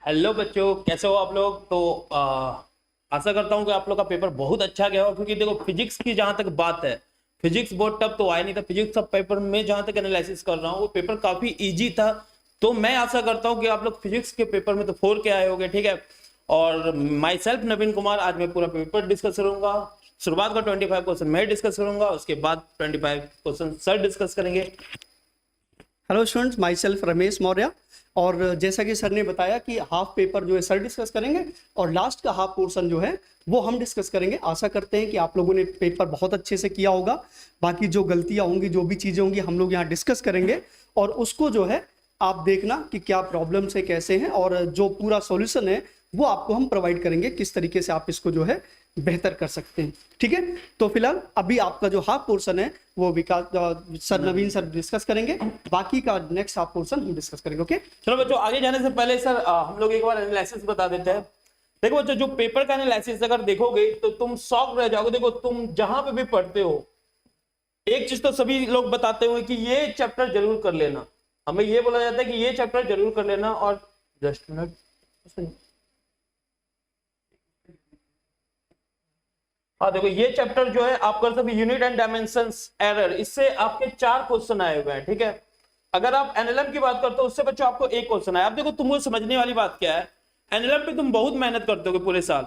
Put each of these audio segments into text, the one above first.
Hello बच्चों, कैसे हो आप लोग। तो आशा करता हूँ कि आप लोग का पेपर बहुत अच्छा गया हो, क्योंकि देखो फिजिक्स की जहां तक बात है, फिजिक्स बहुत टफ तो आया नहीं था। फिजिक्स सब पेपर में जहां तक एनालिसिस कर रहा हूँ वो पेपर काफी इजी था। तो मैं आशा करता हूँ कि आप लोग फिजिक्स के पेपर में तो 4 के आए होंगे, ठीक है। और माई सेल्फ नवीन कुमार, आज मैं पूरा पेपर डिस्कस करूंगा। शुरुआत का 25 क्वेश्चन मैं डिस्कस करूंगा, उसके बाद 25 क्वेश्चन सर डिस्कस करेंगे। Hello students, my self Ramesh Maurya. और जैसा कि सर ने बताया कि हाफ पेपर जो है सर डिस्कस करेंगे और लास्ट का हाफ पोर्शन जो है वो हम डिस्कस करेंगे। आशा करते हैं कि आप लोगों ने पेपर बहुत अच्छे से किया होगा। बाकी जो गलतियां होंगी, जो भी चीज़ें होंगी, हम लोग यहाँ डिस्कस करेंगे और उसको जो है आप देखना कि क्या प्रॉब्लम्स है, कैसे हैं, और जो पूरा सॉल्यूशन है वो आपको हम प्रोवाइड करेंगे, किस तरीके से आप इसको जो है बेहतर कर सकते हैं। ठीक है, तो फिलहाल अभी आपका जो हाफ पोर्शन है वो विकास सर नवीन सर डिस्कस करेंगे। बाकी का नेक्स्ट हाफ पोर्शन हम डिस्कस करेंगे। ओके, चलो बच्चों, आगे जाने से पहले सर हम लोग एक बार एनालिसिस बता देते हैं। देखो बच्चों, जो पेपर का एनालिसिस अगर देखोगे तो तुम शॉक रह जाओगे। देखो तुम जहां पे भी पढ़ते हो, एक चीज तो सभी लोग बताते हुए कि ये चैप्टर जरूर कर लेना। हमें ये बोला जाता है कि ये चैप्टर जरूर कर लेना। और जस्ट मिनट, हाँ देखो, ये चैप्टर जो है आप कर सकते यूनिट एंड डायमेंशंस एरर, इससे आपके 4 क्वेश्चन आए हुए हैं, ठीक है। अगर आप एनएलएम की बात करते हो उससे बच्चों आपको एक क्वेश्चन आया। अब देखो तुमको समझने वाली बात क्या है, एनएलएम पे तुम बहुत मेहनत करते हो पूरे साल।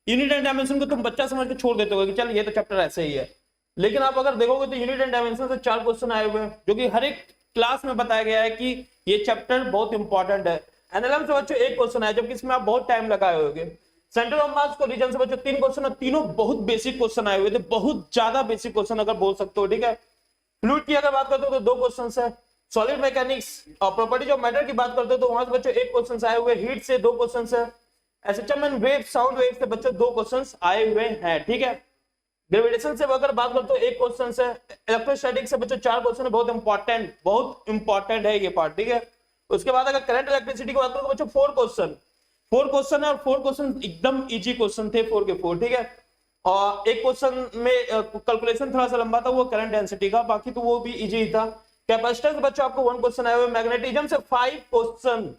यूनिट एंड डायमेंशन को तुम बच्चा समझ के छोड़ देते हो कि चल ये तो चैप्टर ऐसे ही है। लेकिन आप अगर देखोगे तो यूनिट एंड डायमेंशन से 4 क्वेश्चन आए हुए हैं, जो कि हर एक क्लास में बताया गया है कि ये चैप्टर बहुत इंपॉर्टेंट है। एनएलएम से बच्चों एक क्वेश्चन आया, जबकि इसमें आप बहुत टाइम लगाए होगे। सेंटर ऑफ मास को रीजन से बच्चों 3 क्वेश्चन, और तीनों बहुत बेसिक क्वेश्चन आए हुए थे, बहुत ज्यादा बेसिक क्वेश्चन अगर बोल सकते हो, ठीक है। फ्लूइड की अगर बात करते हो तो 2 क्वेश्चन है। सॉलिड मैकेनिक्स और प्रॉपर्टीज ऑफ मैटर की बात करते हो तो वहां से बच्चों 1 क्वेश्चन आए हुए। हीट से 2 क्वेश्चन है। SHM and wave, sound wave से बच्चों 2 क्वेश्चन आए हुए हैं, ठीक है। ग्रेविटेशन से अगर बात करते हो 1 क्वेश्चन है। इलेक्ट्रोस्टैटिक से बच्चों 4 क्वेश्चन है। बहुत इंपॉर्टेंट है ये पार्ट, ठीक है। उसके बाद अगर करंट इलेक्ट्रिसिटी की बात करो तो बच्चों 4 क्वेश्चन है, और 4 क्वेश्चन एकदम इजी क्वेश्चन थे, 4 के 4, ठीक है। और एक क्वेश्चन में कैलकुलेशन थोड़ा सा लंबा था, वो करंट डेंसिटी का, बाकी तो वो भी इजी था। कैपेसिटर बच्चों आपको 1 क्वेश्चन आए हुए। मैग्नेटिज्म से 5 क्वेश्चन,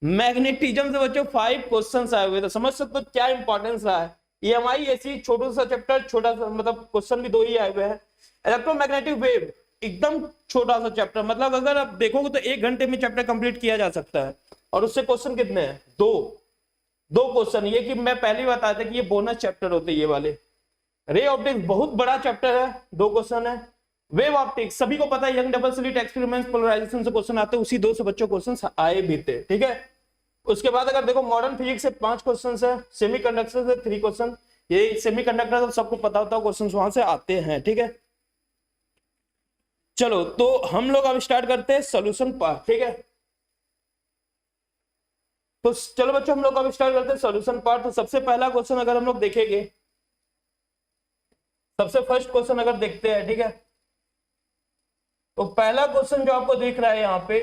मैग्नेटिज्म से बच्चों 5 क्वेश्चन आए हुए, तो समझ सकते हो क्या इंपॉर्टेंस रहा है। ईएमआई ऐसी छोटा सा चैप्टर, छोटा सा मतलब क्वेश्चन भी 2 ही आए हुए हैं। इलेक्ट्रोमैग्नेटिक वेव एकदम छोटा सा चैप्टर, मतलब अगर आप देखोगे तो 1 घंटे में चैप्टर कंप्लीट किया जा सकता है। और उससे क्वेश्चन कितने हैं? 2 क्वेश्चन। ये कि मैं पहले ही बताया था कि ये बोनस चैप्टर होते हैं ये वाले। रे ऑप्टिक्स बहुत बड़ा चैप्टर है, 2 क्वेश्चन है। वेव ऑप्टिक्स सभी को पता है, young double slit experiments polarisation से क्वेश्चन आते हैं, उसी 2 से बच्चों क्वेश्चन आए भी थे, ठीक है। उसके बाद अगर देखो मॉडर्न फिजिक्स से 5 क्वेश्चन है। सेमीकंडक्टर से 3 क्वेश्चन। ये सेमीकंडक्टर तो सबको पता होता है, क्वेश्चन वहां से आते हैं, ठीक है। चलो तो हम लोग अब स्टार्ट करते हैं सोल्यूशन पार्ट, ठीक है। तो चलो बच्चों, हम लोग अब स्टार्ट करते हैं सॉल्यूशन पार्ट। तो सबसे पहला क्वेश्चन अगर हम लोग देखेंगे, सबसे फर्स्ट क्वेश्चन अगर देखते हैं, ठीक है। तो पहला क्वेश्चन जो आपको दिख रहा है यहाँ पे,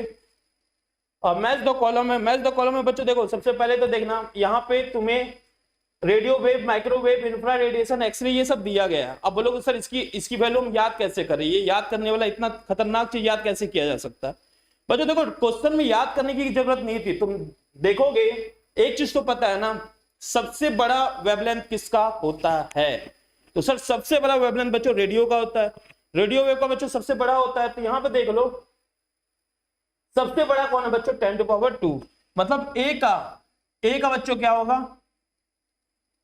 मैच द कॉलम है। मैच द कॉलम में बच्चों देखो, सबसे पहले तो देखना यहाँ पे तुम्हें radio wave, microwave, infra radiation, X ray, ये सब दिया गया है। अब बोलोगे सर इसकी वैल्यू हम याद कैसे करें, ये याद करने वाला इतना खतरनाक चीज याद कैसे किया जा सकता है। बच्चों देखो, क्वेश्चन में याद करने की जरूरत नहीं थी। तुम देखोगे एक चीज तो पता है ना, सबसे बड़ा वेवलेंथ किसका होता है। तो सर सबसे बड़ा वेवलेंथ बच्चों रेडियो का होता है। रेडियो वेव का बच्चों सबसे बड़ा होता है। तो यहां पे देख लो सबसे बड़ा कौन है बच्चों, 10⁻²। मतलब ए का बच्चों क्या होगा,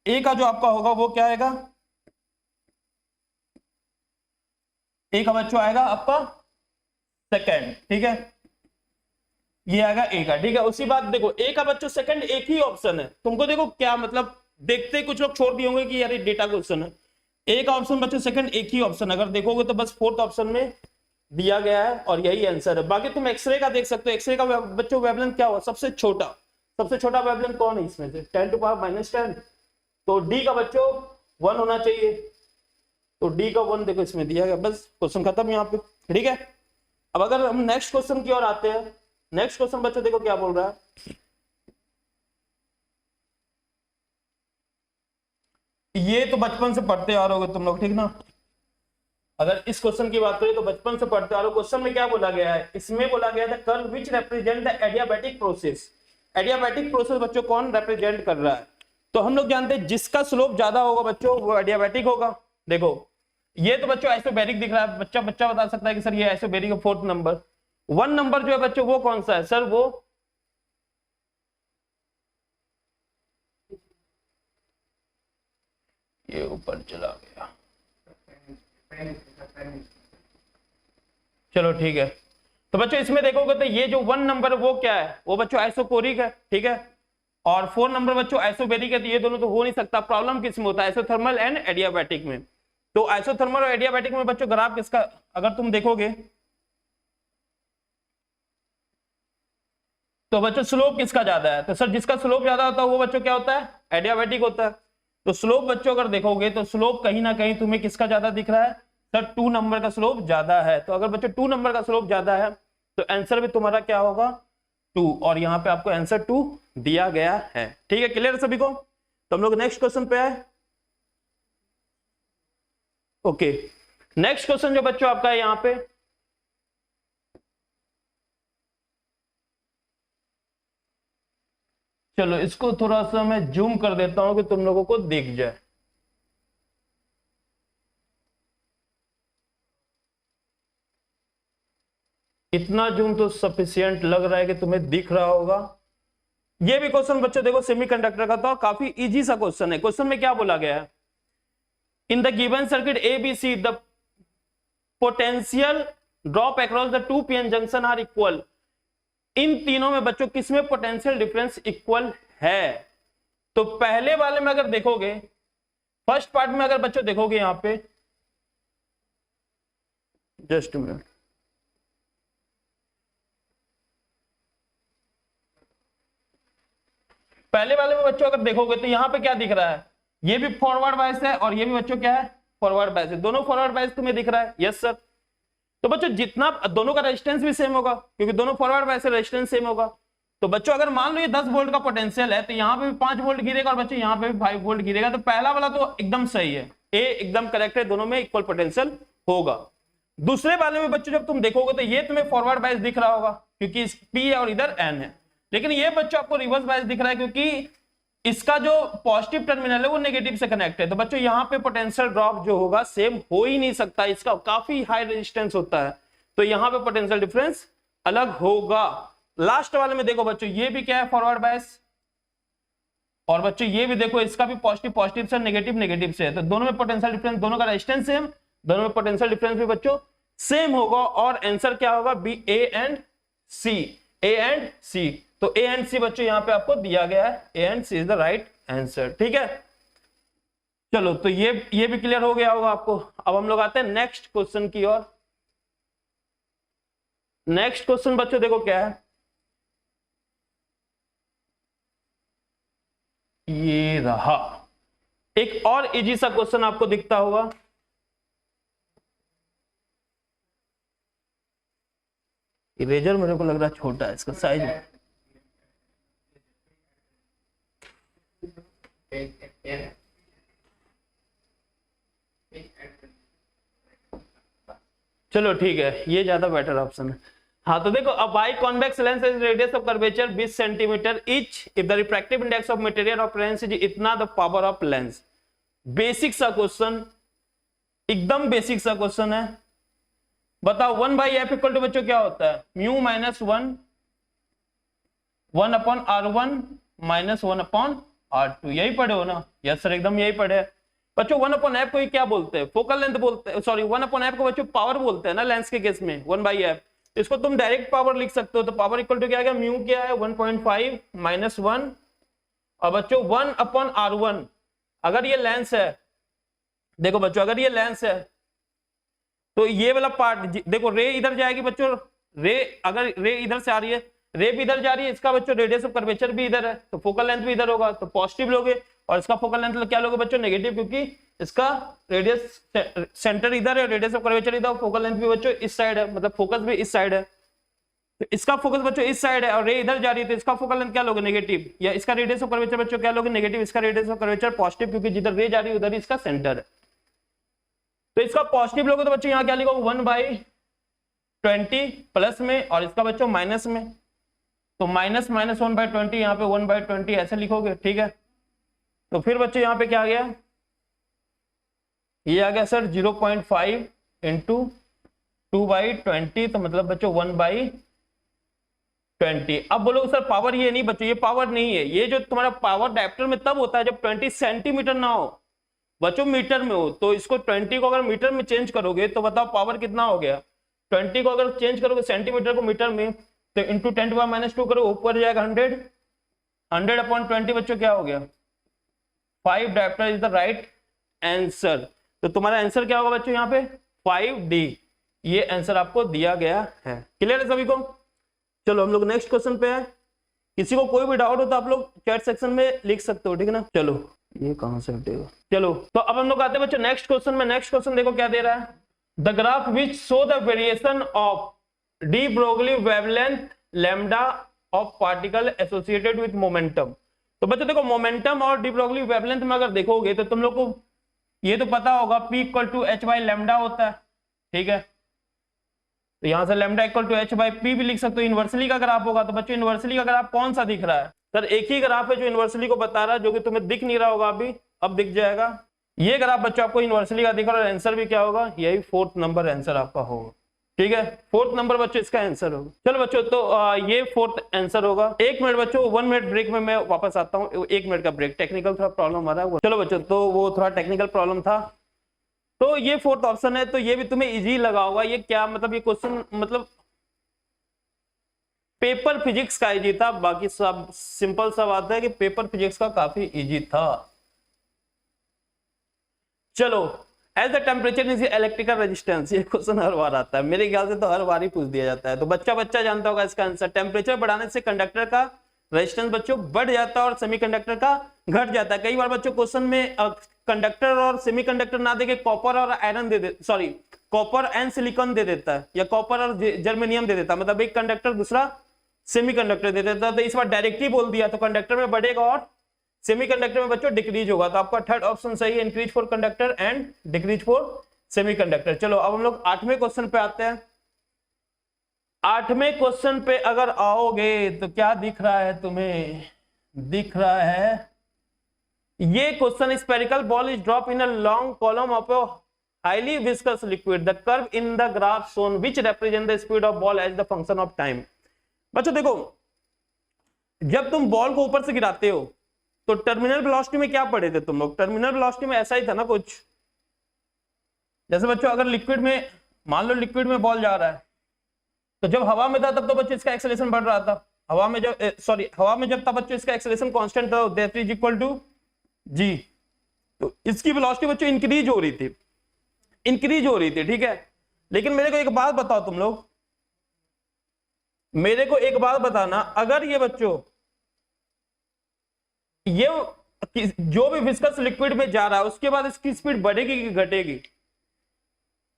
ए का जो आपका होगा वो क्या आएगा, ए का बच्चों आएगा आपका सेकेंड, ठीक है। ये आएगा ए का, ठीक है। उसी बात देखो, ए का बच्चों सेकंड एक ही ऑप्शन है। तुमको देखो क्या मतलब, देखते ही कुछ लोग छोड़ दिए होंगे कि यार ये डेटा क्वेश्चन है। ए का ऑप्शन बच्चों सेकंड एक ही ऑप्शन, अगर देखोगे तो बस 4th ऑप्शन में दिया गया है और यही आंसर है। बाकी तुम एक्सरे का देख सकते हो। एक्सरे का बच्चों वेवलेंथ क्या हुआ, सबसे छोटा वेवलेंथ कौन है इसमें से, 10⁻⁻10। तो डी का बच्चों 1 होना चाहिए। तो डी का 1 देखो इसमें दिया गया, बस क्वेश्चन खत्म यहाँ पे, ठीक है। अब अगर हम नेक्स्ट क्वेश्चन की ओर आते हैं, नेक्स्ट क्वेश्चन बच्चों देखो क्या बोल रहा है। ये तो बचपन से पढ़ते आ रहे होगे तुम लोग, ठीक ना। अगर इस क्वेश्चन की बात करें तो बचपन से पढ़ते आ रहे हो। क्वेश्चन में क्या बोला गया है, इसमें बोला गया था curve which represent the adiabatic process. Adiabatic process बच्चों कौन रिप्रेजेंट कर रहा है? तो हम लोग जानते हैं जिसका स्लोप ज्यादा होगा बच्चों वो एडियाबैटिक होगा। देखो ये तो बच्चों आइसोबैरिक दिख रहा है, बच्चा बता सकता है कि सर ये आइसोबैरिक है 4th नंबर। 1 नंबर जो है बच्चों वो कौन सा है सर? वो ये ऊपर चला गया, चलो ठीक है। तो बच्चों इसमें देखोगे तो ये जो 1 नंबर वो क्या है? वो बच्चों आइसोकोरिक है, ठीक है। और 4 नंबर बच्चों आइसोबेरिक है, तो ये दोनों तो हो नहीं सकता। प्रॉब्लम किस में होता है? आइसोथर्मल एंड एडियाबैटिक में। तो आइसोथर्मल और एडियाबैटिक में बच्चों ग्राफ किसका अगर तुम देखोगे तो बच्चों स्लोप किसका ज्यादा है? तो सर जिसका स्लोप ज्यादा होता है वो बच्चों क्या होता है? एडियाबैटिक होता है। तो स्लोप बच्चों अगर देखोगे तो स्लोप कहीं ना कहीं तुम्हें किसका ज्यादा दिख रहा है? सर 2 नंबर का स्लोप ज्यादा है। तो अगर बच्चों 2 नंबर का स्लोप ज्यादा है तो आंसर भी तुम्हारा क्या होगा? 2। और यहाँ पे आपको आंसर 2 दिया गया है, ठीक है। क्लियर सभी को? तो हम लोग नेक्स्ट क्वेश्चन पे आए। ओके, नेक्स्ट क्वेश्चन जो बच्चों आपका है यहाँ पे, चलो इसको थोड़ा सा मैं जूम कर देता हूं कि तुम लोगों को दिख जाए। इतना जूम तो सफिशिएंट लग रहा है कि तुम्हें दिख रहा होगा। ये भी क्वेश्चन बच्चों देखो सेमीकंडक्टर का था, काफी इजी सा क्वेश्चन है। क्वेश्चन में क्या बोला गया है? In the given circuit ABC the potential drop across the 2 PN junction are equal. इन तीनों में बच्चों किसमें पोटेंशियल डिफरेंस इक्वल है? तो पहले वाले में अगर देखोगे, फर्स्ट पार्ट में अगर बच्चों देखोगे यहां पे, जस्ट मिनट, पहले वाले में बच्चों अगर देखोगे तो यहां पे क्या दिख रहा है? ये भी फॉरवर्ड बायस है और ये भी बच्चों क्या है? फॉरवर्ड बायस है। दोनों फॉरवर्ड बायस तुम्हें दिख रहा है? Yes sir. तो बच्चों जितना दोनों का रेजिस्टेंस भी सेम होगा क्योंकि दोनों फॉरवर्ड बायस से रेजिस्टेंस सेम होगा। तो बच्चों अगर मान लो ये 10 वोल्ट का पोटेंशियल है तो यहाँ पे भी 5 वोल्ट गिरेगा और बच्चों यहाँ पे भी 5 वोल्ट गिरेगा। तो पहला वाला तो एकदम सही है, ए एकदम करेक्ट है, दोनों में इक्वल पोटेंशियल होगा। दूसरे वाले में बच्चों जब तुम देखोगे तो ये तुम्हें फॉरवर्ड बायस दिख रहा होगा क्योंकि P है और इधर N है, लेकिन ये बच्चों आपको रिवर्स बायस दिख रहा है क्योंकि इसका जो पॉजिटिव टर्मिनल है वो नेगेटिव से कनेक्ट है। तो बच्चों यहाँ पे पोटेंशियल ड्रॉप जो होगा सेम हो ही नहीं सकता, इसका काफी हाई रेजिस्टेंस होता है, तो यहाँ पे पोटेंशियल डिफरेंस अलग होगा। लास्ट वाले में देखो बच्चों ये भी क्या है? Forward bias. और बच्चों ये भी देखो इसका भी पॉजिटिव पॉजिटिव से, नेगेटिव नेगेटिव से है। तो दोनों में पोटेंशियल डिफरेंस, दोनों का रेजिस्टेंस सेम, दोनों में पोटेंशियल डिफरेंस भी बच्चों सेम होगा। और आंसर क्या होगा? B, A and C, A and C. तो ए एंड सी बच्चों यहाँ पे आपको दिया गया है, A and C is the right answer, ठीक है। चलो तो ये भी क्लियर हो गया होगा आपको। अब हम लोग आते हैं नेक्स्ट क्वेश्चन की ओर। नेक्स्ट क्वेश्चन बच्चों देखो क्या है, ये रहा। एक और इजी सा क्वेश्चन आपको दिखता होगा, इरेजर मेरे को लग रहा है छोटा है इसका साइज। चलो ठीक है, ये ज्यादा बेटर ऑप्शन है। हाँ तो देखो, अब biconvex lens is radius of curvature 20 centimetre each if the refractive index of material of lens is इतना the power of lens. Basic सा क्वेश्चन, एकदम बेसिक सा क्वेश्चन है। बताओ 1/f इक्वल टू बच्चों क्या होता है? Mu minus 1/r1 minus 1/r2। यही पढ़े हो ना? यस सर, एकदम यही पढ़े। बच्चों 1/f को क्या बोलते हैं? फोकल लेंथ बोलते हैं, सॉरी 1/f को बच्चों पावर बोलते हैं ना लेंस के केस में, 1/f। इसको तुम डायरेक्ट पावर लिख सकते हो। तो पावर इक्वल टू क्या है? म्यू क्या है? 1.5 माइनस 1 और बच्चों 1/r1। अगर ये लेंस है, देखो बच्चों अगर ये लेंस है तो ये वाला पार्ट देखो, रे इधर जाएगी बच्चों, रे अगर रे इधर से आ रही है, रे भी इधर जा रही है, इसका बच्चों रेडियस ऑफ कर्वेचर भी इधर है, तो फोकल लेंथ भी इधर होगा, तो पॉजिटिव लोगे। और इसका फोकल लेंथ क्या लोगे बच्चों? नेगेटिव, क्योंकि इसका रेडियस सेंटर इधर है, रेडियस ऑफ कर्वेचर इधर, फोकल लेंथ भी बच्चों इस साइड है, मतलब फोकस भी इस साइड है। तो इसका फोकस बच्चों इस साइड है और रे इधर जा रही है, तो इसका फोकल लेंथ क्या लोगे? नेगेटिव। या इसका रेडियस ऑफ कर्वेचर बच्चों क्या लोगे? नेगेटिव। इसका रेडियस ऑफ कर्वेचर पॉजिटिव, क्योंकि जिधर रे जा रही है उधर ही इसका सेंटर है। तो इसका पॉजिटिव लोगे तो बच्चों यहाँ क्या लिखोगे? 1/20 प्लस में, और इसका बच्चों माइनस में। तो माइनस माइनस 1/20, यहाँ पे 1/20 ऐसे लिखोगे, ठीक है। तो फिर बच्चे यहाँ पे क्या आ गया, ये आ गया सर 0.5 इंटू 2/20, तो मतलब बच्चों 1/20। अब बोलोगे सर पावर ये नहीं बच्चों, ये पावर नहीं है, ये जो तुम्हारा पावर डायप्टर में तब होता है जब 20 सेंटीमीटर ना हो बच्चों, मीटर में हो। तो इसको 20 को अगर मीटर में चेंज करोगे तो बताओ पावर कितना हो गया। 20 को अगर चेंज करोगे सेंटीमीटर को मीटर में तो इंटू 10⁻², करो ऊपर जाएगा 100, 100/20 बच्चों क्या हो गया 5 dioptre is the right answer. तो तुम्हारा आंसर क्या होगा बच्चों यहाँ पे 5D, ये आंसर आपको दिया गया है। क्लियर है सभी को। चलो हम लोग नेक्स्ट क्वेश्चन पे है। किसी को कोई भी डाउट हो तो आप लोग चैट सेक्शन में लिख सकते हो, ठीक है ना। चलो ये कहां से हटेगा, चलो तो अब हम लोग आते हैं बच्चों नेक्स्ट क्वेश्चन में। नेक्स्ट क्वेश्चन देखो क्या दे रहा है, the graph which show the variation of de Broglie wavelength lambda of particle associated with momentum. तो बच्चों देखो मोमेंटम और डी ब्रोगली वेवलेंथ में अगर देखोगे तो तुम लोग को ये तो पता होगा P = h/λ होता है, ठीक है। तो यहां से लैम्डा = h/p भी लिख सकते हो। इन्वर्सली का ग्राफ होगा तो बच्चों इन्वर्सली का ग्राफ कौन सा दिख रहा है सर, एक ही ग्राफ है जो इन्वर्सली को बता रहा है, जो कि तुम्हें दिख नहीं रहा होगा अभी, अब दिख जाएगा। ये ग्राफ बच्चों आपको इन्वर्सली का दिख रहा है, और आंसर भी क्या होगा, यही 4th नंबर आंसर आपका होगा, ठीक है। 4th नंबर बच्चों इसका आंसर होगा। चलो बच्चों तो ये 4th आंसर होगा। 1 मिनट बच्चों, 1 मिनट ब्रेक में मैं वापस आता हूँ, 1 मिनट का ब्रेक, टेक्निकल थोड़ा प्रॉब्लम आ रहा है। चलो बच्चों तो वो थोड़ा टेक्निकल प्रॉब्लम था। तो ये 4th ऑप्शन है, तो ये भी तुम्हें इजी लगा होगा। ये क्या मतलब, ये क्वेश्चन मतलब पेपर फिजिक्स का इजी था, बाकी सब सिंपल सा बात है कि पेपर फिजिक्स का काफी इजी था। चलो as the temperature is electrical resistance, ये क्वेश्चन हर बार आता है, मेरे ख्याल से तो हर बार ही पूछ दिया जाता है। तो बच्चा जानता होगा इसका आंसर। टेम्परेचर बढ़ाने से कंडक्टर का रेजिस्टेंस बच्चों बढ़ जाता है और सेमीकंडक्टर का घट जाता है। कई बार बच्चों क्वेश्चन में कंडक्टर और सेमीकंडक्टर ना देके कॉपर और आयरन दे दे, सॉरी कॉपर एंड सिलिकॉन दे देता है, या कॉपर और जर्मेनियम दे देता है, मतलब एक कंडक्टर दूसरा सेमीकंडक्टर दे देता है। तो इस बार डायरेक्ट ही बोल दिया, तो कंडक्टर में बढ़ेगा और सेमीकंडक्टर में बच्चों डिक्रीज होगा। तो आपका 3rd ऑप्शन सही है, increase for conductor and decrease for semiconductor. चलो अब हम लोग 8वें क्वेश्चन पे आते हैं। 8वें क्वेश्चन पे अगर आओगे तो क्या दिख रहा है तुम्हें, दिख रहा है ये question, spherical ball is drop in a long column of a highly viscous liquid, the curve in the graph shown which represent the speed of ball as the function of time. बच्चों देखो जब तुम ball को ऊपर से गिराते हो तो टर्मिनल वेलोसिटी में क्या पढ़े थे तुम लोग, टर्मिनल वेलोसिटी में ऐसा ही था ना कुछ, जैसे बच्चों अगर लिक्विड में, मान लो लिक्विड में बॉल जा रहा है, तो जब हवा में था तब तो बच्चों इसका एक्सेलरेशन बढ़ रहा था, हवा में जब हवा में जब था बच्चों इसका एक्सेलरेशन कांस्टेंट था, that is equal to g। तो इसकी वेलोसिटी बच्चों इंक्रीज हो रही थी, इंक्रीज हो रही थी, ठीक है। लेकिन मेरे को एक बात बताओ तुम लोग, मेरे को एक बात बताना, अगर ये बच्चों ये जो भी विस्कस लिक्विड में जा रहा है उसके बाद इसकी स्पीड बढ़ेगी कि घटेगी।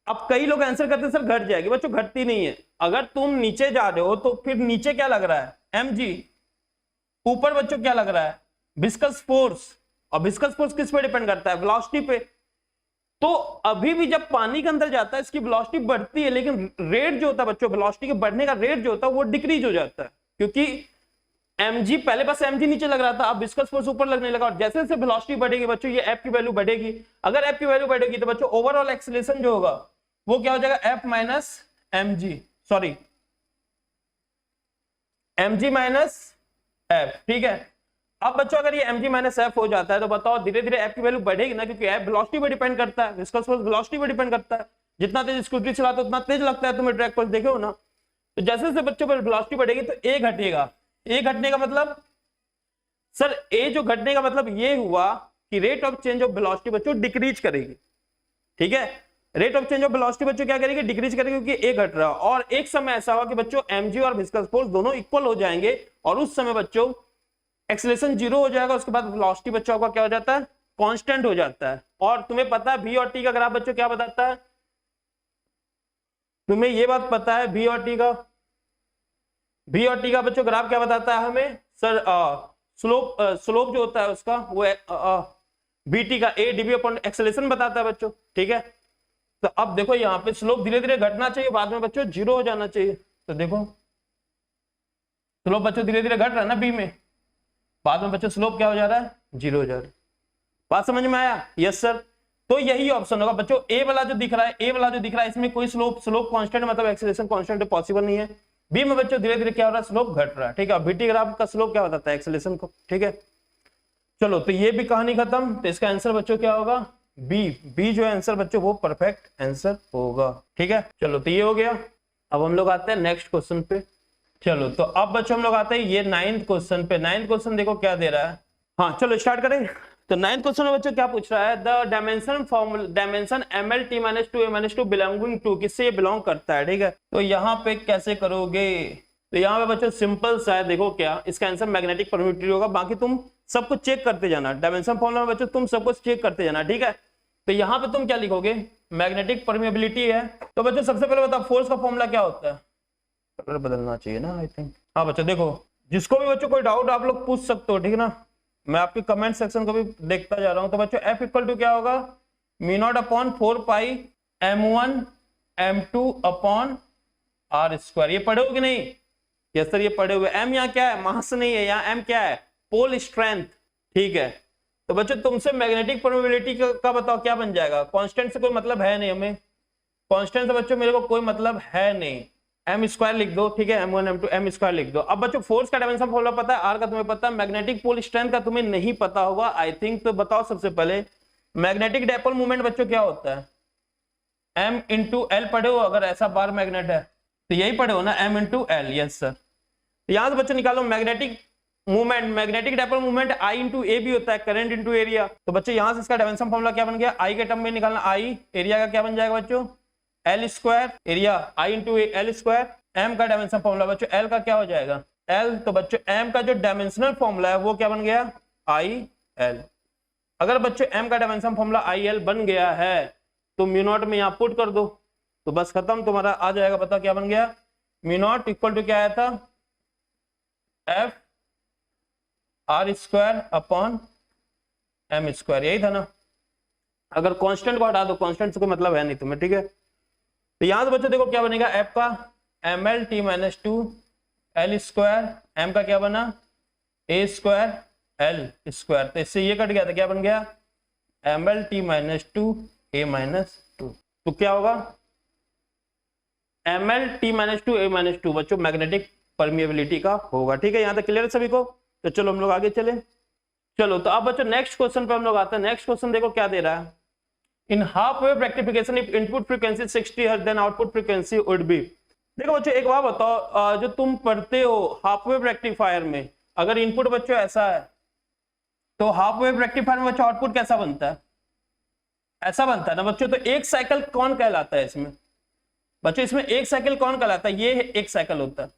अब कई लोग आंसर करते हैं सर घट जाएगी, बच्चों घटती नहीं है। अगर तुम नीचे जा रहे हो तो फिर नीचे क्या लग रहा है mg, ऊपर बच्चों क्या लग रहा है विस्कस फोर्स, और विस्कस फोर्स किस पे डिपेंड करता है, वेलोसिटी पे। तो अभी भी जब पानी के अंदर जाता है इसकी वेलोसिटी बढ़ती है, लेकिन रेट जो होता है बच्चों, वेलोसिटी के बढ़ने का रेट जो होता है वो डिक्रीज हो जाता है, क्योंकि mg पहले बस mg नीचे लग रहा था, अब विस्कस फोर्स ऊपर लगने लगा, और जैसे जैसे वेलोसिटी बढ़ेगी बच्चों ये f की वैल्यू बढ़ेगी। अगर f की वैल्यू बढ़ेगी तो बच्चों ओवरऑल एक्सीलरेशन जो होगा वो क्या हो जाएगा f minus mg, sorry mg minus f, ठीक है। अब बच्चों अगर ये mg माइनस f हो जाता है तो बताओ धीरे धीरे f की वैल्यू बढ़ेगी ना, क्योंकि f वेलोसिटी पे डिपेंड करता है, विस्कस फोर्स वेलोसिटी पे डिपेंड करता है। जितना तेज स्कूटी चलाते हो उतना तेज लगता है, तुम्हें ट्रैक पर देखे हो ना। तो जैसे जैसे बच्चों पर वेलोसिटी बढ़ेगी तो a घटेगा। a घटने का मतलब सर a जो घटने का मतलब ये हुआ कि rate of change of velocity बच्चों डिक्रीज करेगी, ठीक है। Rate of change of velocity बच्चों क्या करेगी, डिक्रीज करेगी, क्योंकि a घट रहा है। और एक समय ऐसा होगा कि बच्चों mg और विस्कस फोर्स दोनों इक्वल हो जाएंगे, और उस समय बच्चों एक्सेलरेशन 0 हो जाएगा, उसके बाद वेलोसिटी बच्चों का क्या हो जाता है, कांस्टेंट हो जाता है। और तुम्हें पता है v और t का ग्राफ बच्चों क्या बताता है, तुम्हें ये बात पता है v और t का बच्चों ग्राफ क्या बताता है हमें सर, स्लोप जो होता है उसका वो vt का a dv अपॉन एक्सेलरेशन बताता है बच्चों, ठीक है। तो अब देखो यहाँ पे स्लोप धीरे धीरे घटना चाहिए, बाद में बच्चों 0 हो जाना चाहिए। तो देखो स्लोप बच्चों धीरे धीरे घट रहा है ना बी में, बाद में बच्चों स्लोप क्या हो जा रहा है, 0 हो जा रहा है। बात समझ में आया? Yes sir. तो यही ऑप्शन होगा बच्चों। ए वाला जो दिख रहा है, ए वाला जो दिख रहा है, इसमें कोई स्लोप कांस्टेंट मतलब एक्सेलरेशन कांस्टेंट पॉसिबल नहीं है। बी में बच्चों धीरे धीरे क्या हो रहा है, स्लोप घट रहा है। ठीक है, बीटी ग्राफ का स्लोप क्या बताता है, एक्सेलरेशन को। ठीक है, चलो तो ये भी कहानी खत्म। तो इसका आंसर बच्चों क्या होगा, बी। बी जो आंसर बच्चों वो परफेक्ट आंसर होगा। ठीक है, चलो तो ये हो गया। अब हम लोग आते हैं नेक्स्ट क्वेश्चन पे। चलो तो अब बच्चों हम लोग आते हैं ये 9th क्वेश्चन पे। 9th क्वेश्चन देखो क्या दे रहा है। हाँ चलो स्टार्ट करें। तो 9th क्वेश्चन में बच्चों क्या पूछ रहा है, the dimension formula dimension ML-T-2 belonging to, किससे बिलोंग करता है। ठीक है, तो यहाँ पे कैसे करोगे, तो यहाँ पे बच्चों सिंपल सा है। देखो क्या, इसका आंसर मैग्नेटिक परमिटिविटी होगा। बाकी तुम सब कुछ चेक करते जाना, डायमेंशन फॉर्मूला में बच्चों तुम सब कुछ चेक करते जाना। ठीक है, तो यहाँ पे तुम क्या लिखोगे, मैग्नेटिक परमिएबिलिटी है। तो बच्चों सबसे पहले बताओ फोर्स का फॉर्मूला क्या होता है, कलर बदलना चाहिए ना आई थिंक। हाँ बच्चों देखो, जिसको भी बच्चों कोई डाउट आप लोग पूछ सकते हो। ठीक है ना, मैं आपके कमेंट सेक्शन को भी देखता जा रहा हूं। तो बच्चों F इक्वल टू क्या होगा, μ0/4 m1 m2 upon r square. ये पढ़े हो कि नहीं? यस सर ये पढ़े हुए। m यहाँ क्या है, मास नहीं है, यहाँ m क्या है, पोल स्ट्रेंथ। ठीक है, तो बच्चों तुमसे मैग्नेटिक परमिएबिलिटी का बताओ क्या बन जाएगा। कांस्टेंट से कोई मतलब है नहीं हमें, कांस्टेंट से बच्चों मेरे को कोई मतलब है नहीं। एम स्क्वायर लिख दो। ठीक है, m1 m2 m स्क्वायर लिख दो। अब बच्चों फोर्स का डायमेंशन फॉर्मूला पता है, आर का तुम्हें पता है, मैग्नेटिक पोल स्ट्रेंथ का तुम्हें नहीं पता होगा आई थिंक। तो बताओ सबसे पहले मैग्नेटिक डायपोल मूवमेंट बच्चों क्या होता है, m इंटू एल पढ़े हो, अगर ऐसा बार मैग्नेट है तो यही पढ़े हो ना, m into L. Yes sir. यहां से बच्चों निकालो magnetic movement, magnetic dipole movement I into A भी होता है, करंट इंटू एरिया। तो बच्चों यहां से इसका डायमेंशन फॉर्मूला क्या बन गया, I के टर्म में निकालना, I एरिया का क्या बन जाएगा बच्चों, L square, area I into L square. M का डायमेंशन फॉर्मूला बच्चों L का क्या हो जाएगा, L। तो बच्चों M का जो डायमेंशनल फॉर्मूला है वो क्या बन गया, IL। अगर बच्चों M का डायमेंशन फॉर्मूला IL बन गया है तो μ0 में यहाँ पुट कर दो, तो बस खत्म, तुम्हारा आ जाएगा। पता क्या बन गया, μ0 इक्वल टू क्या आया था, F R square upon M square, यही था ना। अगर कांस्टेंट को हटा दो, कांस्टेंट से कोई मतलब है नहीं तुम्हें। ठीक है, तो यहां से बच्चों देखो क्या बनेगा, F का ML-T-2 L स्क्वायर, M का क्या बना A स्क्वायर L स्क्वायर। तो इससे ये कट गया था, क्या बन गया ML-T-2 A-2। तो क्या होगा ML-T-2 A-2 बच्चों मैग्नेटिक परमिएबिलिटी का होगा। ठीक है, यहां तक क्लियर है सभी को। तो चलो हम लोग आगे चले। चलो तो अब बच्चों नेक्स्ट क्वेश्चन पे हम लोग आते हैं। नेक्स्ट क्वेश्चन देखो क्या दे रहा है, in half wave rectification if input frequency 60 hertz then output frequency would be. देखो बच्चों एक बात बताओ, जो तुम पढ़ते हो हाफ वेव रेक्टिफायर में, अगर इनपुट बच्चों ऐसा है तो हाफ वेव रेक्टिफायर में बच्चों आउटपुट कैसा बनता है, ऐसा बनता है ना बच्चों। तो एक साइकिल कौन कहलाता है इसमें बच्चों, इसमें एक साइकिल कौन कहलाता है, ये एक साइकिल होता है।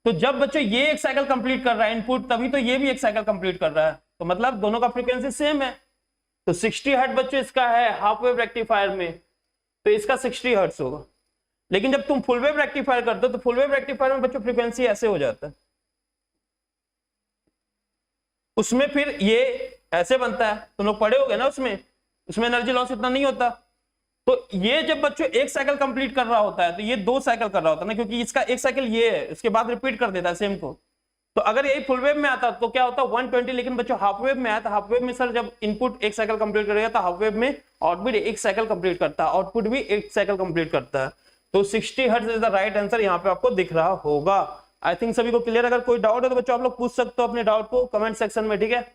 तो जब बच्चों ये एक साइकिल कंप्लीट कर रहा है इनपुट, तभी तो ये भी एक साइकिल कंप्लीट कर रहा है। तो मतलब दोनों का फ्रीक्वेंसी सेम है। तो 60 हर्ट्ज बच्चों इसका है हाफ वेव रेक्टिफायर में, तो इसका 60 हर्ट्ज होगा। लेकिन जब तुम फुल वेव रेक्टिफायर करते हो तो फुल वेव रेक्टिफायर में बच्चों फ्रीक्वेंसी ऐसे हो जाता है, उसमें फिर ये ऐसे बनता है। तुम लोग पढ़े होगे ना, उसमें एनर्जी लॉस इतना नहीं होता। तो ये जब बच्चों एक साइकिल कंप्लीट कर रहा होता है तो ये 2 साइकिल कर रहा होता है ना, क्योंकि इसका एक साइकिल ये है, इसके बाद रिपीट कर देता है सेम को। तो अगर यही फुल वेव में आता तो क्या होता 120, लेकिन बच्चों हाफ वेव में आया था। हाफ वेव में सर जब इनपुट एक साइकिल कंप्लीट करेगा तो हाफ वेव में आउटपुट एक साइकिल कंप्लीट करता है, आउटपुट भी एक साइकिल कंप्लीट करता है। तो 60 hertz is the right answer, यहाँ पे आपको दिख रहा होगा। आई थिंक सभी को क्लियर। अगर कोई डाउट है तो बच्चों आप लोग पूछ सकते हो अपने डाउट को कमेंट सेक्शन में। ठीक है,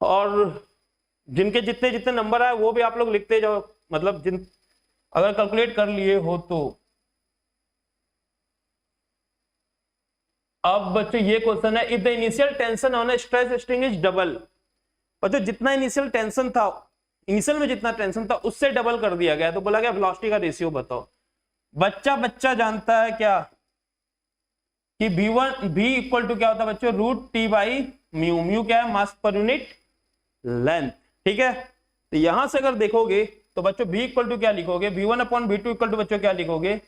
और जिनके जितने जितने नंबर आए वो भी आप लोग लिखते जाओ, मतलब जिन अगर कैलकुलेट कर लिए हो तो। अब बच्चों ये क्वेश्चन है, if the initial tension on A stress string is double. बच्चों जितना इनिशियल टेंशन था, इनिशियल में जितना टेंशन था उससे डबल कर दिया गया, तो बोला गया वेलोसिटी का रेशियो बताओ। बच्चा जानता है क्या कि v इक्वल टू क्या होता है बच्चों, √T/μ। म्यू क्या है, मास पर यूनिट लेंथ। ठीक है, तो यहां से अगर देखोगे तो बच्चों v इक्वल टू क्या लिखोगे, v1/v2 इक्वल टू बच्चों क्या लिखोगे,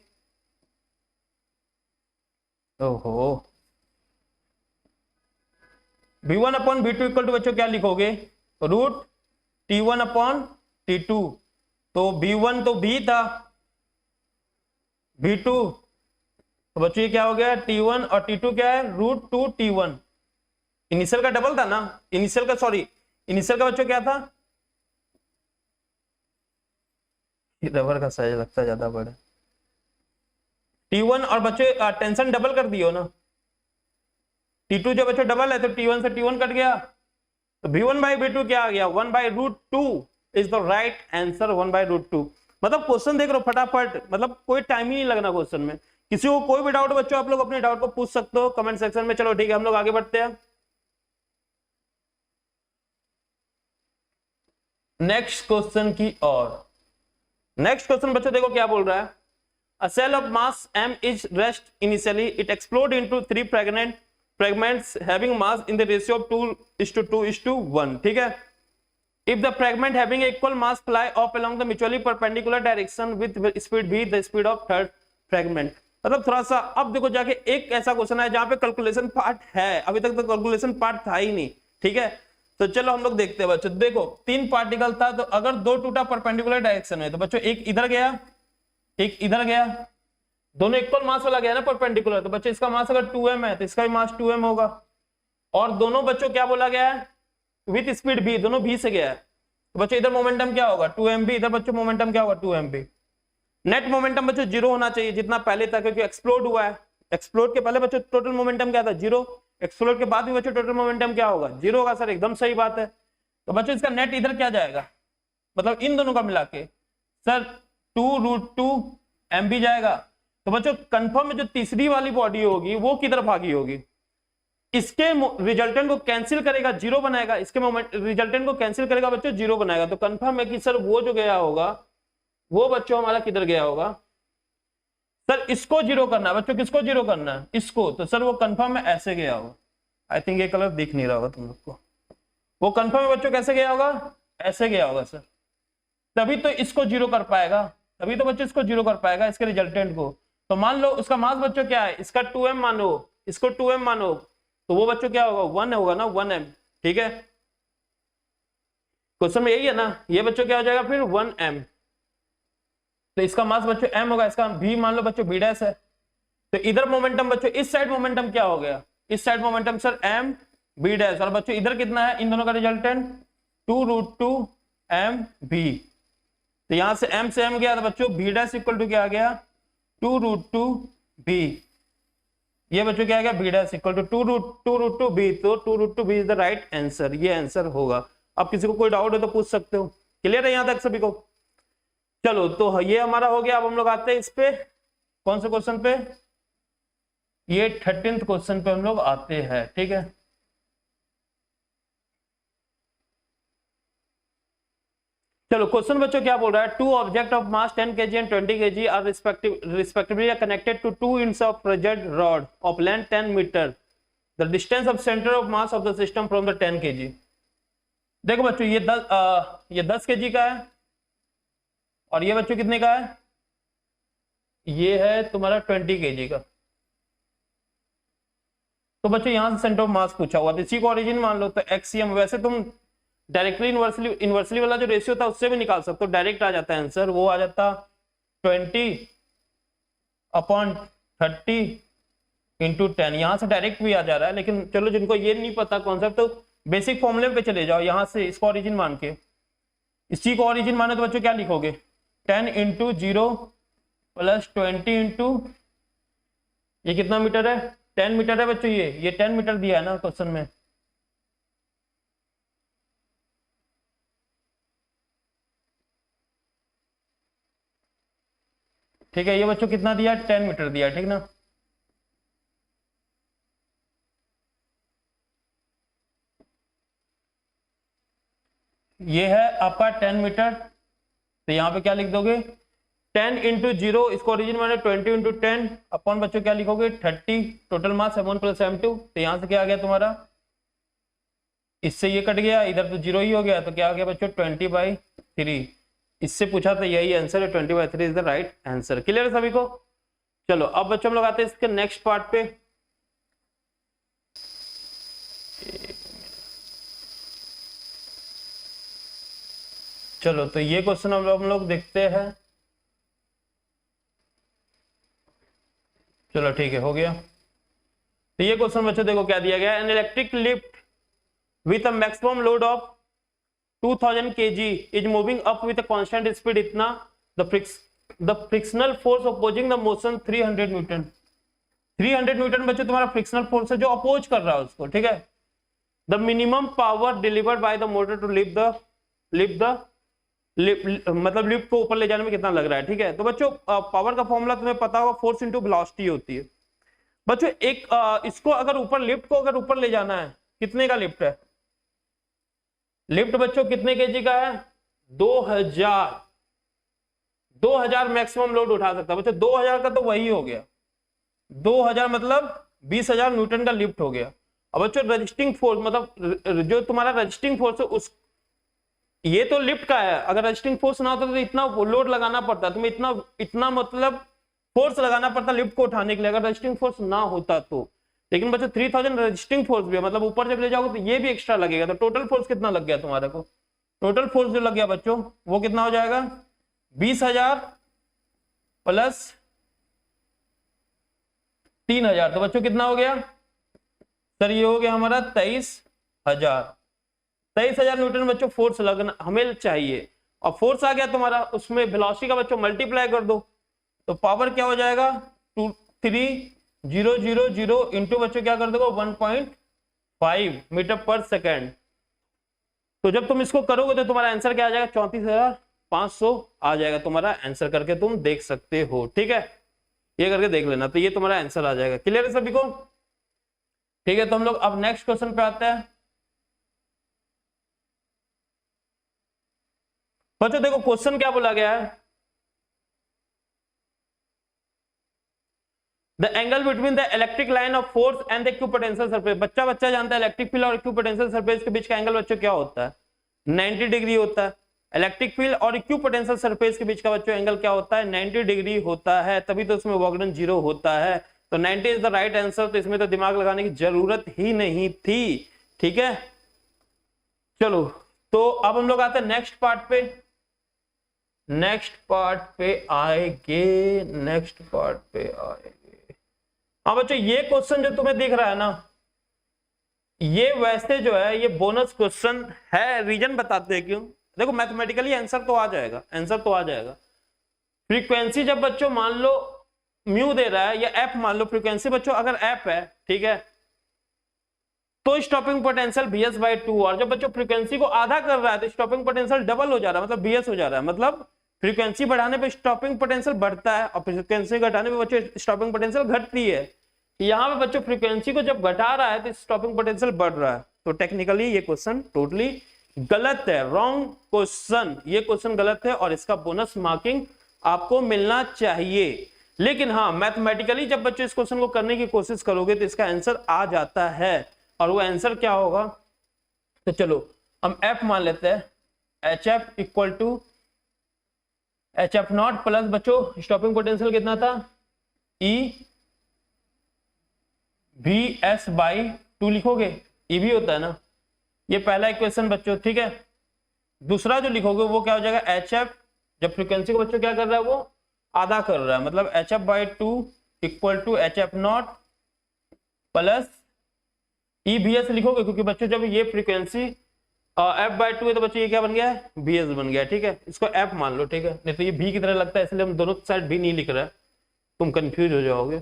ओहो v1/v2 इक्वल टू बच्चों क्या लिखोगे, √T1/T2। तो v1 तो v था, v2 तो बच्चों ये क्या हो गया, T1 और T2 क्या है, √2T1। इनिशियल का डबल था ना, इनिशियल का बच्चों क्या था, रबर का साइज लगता है ज्यादा बड़ा। T1 और बच्चों टेंशन डबल कर दियो ना, T2 जो बच्चों डबल है तो T1 से T1 कट गया, तो V1/V2 क्या आ गया, 1/√2 इज द राइट आंसर, 1/√2। मतलब क्वेश्चन देख रहे हो फटाफट, मतलब कोई टाइम ही नहीं लगना क्वेश्चन में। किसी को कोई भी डाउट बच्चों, आप लोग अपने डाउट को पूछ सकते हो कमेंट सेक्शन में। चलो ठीक है, हम लोग आगे बढ़ते हैं। नेक्स्ट क्वेश्चन की ओर। नेक्स्ट क्वेश्चन बच्चों देखो क्या बोल रहा है, A cell of mass m is rest initially. It explode into 3 fragments having mass in the ratio of 2:2:1. ठीक है। If the fragment having equal mass fly off along the mutually perpendicular direction with speed v, the speed of third fragment. मतलब थोड़ा सा अब देखो जाके एक ऐसा क्वेश्चन है जहां पे कैलकुलेशन पार्ट है, अभी तक तो कैलकुलेशन पार्ट था ही नहीं। ठीक है, तो चलो हम लोग देखते हैं बच्चों। देखो 3 पार्टिकल था, तो अगर 2 टूटा परपेंडिकुलर डायरेक्शन में, तो बच्चों एक इधर गया एक इधर गया, दोनों इक्वल मास वाला गया ना परपेंडिकुलर, तो बच्चों इसका मास अगर 2m है तो इसका भी मास 2m होगा। और दोनों बच्चों क्या बोला गया है, विथ स्पीड v, दोनों v से गया है, तो बच्चों इधर मोमेंटम क्या होगा 2mv, इधर बच्चों मोमेंटम क्या होगा 2mv। नेट मोमेंटम बच्चों जीरो होना चाहिए जितना पहले था, क्योंकि एक्सप्लोड हुआ है। एक्सप्लोड के पहले बच्चों टोटल मोमेंटम क्या था, जीरो। एक्सप्लोड के बाद भी बच्चों टोटल मोमेंटम क्या होगा, जीरो होगा। सर एकदम सही बात है। तो बच्चों इसका नेट इधर क्या जाएगा, मतलब इन दोनों का मिला के सर 2√2mv जाएगा। तो बच्चों कंफर्म में जो तीसरी वाली बॉडी होगी वो किधर भागी होगी, इसके रिजल्टेंट को कैंसिल करेगा, जीरो बनाएगा, इसके रिजल्टेंट को कैंसिल करेगा बच्चों, जीरो बनाएगा। तो कंफर्म है कि सर वो जो गया होगा वो बच्चों हमारा किधर गया होगा, सर इसको जीरो करना है बच्चों। किसको जीरो करना है, इसको। तो सर वो कंफर्म है ऐसे गया होगा। आई थिंक ये कलर दिख नहीं रहा होगा तुम लोग को। वो कंफर्म है बच्चों कैसे गया होगा, ऐसे गया होगा सर। तभी तो इसको जीरो कर पाएगा, तभी तो बच्चों इसको जीरो कर पाएगा, इसके रिजल्टेंट को। तो मान लो उसका मास बच्चों क्या है, इसका 2m मानो, इसको 2m मानो, तो वो बच्चों क्या होगा 1 होगा ना, 1m। ठीक है, क्वेश्चन में यही है ना। ये बच्चों क्या हो जाएगा फिर 1m, तो इसका मास बच्चों m होगा, इसका v मान लो बच्चों b' है। तो इधर मोमेंटम बच्चों, इस साइड मोमेंटम क्या हो गया, इस side momentum sir m b', और बच्चों इधर कितना है इन दोनों का रिजल्टेंट 2√2mv। तो यहां से m से m गया, तो बच्चों b' इक्वल टू क्या आ गया 2√2b। ये बच्चों क्या आ गया b' इक्वल टू 2√2b। तो 2√2b is the right answer, ये आंसर होगा। अब किसी को कोई डाउट है तो पूछ सकते हो। क्लियर है यहां तक सभी को। चलो तो ये हमारा हो गया। अब हम लोग आते हैं इस पे, कौन से क्वेश्चन पे, ये 13th क्वेश्चन पे हम लोग आते हैं। ठीक है, चलो क्वेश्चन बच्चों क्या बोल रहा है, 2 object of mass 10 kg and 20 kg are respectively connected to 2 ends of rigid rod of length 10 meter. The distance of center of mass of the system from the 10 kg. देखो बच्चों ये 10 kg का है, और ये बच्चों कितने का है, ये है तुम्हारा 20 kg का। तो बच्चों यहां से सेंटर ऑफ मास पूछा हुआ, तो इसी को ओरिजिन मान लो, तो एक्सियम। वैसे तुम डायरेक्टली इनवर्सली वाला जो रेशियो था उससे भी निकाल सकते हो, डायरेक्ट आ जाता है आंसर, वो आ जाता 20/30 इंटू 10। यहां से डायरेक्ट भी आ जा रहा है, लेकिन चलो जिनको ये नहीं पता कॉन्सेप्ट, तो बेसिक फॉर्मूले पे चले जाओ। यहां से इसको ओरिजिन मान के, इसी को ओरिजिन माने तो बच्चों क्या लिखोगे 10 इंटू 0 प्लस 20 इंटू, ये कितना मीटर है 10 मीटर है बच्चों, ये 10 मीटर दिया है ना क्वेश्चन में। ठीक है, ये बच्चों कितना दिया 10 मीटर दिया, ठीक ना। ये है आपका 10 मीटर, तो यहाँ पे क्या लिख दोगे 10 इंटू 0, इसको ओरिजिन माने 20 इंटू 10 अपॉन बच्चों क्या लिखोगे 30, total mass m1 plus m2। तो यहाँ से क्या आ गया तुम्हारा, इससे ये कट गया, इधर तो 0 ही हो गया, तो क्या आ गया बच्चों 20/3। इससे पूछा था यही आंसर है, 20/3 is the right answer. Clear है सभी को। चलो अब बच्चों हम लोग आते हैं इसके नेक्स्ट पार्ट पे। चलो तो ये क्वेश्चन हम लोग देखते हैं। चलो ठीक है, हो गया। तो ये क्वेश्चन बच्चों देखो क्या दिया गया, an electric lift with a maximum load of 2000 kg is moving up with a constant speed इतना, the frictional force opposing the motion 300 Newton. 300 Newton बच्चों तुम्हारा फ्रिक्शनल फोर्स है जो अपोज कर रहा है उसको, ठीक है। The minimum power delivered by the motor to मतलब लिफ्ट को ऊपर ले जाने में कितना लग रहा है, ठीक है। तो बच्चों पावर का फॉर्मूला तुम्हें पता होगा, फोर्स इंटू वेलोसिटी होती है। बच्चों एक इसको अगर ऊपर, लिफ्ट को अगर ऊपर ले जाना है, कितने का लिफ्ट है? लिफ्ट बच्चों कितने केजी का है? 2000 मैक्सिमम लोड उठा सकता है बच्चों। 2000 का तो वही हो गया, 2000 मतलब 20,000 न्यूटन का लिफ्ट हो गया। अब बच्चों रजिस्टिंग फोर्स मतलब जो तुम्हारा रजिस्टिंग फोर्स है उस, ये तो लिफ्ट का है, अगर रजिस्टिंग फोर्स ना होता तो इतना लोड लगाना पड़ता, तुम्हें इतना मतलब फोर्स लगाना पड़ता लिफ्ट को उठाने के लिए, अगर रजिस्टिंग फोर्स ना होता तो। लेकिन बच्चों 3000 रजिस्टिंग फोर्स भी है, मतलब ऊपर जब ले जाओगे तो ये भी एक्स्ट्रा लगेगा। तो टोटल फोर्स कितना लग गया तुम्हारे को? टोटल फोर्स जो लग गया बच्चों वो कितना हो जाएगा? 20,000 प्लस 3,000, तो बच्चों कितना हो गया सर? ये हो गया हमारा 23,000 न्यूटन बच्चों फोर्स लगना हमें चाहिए। और फोर्स आ गया तुम्हारा, उसमें वेलोसिटी का बच्चों मल्टीप्लाई कर दो, तो पावर क्या हो जाएगा? 23,000 इंटू बच्चों क्या कर दोगे? 1.5 मीटर पर सेकेंड। तो जब तुम इसको करोगे तो तुम्हारा आंसर क्या आ जाएगा? 34,500 आ जाएगा तुम्हारा आंसर, करके तुम देख सकते हो, ठीक है। ये करके देख लेना, तो ये तुम्हारा आंसर आ जाएगा। क्लियर है सभी को? ठीक है, तो हम लोग अब नेक्स्ट क्वेश्चन पे आते हैं। बच्चों देखो क्वेश्चन क्या बोला गया है, the angle between the electric line of force and the equipotential surface. बच्चा जानता है इलेक्ट्रिक फील्ड और इक्विपोटेंशियल सरफेस के बीच का एंगल बच्चों क्या होता है? 90 डिग्री होता है। इलेक्ट्रिक फील्ड और इक्विपोटेंशियल सरफेस के बीच का बच्चों एंगल क्या होता है? 90 डिग्री होता है, तभी तो उसमें वर्क डन 0 होता है। तो 90 इज द राइट आंसर, तो इसमें तो दिमाग लगाने की जरूरत ही नहीं थी, ठीक है। चलो तो अब हम लोग आते हैं नेक्स्ट पार्ट पे। हाँ बच्चों, ये क्वेश्चन जो तुम्हें दिख रहा है ना, ये वैसे जो है ये बोनस क्वेश्चन है। रीजन बताते हैं क्यों। देखो मैथमेटिकली आंसर तो आ जाएगा, फ्रीक्वेंसी जब बच्चों मान लो म्यू दे रहा है या एफ मान लो, फ्रीक्वेंसी बच्चों अगर एफ है, ठीक है, तो स्टॉपिंग पोटेंशियल bs/2, और जब बच्चों फ्रीक्वेंसी को आधा कर रहा है तो स्टॉपिंग पोटेंशियल डबल हो जा रहा है, मतलब bs हो जा रहा है। मतलब फ्रीक्वेंसी बढ़ाने पे स्टॉपिंग पोटेंशियल बढ़ता है और फ्रीक्वेंसी घटाने पे बच्चों स्टॉपिंग पोटेंशियल घटती है। यहाँ पे बच्चों फ्रीक्वेंसी को जब घटा रहा है तो स्टॉपिंग पोटेंशियल बढ़ रहा है। तो टेक्निकली ये क्वेश्चन टोटली गलत है, रॉन्ग क्वेश्चन, ये क्वेश्चन गलत है और इसका बोनस मार्किंग आपको मिलना चाहिए। लेकिन हाँ मैथमेटिकली जब बच्चों इस क्वेश्चन को करने की कोशिश करोगे तो इसका आंसर आ जाता है, और वो आंसर क्या होगा? तो चलो हम एफ मान लेते हैं, HF equal to HF0 plus बच्चों स्टॉपिंग पोटेंशियल कितना था? EVS/2 लिखोगे, EV होता है ना, ये पहला इक्वेशन बच्चों, ठीक है। दूसरा जो लिखोगे वो क्या हो जाएगा? HF, जब फ्रीक्वेंसी को बच्चों क्या कर रहा है, वो आधा कर रहा है, मतलब HF/2 equal to HF0 plus EVS लिखोगे, क्योंकि बच्चों जब ये फ्रीक्वेंसी F/2 है तो बच्चों ये क्या बन गया? BS बन गया, ठीक है। इसको F मान लो, ठीक है, नहीं तो ये B की तरह लगता है, इसलिए हम दोनों साइड B नहीं लिख रहे हैं, तुम कंफ्यूज हो जाओगे।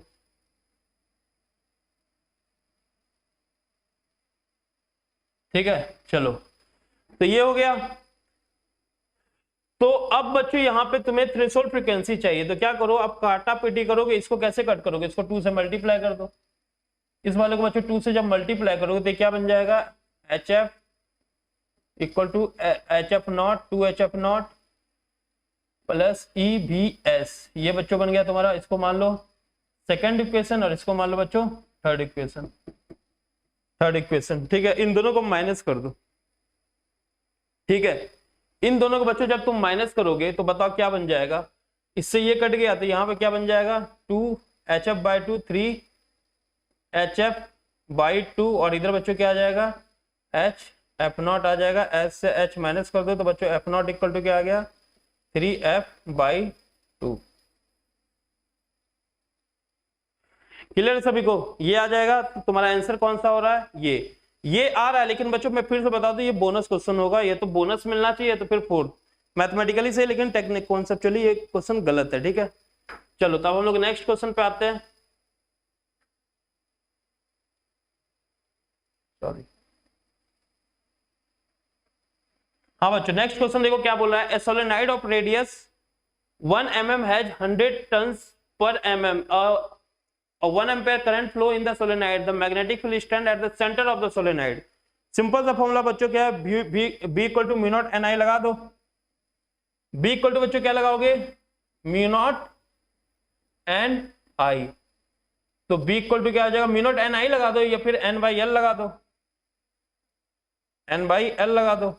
ठीक है, चलो तो ये हो गया। तो अब बच्चों यहाँ पे तुम्हें थ्रेशोल्ड फ्रीक्वेंसी चाहिए, तो क्या करो, अब काटा पीटी करोगे, इसको कैसे कट करोगे? इसको 2 से मल्टीप्लाई कर दो। इस वाले को बच्चों 2 से जब मल्टीप्लाई करोगे तो क्या बन जाएगा? HF equal to HF0 2HF0 plus EVS, ये बच्चों बन गया तुम्हारा, इसको मान लो सेकंड इक्वेशन और इसको मान लो बच्चों थर्ड इक्वेशन, ठीक है। इन दोनों को माइनस कर दो, ठीक है। इन दोनों को बच्चों जब तुम माइनस करोगे तो बताओ क्या बन जाएगा? इससे ये कट गया तो यहाँ पे क्या बन जाएगा? 2HF/2 3HF/2, और इधर बच्चों क्या आ जाएगा? HF0 आ जाएगा। H से H माइनस कर दो तो बच्चों F0 इक्वल टू क्या आ गया? 3F/2। क्लियर सभी को? ये आ जाएगा, तो तुम्हारा आंसर कौन सा हो रहा है? ये आ रहा है। लेकिन बच्चों मैं फिर से बता दूं, ये बोनस क्वेश्चन होगा, ये तो बोनस मिलना चाहिए, तो फिर 4 मैथमेटिकली सही, लेकिन टेक्निक कॉन्सेप्चुअली ये क्वेश्चन गलत है। ठीक है, चलो तब हम लोग नेक्स्ट क्वेश्चन पे आते हैं। सॉरी, हाँ बच्चों नेक्स्ट क्वेश्चन देखो क्या बोल रहा है। A solenoid of radius 1 mm has 100 turns per mm, 1 ampere current flow in the solenoid, the magnetic field stand at the center of the solenoid। Simple सा फॉर्मूला बच्चों क्या है, b equal to mu naught N I लगा दो। b equal to बच्चों क्या लगाओगे? Mu naught N I. तो b इक्वल टू क्या आ जाएगा? म्यू नॉट एन आई लगा दो, या फिर n बाई एल लगा दो, n बाई एल लगा दो।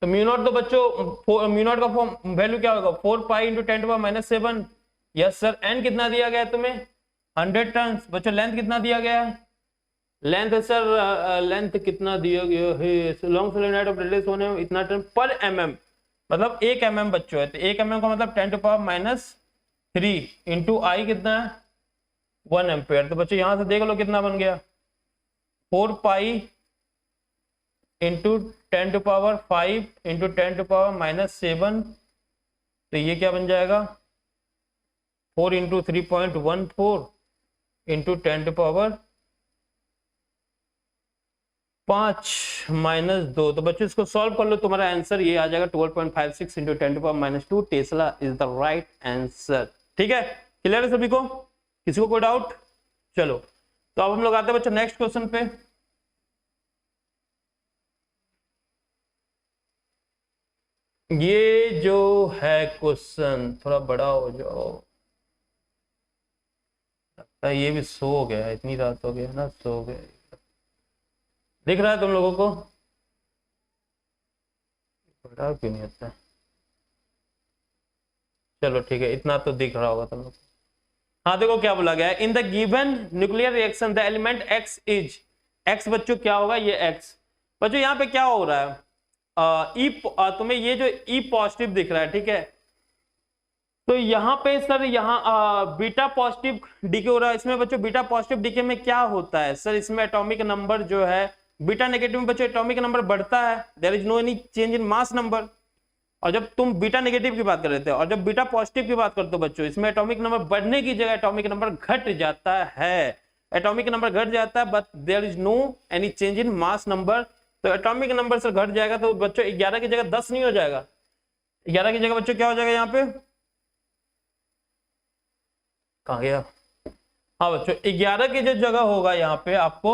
तो म्यू नॉट तो बच्चों म्यू नॉट का फॉर्म वैल्यू क्या होगा? 4 pi into 10 to power minus 7। Yes sir. N कितना दिया गया है तुम्हें? 100 टन। बच्चों लेंथ कितना दिया गया है? लेंथ सर लेंथ कितना दिया गया है? लॉन्ग सोलेनोइड ऑफ रेडियस होने इतना टन पर mm, मतलब 1 mm बच्चों है, तो 1 mm का मतलब 10 टू पावर माइनस 3 इंटू आई कितना है? 1 एम्पेयर। तो बच्चों यहां से देख लो कितना बन गया, 4 pi into 10 to power 5 into 10 to power minus 7। तो ये क्या बन जाएगा? 4 into 3.14 into 10 to power 5 minus 2। तो बच्चों इसको सॉल्व कर लो, तुम्हारा आंसर ये आ जाएगा 12.56 into 10 to power minus 2 tesla is the right answer. ठीक है, क्लियर है सभी को? किसी को कोई डाउट? चलो तो अब हम लोग आते हैं बच्चों नेक्स्ट क्वेश्चन पे। ये जो है क्वेश्चन थोड़ा बड़ा हो जाओ, लगता है ये भी सो गया, इतनी रात हो गया ना, सो गया। दिख रहा है तुम लोगों को? बड़ा क्यों नहीं होता? चलो ठीक है, इतना तो दिख रहा होगा तुम लोग को। हाँ देखो क्या बोला गया है, in the given nuclear reaction the element x is, x बच्चों क्या होगा? ये एक्स। बच्चों यहाँ पे क्या हो रहा है? तुम्हें ये जो ई पॉजिटिव दिख रहा है, ठीक है, तो यहाँ पे सर यहाँ बीटा पॉजिटिव डीके हो रहा है। इसमें बच्चों बीटा पॉजिटिव डीके में क्या होता है सर? इसमें एटॉमिक नंबर जो है, बीटा नेगेटिव में बच्चों एटॉमिक नंबर बढ़ता है, there is no any change in mass number. और जब तुम बीटा नेगेटिव की बात कर रहे थे और जब बीटा पॉजिटिव की बात करते हो बच्चों, इसमें एटॉमिक नंबर बढ़ने की जगह एटॉमिक नंबर घट जाता है। एटॉमिक नंबर घट जाता है but there is no any change in mass number. तो एटॉमिक नंबर से घट जाएगा तो बच्चों 11 की जगह 10 नहीं हो जाएगा, 11 की जगह बच्चों क्या हो जाएगा? यहाँ पे कहाँ गया? हाँ बच्चों 11 की जो जगह होगा यहाँ पे आपको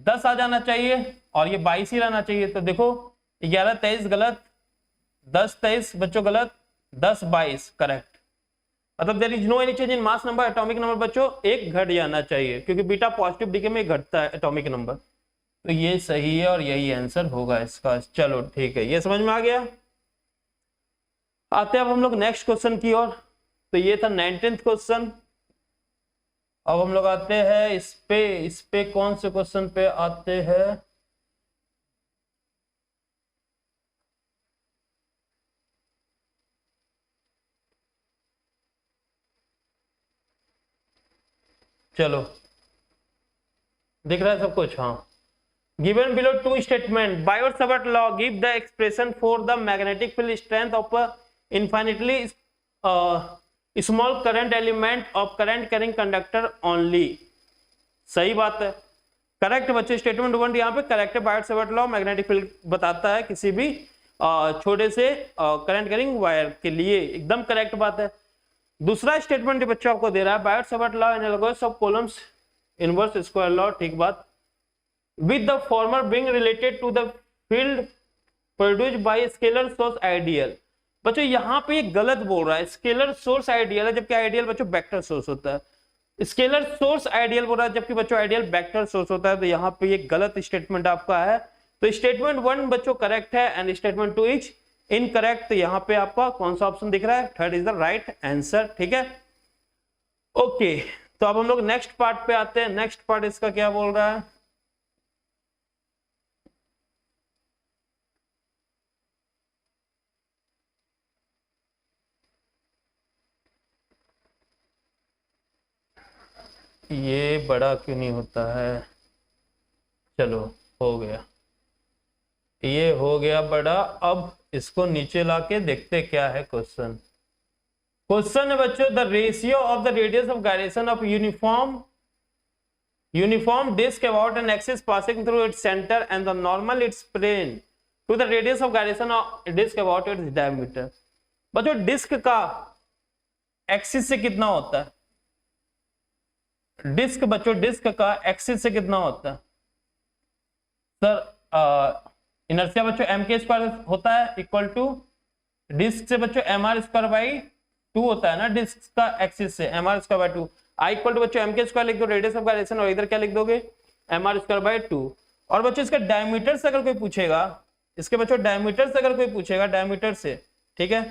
10 आ जाना चाहिए और ये 22 ही रहना चाहिए। तो देखो 11 23 गलत, 10 23 बच्चों गलत, 10 22 करेक्ट। मतलब there is no any change in mass number, atomic number बच्चों एक घट जाना चाहिए, क्योंकि बीटा पॉजिटिव डीके में घटता है एटॉमिक नंबर। तो ये सही है और यही आंसर होगा इसका। चलो ठीक है, ये समझ में आ गया। आते हैं अब हम लोग नेक्स्ट क्वेश्चन की ओर। तो ये था 19th क्वेश्चन। अब हम लोग आते हैं इस पे कौन से क्वेश्चन पे आते हैं? चलो दिख रहा है सब कुछ? हाँ। Given below two statement, Biot-Savart law give the expression for the magnetic field strength of a infinitely small current element of current carrying conductor only। सही बात है, करेक्ट बच्चे। स्टेटमेंट 1 यहाँ पे करेक्ट है। बायोट-सावर्ट लॉ मैग्नेटिक फील्ड बताता है किसी भी छोटे से करंट कैरिंग वायर के लिए, एकदम करेक्ट बात है। दूसरा स्टेटमेंट बच्चों आपको दे रहा है Biot-Savart law analogous of columns inverse square law, ठीक बात, with the former being related to the field produced by scalar source ideal। बच्चों यहाँ पे ये गलत बोल रहा है, स्केलर सोर्स आइडियल है, जबकि आइडियल बच्चों वेक्टर सोर्स होता है। स्केलर सोर्स आइडियल बोल रहा है, जबकि बच्चों आइडियल वेक्टर सोर्स होता है। तो यहाँ पे ये गलत स्टेटमेंट आपका है। तो स्टेटमेंट 1 बच्चों करेक्ट है एंड स्टेटमेंट 2 इज इनकरेक्ट। तो यहाँ पे आपका कौन सा ऑप्शन दिख रहा है? Third is the right answer. ठीक है, ओके। तो अब हम लोग नेक्स्ट पार्ट पे आते हैं। नेक्स्ट पार्ट इसका क्या बोल रहा है? ये बड़ा क्यों नहीं होता है? चलो हो गया, ये हो गया बड़ा। अब इसको नीचे लाके देखते क्या है क्वेश्चन। क्वेश्चन है बच्चों, the ratio of the radius of gyration of uniform disk about an axis passing through its center and the normal its plane to the radius of gyration of disk about its diameter। बच्चों disc का axis से कितना होता है? Disc बच्चों disc का axis से कितना होता है? सर इनर्शिया बच्चों एम के स्क्वायर होता है इक्वल टू डिस्क से बच्चों एम आर स्क्वायर बाई 2 होता है ना, डिस्क का एक्सिस से M R square by 2। I equal to बच्चों एम के स्क्वायर लिख दो, रेडियस ऑफ गायरेशन, और इधर क्या लिख दोगे? M R square by 2। और बच्चों इसका डायमीटर से अगर कोई पूछेगा, इसके बच्चों डायमीटर से अगर कोई पूछेगा, डायमीटर से, ठीक है,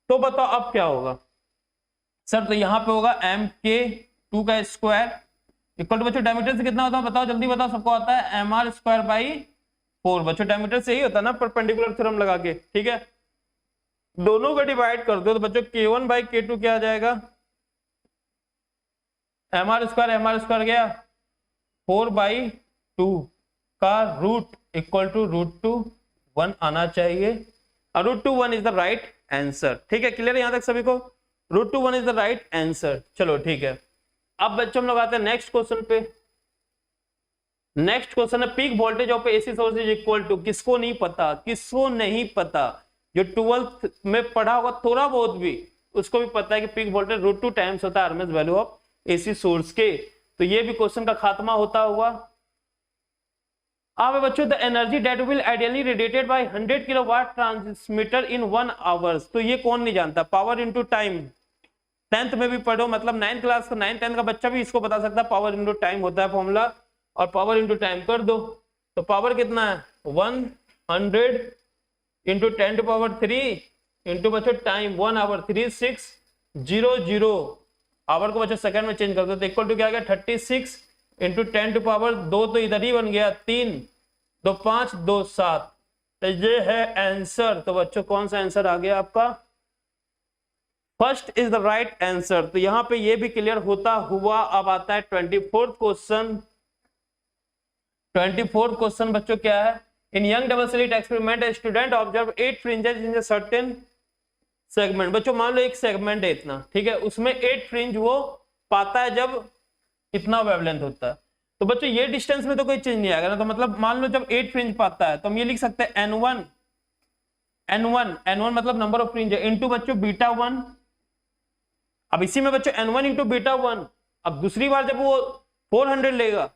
तो बताओ अब क्या होगा? सर तो यहाँ पे होगा एम के 2 का स्क्वायर इक्वल टू बच्चों डायमीटर से कितना होता है बताओ, जल्दी बताओ, सबको आता है? M R square by 4। बच्चों डायमीटर से ही होता है ना परपेंडिकुलर थ्योरम लगा के, ठीक है। दोनों को डिवाइड कर दो तो बच्चों k1 बाई k2 क्या आ जाएगा? एम आर स्क्वायर गया 4 बाई 2 का रूट इक्वल टू √2 1 आना चाहिए, और √2 1 इज द राइट आंसर। ठीक है, क्लियर यहां तक सभी को? √2 1 इज द राइट आंसर। चलो ठीक है, अब बच्चों हम लोग आते हैं नेक्स्ट क्वेश्चन पे। नेक्स्ट क्वेश्चन है peak voltage of AC source is equal to, किसको नहीं पता, किसको नहीं पता, जो 12th में पढ़ा होगा थोड़ा बहुत भी उसको भी पता है कि पीक वोल्टेज √2 टाइम्स होता है RMS value of AC source के। तो ये भी क्वेश्चन का खात्मा होता हुआ। अब बच्चों the energy that will ideally radiated by 100 kilowatt transmitter in 1 hours, तो ये कौन नहीं जानता? पावर इनटू टाइम, 10th में भी पढ़ो, मतलब 9th क्लास का 9th 10th का बच्चा भी इसको बता सकता है। पावर इनटू टाइम होता है फॉर्मूला, और पावर इनटू टाइम कर दो तो पावर कितना है? 100 इंटू 10 टू पावर 3 इंटू बच्चों टाइम 1 आवर 3600 आवर को बच्चों सेकंड में चेंज कर दो तो इक्वल टू क्या आ गया? 36 इंटू 10 टू पावर 2 तो इधर ही बन गया 3 2 5 2 7। तो ये है आंसर। तो बच्चों कौन सा आंसर आ गया आपका? First is the right answer. तो यहां पे ये भी क्लियर होता हुआ अब आता है 24th क्वेश्चन। 24th क्वेश्चन बच्चों क्या है? In Young double slit experiment a student observe 8 fringes in a certain segment. बच्चों मान लो एक सेगमेंट है इतना, ठीक है, उसमें 8 फ्रिंज वो पाता है जब इतना वेवलेंथ होता है। तो बच्चों ये डिस्टेंस में तो कोई चेंज नहीं आएगा ना, तो मतलब मान लो जब 8 फ्रिंज पाता है तो हम ये लिख सकते हैं n1 मतलब नंबर ऑफ फ्रिंज है इनटू बच्चों बीटा 1। अब इसी में बच्चों n1 इंटू बीटा 1, अब दूसरी बार जब वो 400 लेगा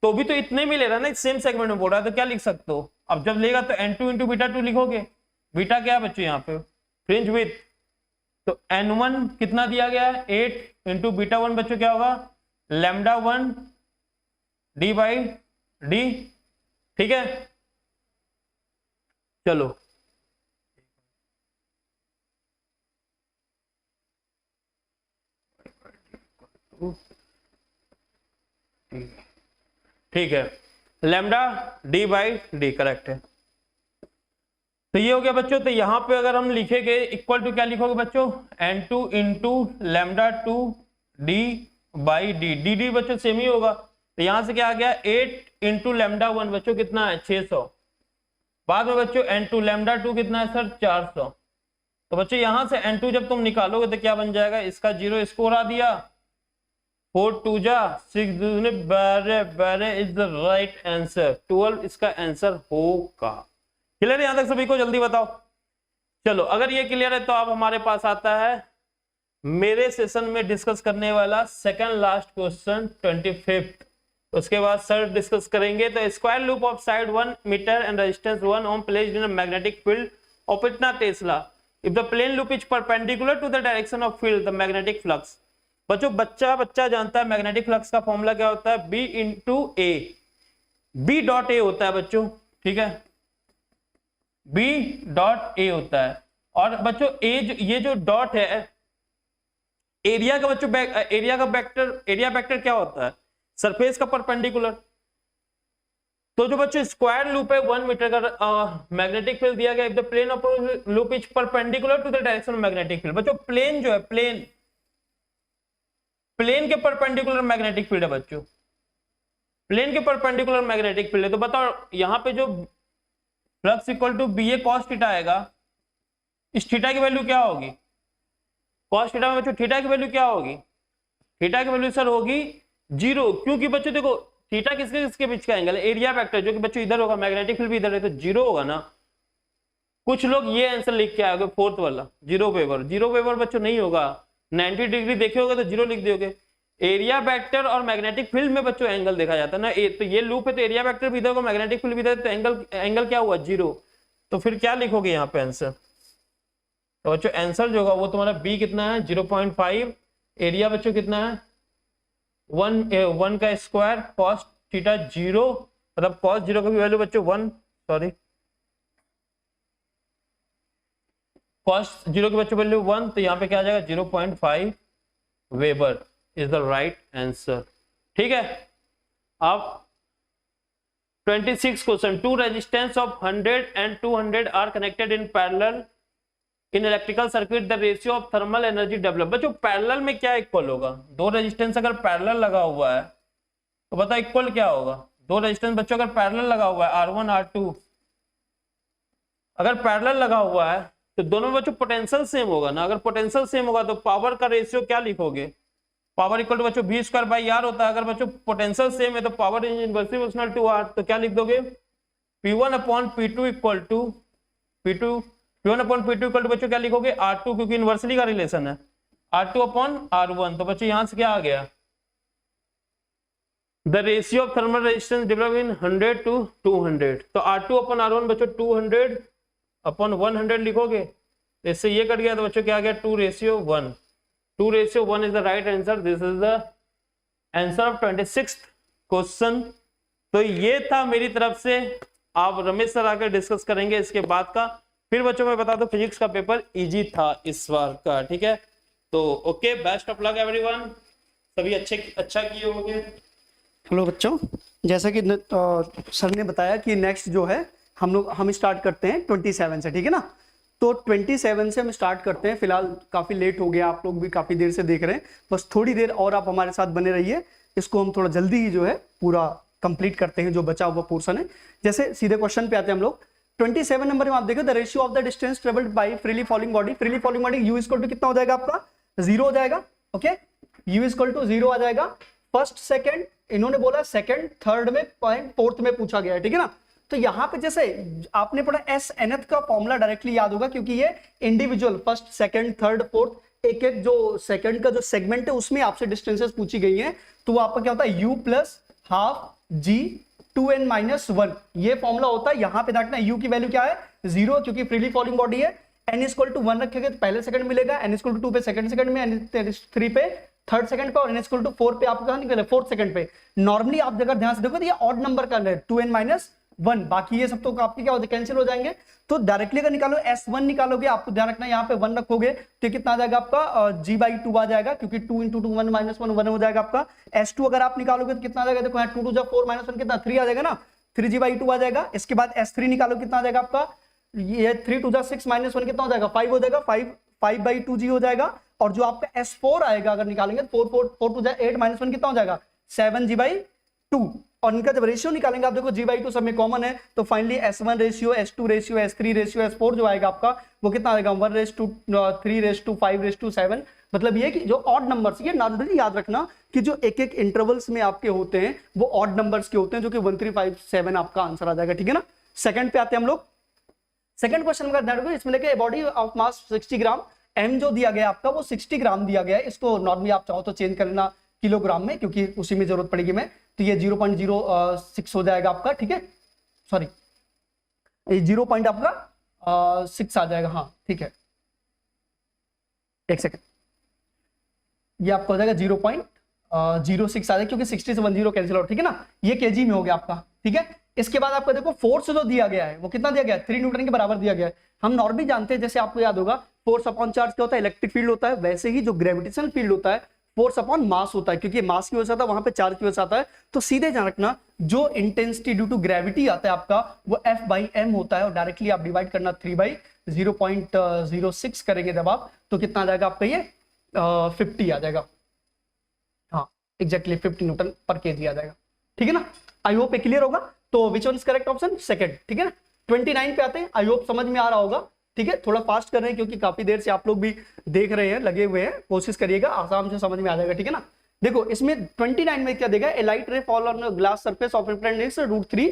तो भी तो इतने में ले रहा है ना, सेम सेगमेंट में बोल रहा है, तो क्या लिख सकते हो? अब जब लेगा तो n2 इंटू बीटा 2 लिखोगे। बीटा क्या है बच्चों यहाँ पे? Fringe width. तो n1 कितना दिया गया है? 8 इंटू बीटा 1 बच्चों क्या होगा? Lambda 1 d by D. ठीक है, चलो ठीक है, lambda d by D correct है। तो ये हो गया बच्चों। तो यहां पे अगर हम लिखेंगे इक्वल टू क्या लिखोगे बच्चों? n2 into lambda 2 d by D. D बच्चों सेम ही होगा, तो यहां से क्या आ गया? 8 इंटू लैम्डा 1 बच्चों कितना है? 600। बाद में बच्चों n2 लैम्डा 2 कितना है सर? 400। तो बच्चों यहां से n2 जब तुम निकालोगे तो क्या बन जाएगा? इसका 0 इसको उड़ा दिया, 4 2 जा 6 दूने 12 इज द राइट आंसर। 12 इसका आंसर होगा। क्लियर है यहां तक सभी को? जल्दी बताओ। चलो अगर ये क्लियर है तो अब हमारे पास आता है मेरे सेशन में डिस्कस करने वाला सेकंड लास्ट क्वेश्चन 25th। उसके बाद सर डिस्कस करेंगे। तो square loop of side 1 metre and resistance 1 ohm placed in a magnetic field of इतना tesla if the plane loop is perpendicular to the direction of field the magnetic flux. बच्चों बच्चा जानता है magnetic flux का formula क्या होता है? B into A, B dot A होता है बच्चों, ठीक है, बी डॉट ए होता है। और बच्चों ये जो डॉट है एरिया का बच्चों एरिया वेक्टर क्या होता है? सरफेस का परपेंडिकुलर। तो जो बच्चों स्क्वायर लूप है 1 मीटर का मैग्नेटिक फील्ड दिया गया if the plane of loop is perpendicular to the direction of magnetic field. बच्चों प्लेन जो है, प्लेन प्लेन के परपेंडिकुलर मैग्नेटिक फील्ड है बच्चों, प्लेन के परपेंडिकुलर मैग्नेटिक फील्ड है, तो बताओ यहाँ पे जो flux equal to B A cos theta आएगा, इस थीटा की वैल्यू क्या होगी, कॉस थीटा में बच्चों थीटा की वैल्यू क्या होगी, थीटा की वैल्यू सर होगी 0, क्योंकि बच्चों देखो थीटा किसके किसके बीच का एंगल है, एरिया वेक्टर, जो कि बच्चों इधर होगा, मैग्नेटिक फील्ड भी इधर है, तो 0 होगा ना। कुछ लोग ये आंसर लिख के आएंगे फोर्थ वाला 0 वेबर, 0 वेबर बच्चों नहीं होगा, 90 डिग्री देखे होगे तो 0 लिख दोगे। एरिया वेक्टर और मैग्नेटिक फील्ड में बच्चों एंगल देखा जाता है ना, तो ये लूप है तो एरिया वेक्टर भी इधर होगा, मैग्नेटिक फील्ड भी इधर, तो एंगल क्या हुआ 0, तो फिर क्या लिखोगे यहाँ पे आंसर, तो बच्चों आंसर जो होगा वो तुम्हारा बी कितना है 0.5, एरिया बच्चों कितना है 1 का स्क्वायर, कॉस थीटा 0, मतलब कॉस 0 का भी वैल्यू बच्चों 1, सॉरी कॉस 0 की बच्चों वैल्यू 1, तो यहाँ पे क्या आ जाएगा 0.5 weber is the right answer. ठीक है, अब 26 question, two resistance of 100 and 200 are connected in parallel in electrical circuit, the ratio of thermal energy develop. बच्चों पैरेलल में क्या इक्वल होगा, दो रेजिस्टेंस अगर पैरेलल लगा हुआ है तो बता इक्वल क्या होगा, दो रेजिस्टेंस बच्चों अगर पैरेलल लगा हुआ है R1 R2, अगर पैरेलल लगा हुआ है तो दोनों बच्चों पोटेंशियल सेम होगा ना, अगर पोटेंशियल सेम होगा तो पावर का रेशियो क्या लिखोगे, पावर इक्वल टू बच्चों v²/r होता है, अगर बच्चों पोटेंशियल सेम है तो power is inversely proportional to r, तो क्या लिख दोगे P1/P2 equal to P1/P2 equal to बच्चों क्या लिखोगे R2, क्योंकि इनवर्सली का रिलेशन है, R2/R1, तो बच्चों यहां से क्या आ गया, the ratio of thermal resistance develop in 100 to 200, तो R2/R1 बच्चों 200/100 लिखोगे, तो इससे ये कट गया, तो बच्चों क्या आ गया 2:1, 2:1 is the right answer, this is the answer of 26th question. तो ये था मेरी तरफ से, आप रमेश सर आकर डिस्कस करेंगे इसके बाद का। फिर बच्चों मैं बता दूं फिजिक्स का पेपर इजी था इस बार का, ठीक है, तो okay, best of luck everyone, सभी अच्छा किए होंगे। हेलो बच्चों, जैसा कि सर ने बताया कि नेक्स्ट जो है हम स्टार्ट करते हैं 27 से, ठीक है ना, तो 27 से हम स्टार्ट करते हैं। फिलहाल काफ़ी लेट हो गया, आप लोग भी काफ़ी देर से देख रहे हैं, बस थोड़ी देर और आप हमारे साथ बने रहिए, इसको हम थोड़ा जल्दी ही जो है पूरा कंप्लीट करते हैं जो बचा हुआ पोर्शन है। जैसे सीधे क्वेश्चन पे आते हैं हम लोग। 27 नंबर में आप देखो, the ratio of the distance travelled by freely falling body, freely falling body u equal to कितना हो जाएगा आपका 0 हो जाएगा, ओके, यू इक्वल टू 0 आ जाएगा। फर्स्ट सेकंड इन्होंने बोला, सेकंड थर्ड में पॉइंट फोर्थ में पूछा गया है, ठीक है ना, तो यहाँ पे जैसे आपने पढ़ा एस nth का फॉर्मूला डायरेक्टली याद होगा, क्योंकि ये individual first second third fourth एक एक जो सेकंड का जो सेगमेंट है उसमें आपसे डिस्टेंसेस पूछी गई हैं, तो वो आपका क्या होता है u plus half g 2n-1, ये फॉर्मूला होता है। यहाँ पे देखना u की वैल्यू क्या है 0, क्योंकि फ्रीली फॉलिंग बॉडी है, n इक्वल टू 1 रखेंगे तो पहले सेकंड मिलेगा, n इक्वल टू 2 पे सेकंड में, n 3 पे थर्ड सेकंड पे, और n इक्वल टू 4 पे आपको कहाँ निकले फोर्थ सेकंड पे। नॉर्मली आप अगर ध्यान से देखो तो ये ऑड नंबर का है 2n-1, बाकी ये सब तो आपके क्या होते कैंसिल हो जाएंगे, तो डायरेक्टली अगर निकालो S1 निकालोगे, आपको ध्यान रखना यहाँ पे 1 रखोगे तो कितना आ जाएगा आपका g/2 आ जाएगा, क्योंकि 2 × 2 1 -1 1 हो जाएगा आपका। S2 अगर आप निकालोगे तो कितना आ जाएगा, देखो 2 2 4 -1 कितना 3 आ जाएगा ना, 3g/2 आ जाएगा। इसके बाद S3 निकालो कितना आ जाएगा आपका, ये 3 2 6 -1 कितना हो जाएगा 5 हो जाएगा, 5/2g हो जाएगा। और जो आपका S4 आएगा अगर निकालेंगे 4 2 8 -1 कितना हो जाएगा 7g/2, और इनका जब रेशियो निकालेंगे आप देखो g/2 सब में कॉमन है, तो finally S1 ratio, S2 ratio, S3 ratio, S4 जो आएगा आपका वो कितना आएगा 1:3:5:7। मतलब ये कि जो ऑड नंबर्स, ये नॉर्मली याद रखना कि जो एक एक इंटरवल्स में आपके होते हैं वो ऑड नंबर्स के होते हैं, जो कि 1:3:5:7 आपका आंसर आ जाएगा, ठीक है ना। सेकंड पे आते हैं हम लोग। सेकंड क्वेश्चन का ध्यान रखो, इसमें लेके body of mass 60 gram, m जो दिया गया आपका वो 60 ग्राम दिया गया है, इसको नॉर्मली आप चाहो तो चेंज करना किलोग्राम में, क्योंकि उसी में जरूरत पड़ेगी मैं, तो ये 0.06 हो जाएगा आपका, ठीक है, सॉरी 0. आपका 6 आ जाएगा, हाँ ठीक है, एक सेकंड, ये आपका हो जाएगा 0.06 आ जाएगा, क्योंकि 60 से 10 कैंसिल आउट, ठीक है ना, ये केजी में हो गया आपका, ठीक है। इसके बाद आपका देखो फोर्स जो दिया गया है वो कितना दिया गया है 3 न्यूटन के बराबर दिया गया है। हम नॉर्मली जानते हैं, जैसे आपको याद होगा फोर्स अपॉन चार्ज क्या होता है, इलेक्ट्रिक फील्ड होता है, वैसे ही जो ग्रेविटेशनल फील्ड होता है फोर्स अपॉन मास होता है, क्योंकि मास की वजह से आता है, वहां पे चार्ज की वजह से आता है। तो सीधे ध्यान रखना जो इंटेंसिटी ड्यू टू ग्रेविटी आता है आपका वो F/m होता है, और डायरेक्टली आप डिवाइड करना 3/0.06 करेंगे जब आप, तो कितना आ जाएगा आपका ये 50 आ जाएगा। एग्जैक्टली 50 न्यूटन पर केजी आ जाएगा, ठीक है ना। आई होप क्लियर होगा। तो विच one is correct option? Second, ठीक है ना। 29 पे आते हैं, आई होप समझ में आ रहा होगा, ठीक है। थोड़ा फास्ट कर रहे हैं क्योंकि काफी देर से आप लोग भी देख रहे हैं, लगे हुए हैं, कोशिश करिएगा, आसाम से समझ में आ जाएगा, ठीक है ना। देखो इसमें 29 में क्या देगा, a light ray fall on glass surface of reflected √3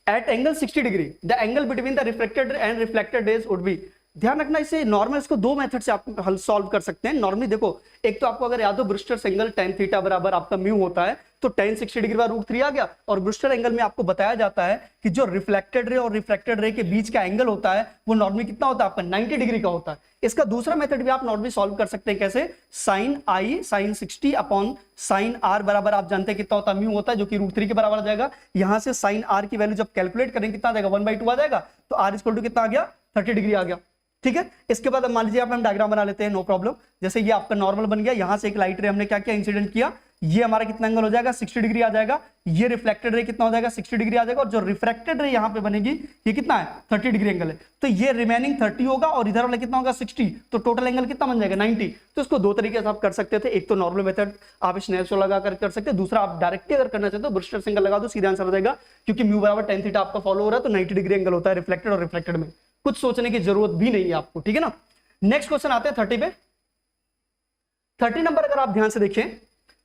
at angle 60 degree, the angle between the reflected and reflected rays would be. ध्यान रखना, इसे नॉर्मल इसको दो मेथड से आप हल सॉल्व कर सकते हैं। नॉर्मली देखो, एक तो आपको अगर याद हो ब्रूस्टर एंगल tan थीटा बराबर आपका म्यू होता है, तो tan 60 डिग्री बार √3 आ गया। और ब्रूस्टर एंगल में आपको बताया जाता है कि जो रिफ्लेक्टेड रे और रिफ्लेक्टेड रे के बीच का एंगल होता है वो नॉर्मली कितना होता है आपका 90 डिग्री का होता है। इसका दूसरा मेथड भी आप नॉर्मली सॉल्व कर सकते हैं, कैसे? Sine I sine 60 upon sine R बराबर आप जानते हैं कितना होता है, म्यू होता है, जो कि √3 के बराबर आ जाएगा। यहां से साइन आर की वैल्यू जब कैलकुलेट करेंगे कितना आ जाएगा, 1/2 आ जाएगा। तो आर इक्वल टू कितना आ गया, 30 डिग्री आ गया, ठीक है। इसके बाद मान लीजिए हम डायग्राम बना लेते हैं, नो प्रॉब्लम। जैसे ये आपका नॉर्मल बन गया, यहां से एक लाइट रे हमने क्या किया, इंसिडेंट किया, ये हमारा कितना एंगल हो जाएगा, 60 डिग्री आ जाएगा। ये रिफ्लेक्टेड रे कितना हो जाएगा, 60 डिग्री आ जाएगा। और जो रिफ्रैक्टेड रे यहां पे बनेगी ये कितना है, 30 डिग्री एंगल है। तो ये रिमेनिंग 30 होगा और इधर वाला कितना होगा, 60। तो टोटल एंगल कितना बन जाएगा, 90। तो इसको दो तरीके से आप कर सकते थे, एक तो नॉर्मल मेथड आप स्नेपशॉट लगा कर सकते हैं, दूसरा आप डायरेक्टली अगर करना चाहते हो ब्रूस्टर एंगल लगा दो, सीधा आंसर हो जाएगा। क्योंकि म्यू बराबर tan थीटा आपका फॉलो हो रहा है, तो 90 डिग्री एंगल होता है रिफ्लेक्टेड और रिफ्लेक्टेड में। कुछ सोचने की जरूरत भी नहीं है आपको, ठीक है ना। नेक्स्ट क्वेश्चन आते हैं 30 पे। 30 नंबर अगर आप ध्यान से देखें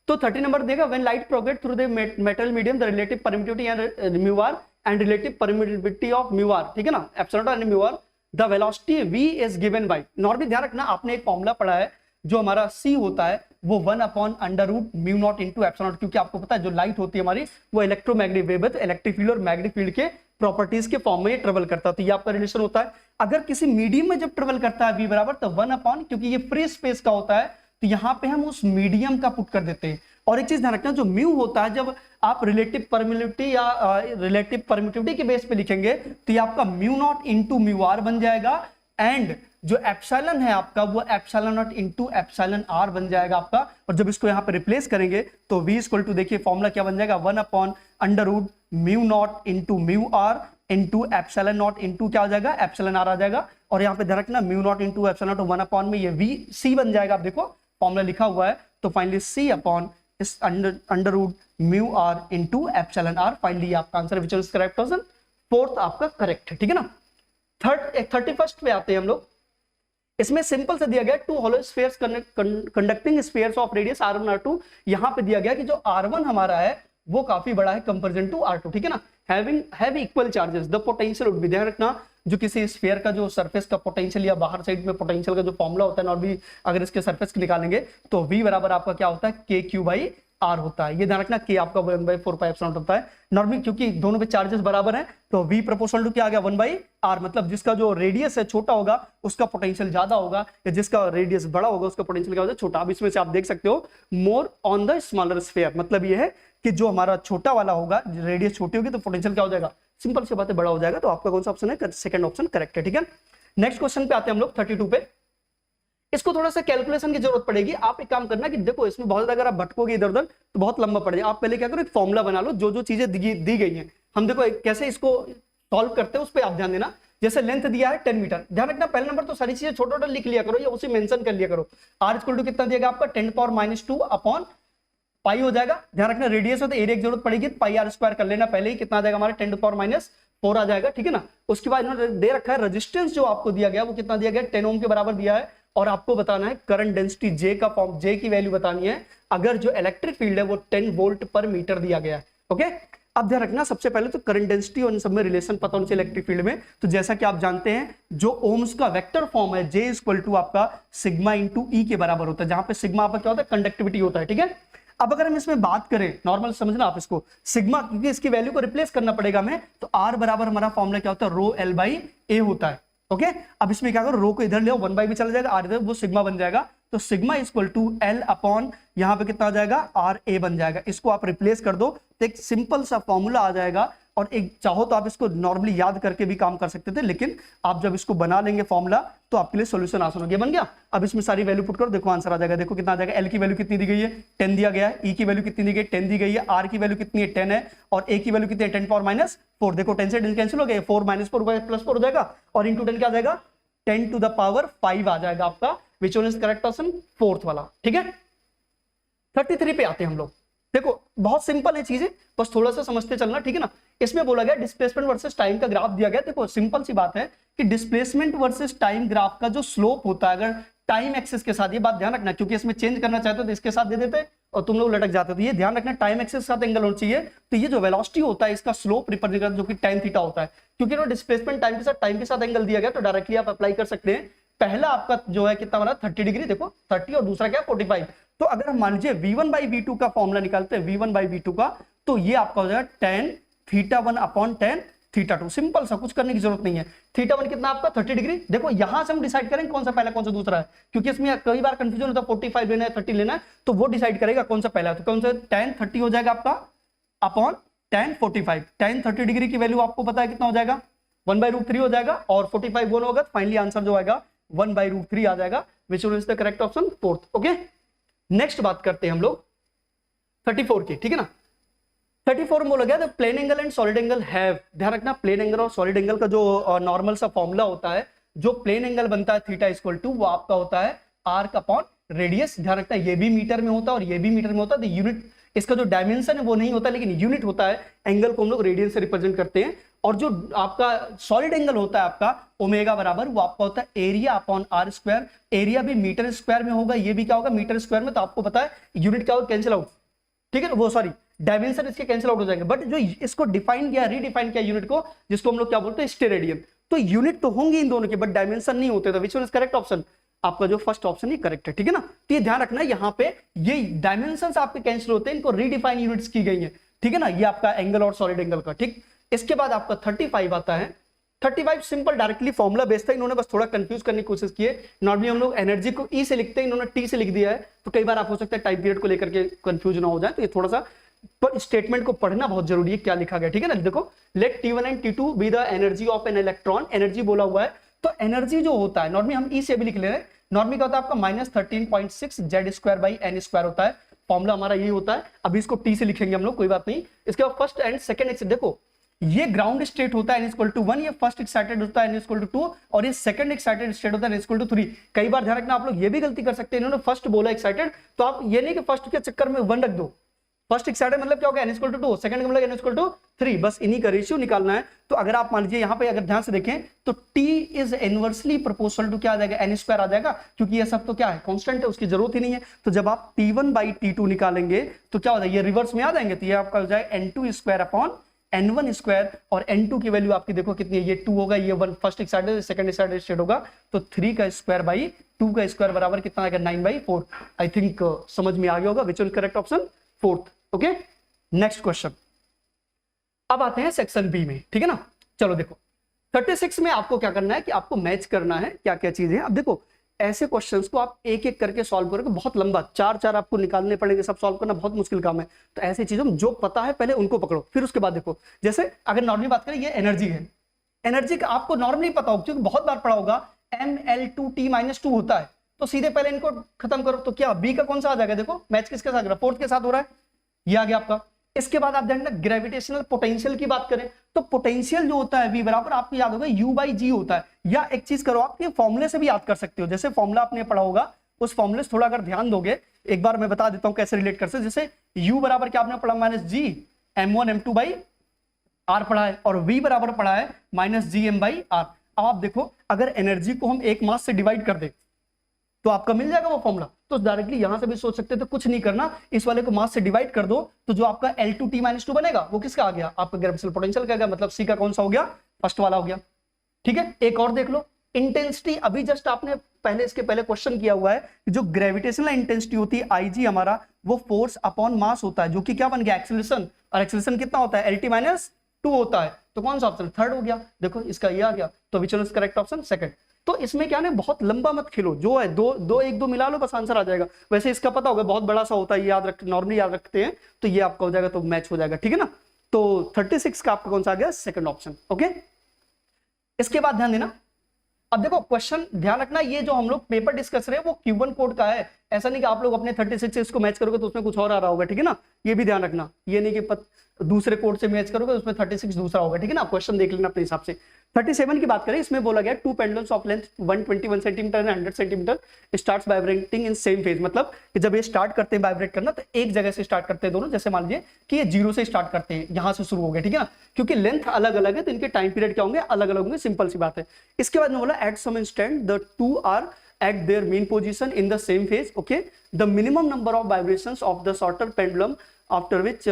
तो 30 नंबर देगा, when light propagate through the metal medium the relative permittivity and mu R and relative permittivity of mu R, ठीक है ना, epsilon and mu R, the velocity v is given by. Normally ध्यान रखना, आपने एक formula पढ़ा है, जो हमारा c होता है वो 1/√μ0 इंटू एप्सिलॉन, क्योंकि आपको पता है जो लाइट होती है हमारी वो इलेक्ट्रोमैग्नेटिक वेव है, तो इलेक्ट्रिक फील्ड और मैग्नेटिक फील्ड के प्रॉपर्टीज के फॉर्म में ये ट्रेवल करता है। तो ये आपका रिलेशन होता है। अगर किसी मीडियम में जब ट्रेवल करता है v बराबर, तो 1 क्योंकि ये फ्री स्पेस का होता है, तो यहां पे हम उस मीडियम का पुट कर देते हैं। और एक चीज ध्यान रखना, जो म्यू होता है जब आप रिलेटिव परमिटिविटी या रिलेटिव परमिटिविटी के बेस पे लिखेंगे तो ये आपका μ0 इंटू म्यू आर बन जाएगा। एंड जो एप्सिलॉन है आपका वो एप्सिलॉन0 इंटू एप्सिलॉन आर बन जाएगा आपका। और जब इसको यहाँ पे रिप्लेस करेंगे तो v इक्वल टू, देखिए फॉर्मूला क्या बन जाएगा, 1/√μ0 into mu R into epsilon into क्या आ जाएगा, एप्सिलॉन आर आ जाएगा। और यहाँ पे ध्यान रखना, μ0 इंटू एप्सिलॉन0 1 में ये v c बन जाएगा। आप देखो फॉर्मूला लिखा हुआ है, तो फाइनली c अपॉन इस √μr into epsilon R. Finally आपका answer which is correct option, fourth आपका करेक्ट है, ठीक है ना। 31 पे आते हैं हम लोग। इसमें सिंपल से दिया गया two hollow spheres conducting spheres of radius r1 r2। यहां पे दिया गया कि जो r1 हमारा है वो काफी बड़ा है कंपैरिजन टू r2, ठीक है ना। Have equal charges the potential would be, ध्यान रखना जो किसी स्फीयर का जो सरफेस का पोटेंशियल या बाहर साइड में पोटेंशियल का जो फॉर्मूला होता है, और भी अगर इसके सरफेस निकालेंगे तो v बराबर आपका क्या होता है, KQ/R होता है। ये ध्यान रखना, k आपका 1/4πε होता है नॉर्मली, क्योंकि दोनों पे चार्जेस बराबर हैं, तो v प्रोपोर्शनल टू क्या आ गया, 1/R। मतलब जिसका जो रेडियस है छोटा होगा उसका पोटेंशियल ज्यादा होगा, या जिसका रेडियस बड़ा होगा उसका पोटेंशियल क्या होगा, छोटा। अब इसमें से आप देख सकते हो more on the smaller sphere, मतलब ये है कि जो हमारा छोटा वाला होगा, रेडियस छोटी होगी तो पोटेंशियल क्या हो जाएगा, सिंपल सी बात है, बड़ा हो जाएगा। तो आपका कौन सा ऑप्शन है, सेकंड ऑप्शन करेक्ट है, ठीक है। नेक्स्ट क्वेश्चन पे आते हैं हम लोग 32 पे। इसको थोड़ा सा कैलकुलेशन की जरूरत पड़ेगी। आप एक काम करना कि देखो इसमें बहुत ज्यादा अगर आप भटकोगे इधर उधर तो बहुत लंबा पड़ जाएगा। आप पहले क्या करो, एक फॉर्मूला बना लो, जो जो चीजें दी गई हैं, हम देखो कैसे इसको सॉल्व करते हैं उस पर आप ध्यान देना। जैसे लेंथ दिया है 10 मीटर, ध्यान रखना पहले नंबर तो सारी चीजें छोटा छोटा लिख लिया करो या उसे मेंशन कर लिया करो। r इक्वल टू कितना दिया गया आपका, 10⁻² अपॉन पाई हो जाएगा। ध्यान रखना रेडियस हो तो एरिया की जरूरत पड़ेगी, πr² कर लेना पहले ही, कितना आ जाएगा हमारा 10⁻⁴ आ जाएगा, ठीक है ना। उसके बाद इन्होंने दे रखा है रेजिस्टेंस जो आपको दिया गया वो कितना दिया गया, 10 ओम के बराबर दिया है। और आपको बताना है करंट डेंसिटी J का फॉर्म, J की वैल्यू बतानी है अगर जो इलेक्ट्रिक फील्ड है वो 10 वोल्ट पर मीटर दिया गया है। ओके, अब ध्यान रखना सबसे पहले तो करंट डेंसिटी और इन सब में रिलेशन पता होना चाहिए इलेक्ट्रिक फील्ड में। तो जैसा कि आप जानते हैं जो ओम्स का वेक्टर फॉर्म है J इक्वल टू आपका सिग्मा इंटू ई के बराबर होता है, जहां पे सिग्मा आपका क्या होता है, कंडक्टिविटी होता है, ठीक है। अब अगर हम इसमें बात करें नॉर्मल समझना आप इसको, सिग्मा क्योंकि इसकी वैल्यू को रिप्लेस करना पड़ेगा हमें, तो R बराबर हमारा फॉर्मूला क्या होता है, रो L/A होता है। ओके, अब इसमें क्या करो, रो को इधर ले आओ, 1/भी चला जाएगा, R इधर, वो सिग्मा बन जाएगा। तो sigma equal to L upon यहाँ पे कितना आ जाएगा, RA बन जाएगा। इसको आप रिप्लेस कर दो तो एक सिंपल सा फॉर्मूला आ जाएगा। और एक चाहो तो आप इसको नॉर्मली याद करके भी काम कर सकते थे, लेकिन आप जब इसको बना लेंगे फॉर्मूला तो आपके लिए सॉल्यूशन आसान हो गया, बन गया। अब इसमें सारी वैल्यू पुट करो, देखो आंसर आ जाएगा। देखो कितना आ जाएगा, L की वैल्यू कितनी दी गई है, 10 दिया गया है, E की वैल्यू कितनी दी गई है, 10 दी गई है, R की वैल्यू कितनी है, 10 है, और A की वैल्यू कितनी है, 10⁻⁴। देखो 10 से 10 कैंसिल हो गया, 4 - 4 +4 हो जाएगा, और इंटू 10 क्या आ जाएगा, 10⁵ आ जाएगा आपका, विच one is correct option, fourth वाला, ठीक है। 33 पे आते हैं हम लोग। देखो बहुत सिंपल है चीजें, बस थोड़ा सा समझते चलना, ठीक है ना। इसमें बोला गया डिस्प्लेसमेंट वर्सेस टाइम का ग्राफ दिया गया। देखो सिंपल सी बात है कि डिस्प्लेसमेंट वर्सेस टाइम ग्राफ का जो स्लोप होता है अगर टाइम एक्सिस के साथ, ये बात ध्यान रखना, क्योंकि इसमें चेंज करना चाहते हो तो इसके साथ दे देते और तुम लोग लटक जाते, तो ये ध्यान रखना टाइम एक्सिस के साथ एंगल होना चाहिए। तो ये जो वेलोसिटी होता है इसका स्लोप रिप्रेजेंट करता है जो कि tan थीटा होता है, क्योंकि ना डिस्प्लेसमेंट टाइम के साथ एंगल दिया गया तो डायरेक्टली आप अप्लाई कर सकते हैं। पहला आपका जो है कितना बना 30 डिग्री, देखो 30 और दूसरा क्या 45। तो अगर हम मान लीजिए v1/v2 का फॉर्मूला निकालते हैं v1/v2 का, तो ये आपका हो जाएगा tan θ1/tan θ2। सिंपल सा, कुछ करने की जरूरत नहीं है। θ1 कितना आपका 30 डिग्री। देखो यहां से हम डिसाइड करेंगे कौन सा पहला कौन सा दूसरा है, क्योंकि इसमें कई बार कंफ्यूजन होता है 45 लेना है 30 लेना है, तो वो डिसाइड करेगा कौन सा पहला है। तो कौन सा tan 30 हो जाएगा आपका अपॉन tan 45। tan 30 डिग्री की वैल्यू आपको पता है कितना हो जाएगा 1/√3 हो जाएगा, और 45 वन होगा, फाइनली आंसर जो आएगा 1/√3 आ जाएगा, which is the correct option fourth. Okay, next बात करते हैं हम लोग 34 की, ठीक है ना। 34 में बोला गया plane angle and solid angle have, ध्यान रखना प्लेन एंगल और सॉलिड एंगल का जो नॉर्मल सा फॉर्मूला होता है, जो प्लेन एंगल बनता है थीटा इक्वल टू वो आपका होता है आर्क अपॉन रेडियस। ध्यान रखना ये भी मीटर में होता है और ये भी मीटर में होता है, तो यूनिट इसका जो डायमेंशन है वो नहीं होता, लेकिन यूनिट होता है। एंगल को हम लोग रेडियन से रिप्रेजेंट करते हैं। और जो आपका सॉलिड एंगल होता है आपका ओमेगा बराबर, वो आपका होता है area upon R square. Area भी मीटर स्क्वायर में होगा, ये भी क्या होगा मीटर स्क्वायर में, तो आपको पता है यूनिट क्या होगा कैंसिल आउट, ठीक है। वो सॉरी डायमेंशन इसके कैंसिल आउट हो जाएंगे, बट जो इसको डिफाइन किया रीडिफाइन किया यूनिट को, जिसको हम लोग क्या बोलते हैं स्टेरेडियन, तो यूनिट तो होंगे इन दोनों के बट डायमेंशन नहीं होते। तो विच वन इज करेक्ट ऑप्शन, आपका जो फर्स्ट ऑप्शन ही करेक्ट है, ठीक है ना। तो ये ध्यान रखना यहाँ पे ये डायमेंशन आपके कैंसिल होते हैं, इनको रीडिफाइन यूनिट्स की गई है, ठीक है ना। ये आपका एंगल और सॉलिड एंगल का, ठीक। इसके बाद आपका 35 आता है। 35 सिंपल डायरेक्टली फॉर्मूला बेस्ड है, इन्होंने बस थोड़ा कंफ्यूज करने की कोशिश की है। नॉर्मली हम लोग एनर्जी को ई से लिखते हैं, इन्होंने टी से लिख दिया है, तो कई बार आप हो सकता है टाइम पीरियड को लेकर के कंफ्यूज ना हो जाए, तो ये थोड़ा सा पर स्टेटमेंट को पढ़ना बहुत जरूरी है क्या लिखा गया, ठीक है ना। देखो let T1 and T2 be the energy of an electron, energy बोला हुआ है, तो एनर्जी जो होता है नॉर्मली हम ई से भी लिख ले रहे हैं। नॉर्मली क्या होता है आपका -13.6 Z² होता है, फॉर्मूला हमारा यही होता है। अभी इसको टी से लिखेंगे हम लोग, कोई बात नहीं। इसके बाद फर्स्ट एंड सेकंड एक्सिट, देखो ये ग्राउंड स्टेट होता है n=1, ये फर्स्ट एक्साइटेड होता है n=2, और ये सेकंड एक्साइटेड स्टेट होता है n=3। कई बार ध्यान रखना आप लोग ये भी गलती कर सकते हैं, इन्होंने फर्स्ट बोला एक्साइटेड, तो आप ये नहीं कि फर्स्ट के चक्कर में 1 रख दो। फर्स्ट एक्साइटेड मतलब क्या होगा n=2, सेकंड का मतलब n=3, बस इन्हीं का रेशियो निकालना है। तो अगर आप मान लीजिए यहाँ पे अगर ध्यान से देखें तो t is inversely proportional to क्या आ जाएगा n² आ जाएगा, क्योंकि ये सब तो क्या है कांस्टेंट है, उसकी जरूरत ही नहीं है। तो जब आप T1/T2 निकालेंगे तो क्या हो जाएगा, ये रिवर्स में आ जाएंगे, तो ये आपका हो जाएगा n2² अपॉन n1², और n2 की वैल्यू आपकी देखो कितनी है, ये 2 होगा, ये 1 first excited second excited state होगा, तो 3 का स्क्वायर बाई 2 का स्क्वायर बराबर कितना आएगा 9/4। आई थिंक समझ में आ गया होगा, विच is correct option fourth. Okay, next question. अब आते हैं सेक्शन बी में, ठीक है ना। चलो देखो 36 में आपको क्या करना है कि आपको मैच करना है क्या क्या चीजें हैं। अब देखो ऐसे क्वेश्चंस को आप एक एक करके सॉल्व करोगे, बहुत लंबा 4 आपको निकालने पड़ेंगे, सब सॉल्व करना बहुत मुश्किल काम है। तो ऐसी चीजों में जो पता है पहले उनको पकड़ो, फिर उसके बाद देखो। जैसे अगर नॉर्मली बात करें, ये एनर्जी है, एनर्जी का आपको नॉर्मली पता होगा क्योंकि बहुत बार पढ़ा होगा, mL2T-2 होता है, तो सीधे पहले इनको खत्म करो। तो क्या बी का कौन सा आ जाएगा, देखो मैच किसके साथ, फोर्थ के साथ हो रहा है, ये आ गया आपका। इसके बाद आप देखना ग्रेविटेशनल पोटेंशियल की बात करें तो पोटेंशियल जो होता है V बराबर आपको याद होगा U/G होता है। या एक चीज करो, आप ये फॉर्मूले से भी याद कर सकते हो, जैसे फॉर्मूला आपने पढ़ा होगा उस फॉर्मूले से थोड़ा अगर ध्यान दोगे, एक बार मैं बता देता हूं कैसे रिलेट कर सकते। जैसे U बराबर क्या आपने पढ़ा -G m1m2/r पढ़ा है, और V बराबर पढ़ा है -GM/r। अब आप देखो अगर एनर्जी को हम एक मास से डिवाइड कर दे तो आपका मिल जाएगा वो फॉर्मूला। तो डायरेक्टली यहां से भी सोच सकते थे, कुछ नहीं करना, इस वाले को मास से डिवाइड कर दो, तो जो आपका L2T-2 बनेगा वो किसका आ गया, आपका ग्रेविटेशनल पोटेंशियल का आ गया, मतलब सी का कौन सा हो गया, फर्स्ट वाला हो गया। ठीक है, एक और देख लो इंटेंसिटी। अभी जस्ट आपने पहले इसके पहले क्वेश्चन किया हुआ है कि जो ग्रेविटेशनल इंटेंसिटी होती है IG हमारा, वो फोर्स अपॉन मास होता है, जो कि क्या बन गया एक्सेलरेशन, और एक्सेलरेशन कितना होता है LT-2 होता है। तो कौन सा ऑप्शन, थर्ड हो गया। देखो इसका ये आ गया, तो विच इज करेक्ट ऑप्शन सेकंड। तो इसमें क्या है, बहुत लंबा मत खेलो, जो है दो एक दो मिला लो, बस आंसर आ जाएगा। वैसे इसका पता होगा बहुत बड़ा सा होता है, याद रख, नॉर्मली याद रखते हैं, तो ये आपका हो जाएगा, तो मैच हो जाएगा, ठीक है ना। तो 36 का आपका कौन सा आ गया, सेकंड ऑप्शन। ओके, इसके बाद ध्यान देना, अब देखो क्वेश्चन ध्यान रखना, ये जो हम लोग पेपर डिस्कस रहे हैं वो Q1 कोड का है, ऐसा नहीं कि आप लोग अपने 36 से इसको मैच करोगे तो उसमें कुछ और आ रहा होगा, ठीक है ना। ये भी ध्यान रखना, ये नहीं कि दूसरे कोड से मैच करोगे उसमें 36 दूसरा होगा, ठीक है ना। क्वेश्चन देख लेना अपने हिसाब से। 37 की बात करें, इसमें बोला गया two pendulums of length 121 centimetre and 100 centimetre starts vibrating in same phase. मतलब कि जब ये स्टार्ट करते हैं वाइब्रेट करना तो एक जगह से स्टार्ट करते हैं दोनों। जैसे मान लीजिए कि ये 0 से स्टार्ट करते हैं, यहां से शुरू हो गए, ठीक है ना, क्योंकि लेंथ अलग अलग है तो इनके टाइम पीरियड क्या होंगे, अलग अलग होंगे, सिंपल सी बात है। इसके बाद में बोला at some instant the two are at their mean position in the same phase, okay, the minimum number of vibrations of the shorter pendulum after which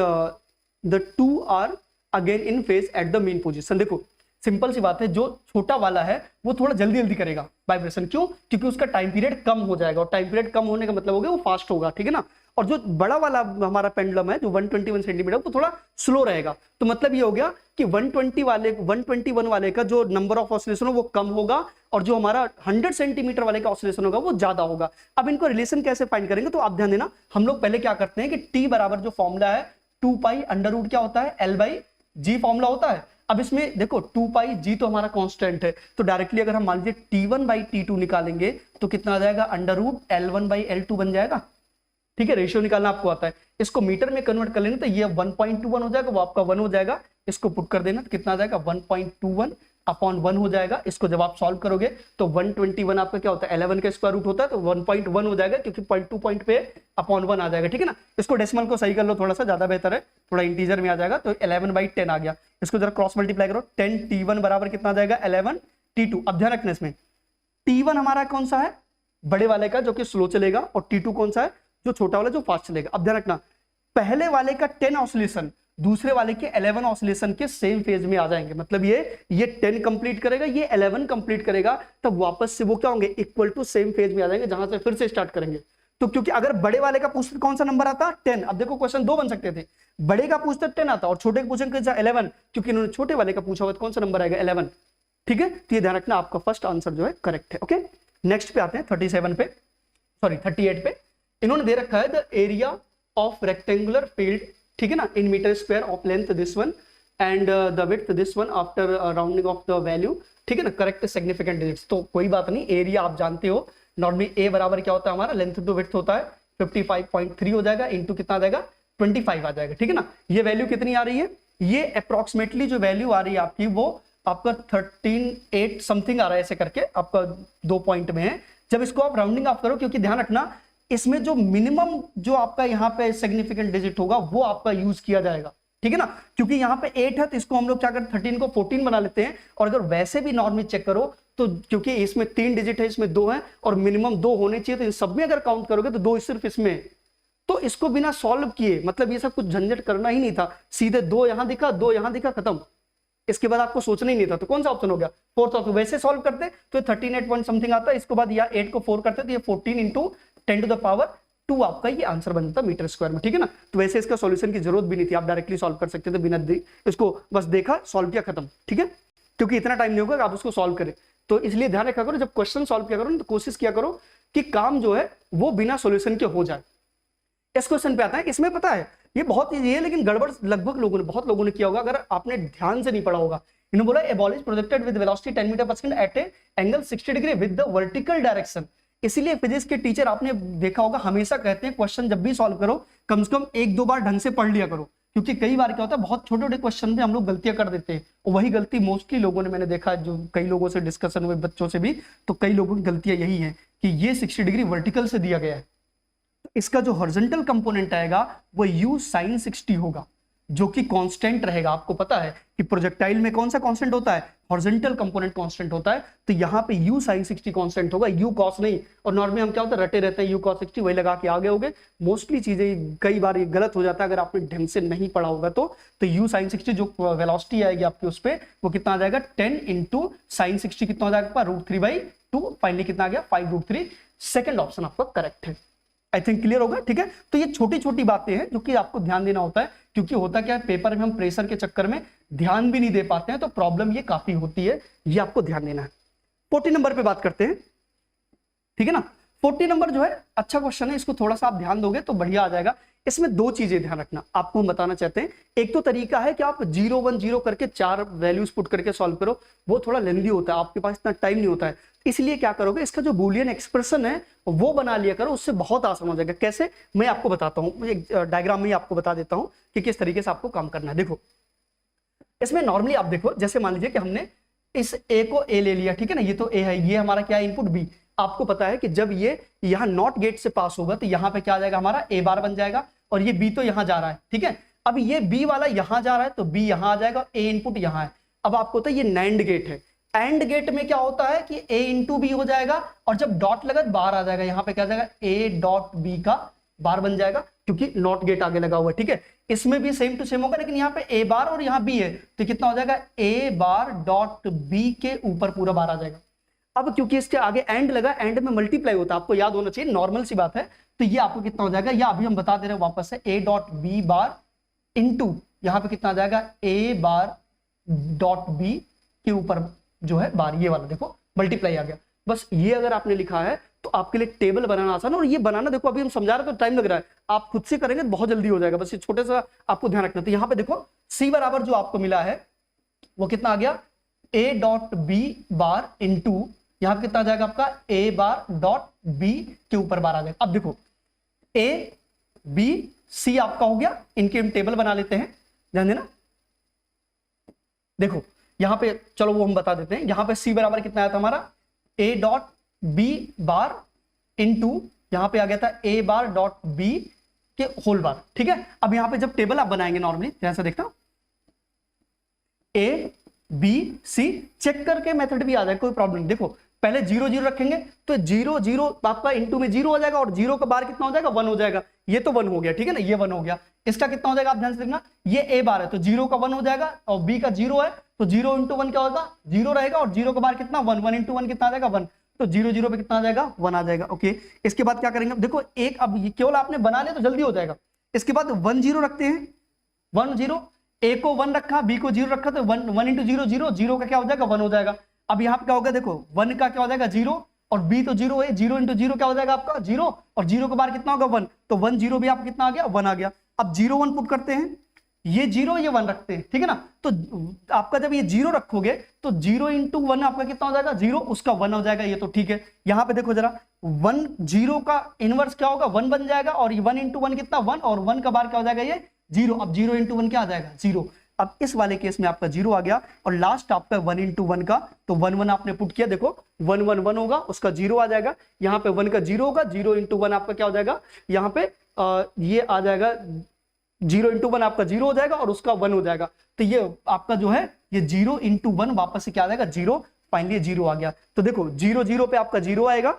the two are again in phase at the mean position। देखो simple सी बात है, जो छोटा वाला है वो थोड़ा जल्दी जल्दी करेगा वाइब्रेशन, क्यों, क्योंकि उसका टाइम पीरियड कम हो जाएगा, और टाइम पीरियड कम होने का मतलब हो गया वो फास्ट होगा, ठीक है ना। और जो बड़ा वाला हमारा पेंडुलम है जो 121 सेंटीमीटर वो थोड़ा स्लो रहेगा। तो मतलब ये हो गया कि 121 वाले का जो नंबर ऑफ ऑसिलेशन वो कम होगा, और जो हमारा 100 सेंटीमीटर वाले का ऑसिलेशन होगा वो ज्यादा होगा। अब इनको रिलेशन कैसे फाइंड करेंगे, तो आप ध्यान देना, हम लोग पहले क्या करते हैं कि टी बराबर जो फॉर्मूला है 2 पाई अंडर रूट क्या होता है, L बाई जी फॉर्मूला होता है। अब इसमें देखो 2 पाई जी तो हमारा कांस्टेंट है, तो डायरेक्टली अगर हम मान लीजिए T1 बाई T2 निकालेंगे तो कितना आ जाएगा, under root L1 by L2 बन जाएगा, ठीक है। रेशियो निकालना आपको आता है, इसको मीटर में कन्वर्ट कर लेंगे तो ये 1.21 हो जाएगा, वो आपका 1 हो जाएगा, इसको पुट कर देना तो कितना आ जाएगा 1.21 अपॉन 1 हो जाएगा। इसको जब आप सॉल्व करोगे तो 121 आपका क्या होता है 11 का स्क्वायर रूट होता है, तो 1.1 हो जाएगा, क्योंकि 0.2 पॉइंट पे अपॉन 1 आ जाएगा, ठीक है ना। इसको डेसिमल को सही कर लो, थोड़ा सा ज्यादा बेहतर है, थोड़ा इंटीजर में आ जाएगा, तो 11/10 आ गया। इसको जरा क्रॉस मल्टीप्लाई करो, 10 T1 बराबर कितना आ जाएगा 11 T2। अब ध्यान रखना इसमें T1 हमारा कौन सा है, बड़े वाले का जो कि स्लो चलेगा, और T2 कौन सा है, जो छोटा वाला जो फास्ट चलेगा। अब ध्यान रखना, पहले वाले का 10 ऑसिलेशन दूसरे वाले के 11 ऑसिलेशन के सेम फेज में आ जाएंगे, मतलब ये 10 कंप्लीट करेगा, ये 11 कंप्लीट करेगा, तब वापस से वो क्या होंगे, इक्वल टू सेम फेज में आ जाएंगे, जहां से फिर से स्टार्ट करेंगे। तो क्योंकि अगर बड़े वाले का पूछते कौन सा नंबर आता 10, अब देखो क्वेश्चन दो बन सकते थे, बड़े का पूछते 10 आता और छोटे का पूछेंगे 11, क्योंकि इन्होंने छोटे वाले का पूछा हुआ तो कौन सा नंबर आएगा 11, ठीक है। तो ये ध्यान रखना, आपका फर्स्ट आंसर जो है करेक्ट है। ओके, नेक्स्ट पे आते हैं 38 पे। इन्होंने दे रखा है the area of rectangular field, ठीक है ना, in metre square of length this one and the width this one after rounding off the value, ठीक है ना, करेक्ट सिग्निफिकेंट डिजिट्स। तो कोई बात नहीं, एरिया आप जानते हो नॉर्मली ए बराबर क्या होता है हमारा, लेंथ टू विड्थ होता है 55.3 हो जाएगा, इंटू कितना आ जाएगा 25 आ जाएगा, ठीक है ना। ये वैल्यू कितनी आ रही है, ये अप्रोक्सीमेटली जो वैल्यू आ रही है आपकी वो आपका 13.8 समथिंग आ रहा है, ऐसे करके आपका 2 पॉइंट में है। जब इसको आप राउंडिंग ऑफ करो, क्योंकि ध्यान रखना इसमें जो मिनिमम जो आपका यहाँ पे सिग्निफिकेंट डिजिट होगा वो आपका यूज किया जाएगा, ठीक है ना, क्योंकि यहाँ पे 8 है तो इसको हम लोग क्या करते हैं 13 को 14 बना लेते हैं। और अगर वैसे भी नॉर्मली चेक करो तो क्योंकि इसमें 3 डिजिट है, इसमें 2 है और मिनिमम 2 होने चाहिए, तो इन सब में अगर काउंट करोगे तो 2 सिर्फ इसमें, तो इसको बिना सॉल्व किए, मतलब ये सब कुछ झंझट करना ही नहीं था, सीधे 2 यहां दिखा 2 यहां दिखा, खत्म। इसके बाद आपको सोचना ही नहीं था, तो कौन सा ऑप्शन हो गया, फोर्थ ऑप्शन। वैसे सॉल्व करते तो 13.8 पॉइंट समथिंग आता है, इसके बाद या 8 को 4 करते तो ये 14 इंटू 10 टू द पावर 2 आपका ये आंसर बन जाता मीटर स्क्वायर में, ठीक है ना। तो वैसे इसका सॉल्यूशन की जरूरत भी नहीं थी, आप डायरेक्टली सॉल्व कर सकते थे बिना इसको बस देखा सॉल्व किया खत्म, ठीक है, क्योंकि इतना टाइम नहीं होगा कि आप उसको सॉल्व करें। तो इसलिए ध्यान रखा करो, जब क्वेश्चन सॉल्व किया करो तो कोशिश किया करो कि काम जो है वो बिना सॉल्यूशन के हो जाए। इस क्वेश्चन पे आता है, इसमें पता है ये बहुत इजी है, लेकिन गड़बड़ लगभग बहुत लोगों ने किया होगा अगर आपने ध्यान से नहीं पढ़ा होगा। इन्होंने बोला a ball is projected with velocity 10 metre per second at a angle 60 degree with the vertical direction. इसीलिए फिजिक्स के टीचर आपने देखा होगा हमेशा कहते हैं क्वेश्चन जब भी सॉल्व करो कम से कम 1-2 बार ढंग से पढ़ लिया करो, क्योंकि कई बार क्या होता है बहुत छोटे छोटे क्वेश्चन में हम लोग गलतियां कर देते हैं, और वही गलती मोस्टली लोगों ने, मैंने देखा जो कई लोगों से डिस्कशन हुए बच्चों से भी, तो कई लोगों की गलतियां यही है कि ये 60 डिग्री वर्टिकल से दिया गया है, तो इसका जो हॉरिजॉन्टल कंपोनेंट आएगा वो u sin 60 होगा, जो कि कांस्टेंट रहेगा। आपको पता है कि प्रोजेक्टाइल में कौन सा कांस्टेंट होता है, हॉरिजॉन्टल कंपोनेंट कांस्टेंट होता है, तो यहाँ पे u sin 60 कांस्टेंट होगा, u cos नहीं। और नॉर्मली हम क्या होता है रटे रहते हैं u cos 60 वही लगा के आगे होगे, मोस्टली चीजें कई बार ये गलत हो जाता है अगर आपने ढंग से नहीं पढ़ा होगा तो u sin 60 जो वेलोसिटी आएगी आपकी उस पर वो कितना आ जाएगा 10 इंटू साइन 60 कितना आ जाएगा √3/2, फाइनली कितना आ गया 5√3। सेकेंड ऑप्शन आपका करेक्ट है। आई थिंक क्लियर होगा, ठीक है। तो ये छोटी छोटी बातें हैं जो कि आपको ध्यान देना होता है, क्योंकि होता क्या है पेपर में हम प्रेशर के चक्कर में ध्यान भी नहीं दे पाते हैं, तो प्रॉब्लम ये काफी होती है, ये आपको ध्यान देना है। 40 नंबर पे बात करते हैं, ठीक है ना। 40 नंबर जो है अच्छा क्वेश्चन है, इसको थोड़ा सा आप ध्यान दोगे तो बढ़िया आ जाएगा। इसमें 2 चीजें ध्यान रखना, आपको हम बताना चाहते हैं। एक तो तरीका है कि आप 0 1 0 करके 4 वैल्यूज पुट करके सॉल्व करो, वो थोड़ा लेंदी होता है, आपके पास इतना टाइम नहीं होता है, इसलिए क्या करोगे इसका जो बूलियन एक्सप्रेशन है वो बना लिया करो, उससे बहुत आसान हो जाएगा। कैसे, मैं आपको बताता हूं, एक डायग्राम में ही आपको बता देता हूं कि किस तरीके से आपको काम करना है। देखो इसमें नॉर्मली आप देखो, जैसे मान लीजिए कि हमने इस ए को ए ले लिया, ठीक है ना, ये तो ए है, ये हमारा क्या है इनपुट बी। आपको पता है कि जब ये यहाँ नॉट गेट से पास होगा तो यहाँ पे क्या आ जाएगा हमारा ए बार बन जाएगा, और ये बी तो यहाँ जा रहा है, ठीक है। अब ये बी वाला यहाँ जा रहा है तो बी यहाँ आ जाएगा, ए इनपुट यहाँ है। अब आपको पता है ये नैंड गेट है, एंड गेट में क्या होता है कि ए इंटू बी हो जाएगा, और जब डॉट लगा बाहर आ जाएगा, यहाँ पे क्या आ जाएगा ए डॉट बी का बार बन जाएगा, क्योंकि नॉट गेट आगे लगा हुआ है, ठीक है। इसमें भी सेम टू सेम होगा, लेकिन यहाँ पे ए बार और यहाँ बी है, तो कितना हो जाएगा ए बार डॉट बी के ऊपर पूरा बार आ जाएगा। अब क्योंकि इसके आगे एंड लगा, एंड में मल्टीप्लाई होता है, आपको याद होना चाहिए, नॉर्मल सी बात है। तो ये आपको कितना हो जाएगा, या अभी हम बता दे रहे हैं वापस से, A dot B bar into यहाँ पे कितना आ जाएगा ए बार डॉट बी के ऊपर जो है बार, ये वाला देखो मल्टीप्लाई आ गया। बस ये अगर आपने लिखा है तो आपके लिए टेबल बनाना आसान है, और ये बनाना देखो अभी हम समझा रहे हैं तो टाइम लग रहा है, आप खुद से करेंगे तो बहुत जल्दी हो जाएगा, बस ये छोटे सा आपको ध्यान रखना। तो यहाँ पे देखो सी बराबर जो आपको मिला है वो कितना आ गया, A dot B bar into यहाँ पे कितना आ जाएगा आपका ए बार डॉट बी के ऊपर बार आ जाएगा। अब देखो ए बी सी आपका हो गया, इनके हम टेबल बना लेते हैं, ध्यान देना। देखो यहाँ पे चलो वो हम बता देते हैं, यहाँ पे सी बराबर कितना आया था हमारा A dot B bar into यहाँ पे आ गया था ए बार डॉट बी के होल बार, ठीक है। अब यहाँ पे जब टेबल आप बनाएंगे नॉर्मली जैसा देखना, ए बी सी चेक करके मेथड भी आ जाए, कोई प्रॉब्लम नहीं। देखो पहले 0 0 रखेंगे तो 0 0 आपका इंटू में 0 हो जाएगा, और 0 का बार कितना हो जाएगा 1 हो जाएगा, ये तो 1 हो गया, ठीक है ना, ये 1 हो गया। इसका कितना हो जाएगा आप ध्यान से देखना, ये ए बार है तो 0 का 1 हो जाएगा, और बी का 0 है तो 0 इंटू 1 क्या होगा 0 रहेगा, और 0 का बार कितना 1, 1 इंटू 1 कितना आ जाएगा 1, तो 0 0 पे कितना आ जाएगा 1 आ जाएगा। ओके, इसके बाद क्या करेंगे, देखो एक अब केवल आपने बना लिया तो जल्दी हो जाएगा। इसके बाद 1 0 रखते हैं, 1 0, ए को 1 रखा, बी को 0 रखा, तो 1 इंटू 0 0, 0 का क्या हो जाएगा 1 हो जाएगा। अब यहाँ पे क्या होगा, देखो 1 का क्या हो जाएगा 0, और बी तो 0 है, 0 इंटू 0 क्या हो जाएगा आपका 0, और 0 का बार कितना होगा 1, तो 1 0 भी आपका कितना आ गया 1 आ गया। अब 0 1 पुट करते हैं, ये 0 ये 1 रखते हैं, ठीक है ना। तो आपका जब ये 0 रखोगे तो 0 इंटू 1 आपका कितना हो जाएगा 0, उसका 1 हो जाएगा, ये तो ठीक है। यहाँ पे देखो जरा 1 0 का इनवर्स क्या होगा 1 बन जाएगा, और 1 इंटू 1 कितना 1, और 1 का बार क्या हो जाएगा ये 0। अब 0 इंटू 1 क्या आ जाएगा 0। अब इस वाले केस में आपका 0 आ गया, और लास्ट आपका 1 इंटू 1 का, तो 1 1 आपने पुट किया, देखो 1 1 1 होगा, उसका 0 आ जाएगा। यहाँ पे 1 का 0 होगा, 0 इंटू 1 आपका क्या हो जाएगा, यहाँ पे ये आ जाएगा 0 इंटू 1 आपका 0 हो जाएगा, और उसका 1 हो जाएगा। तो ये आपका जो है ये 0 इंटू 1 वापस से क्या आ जाएगा 0, फाइनली 0 आ गया। तो देखो 0 0 पे आपका 0 आएगा,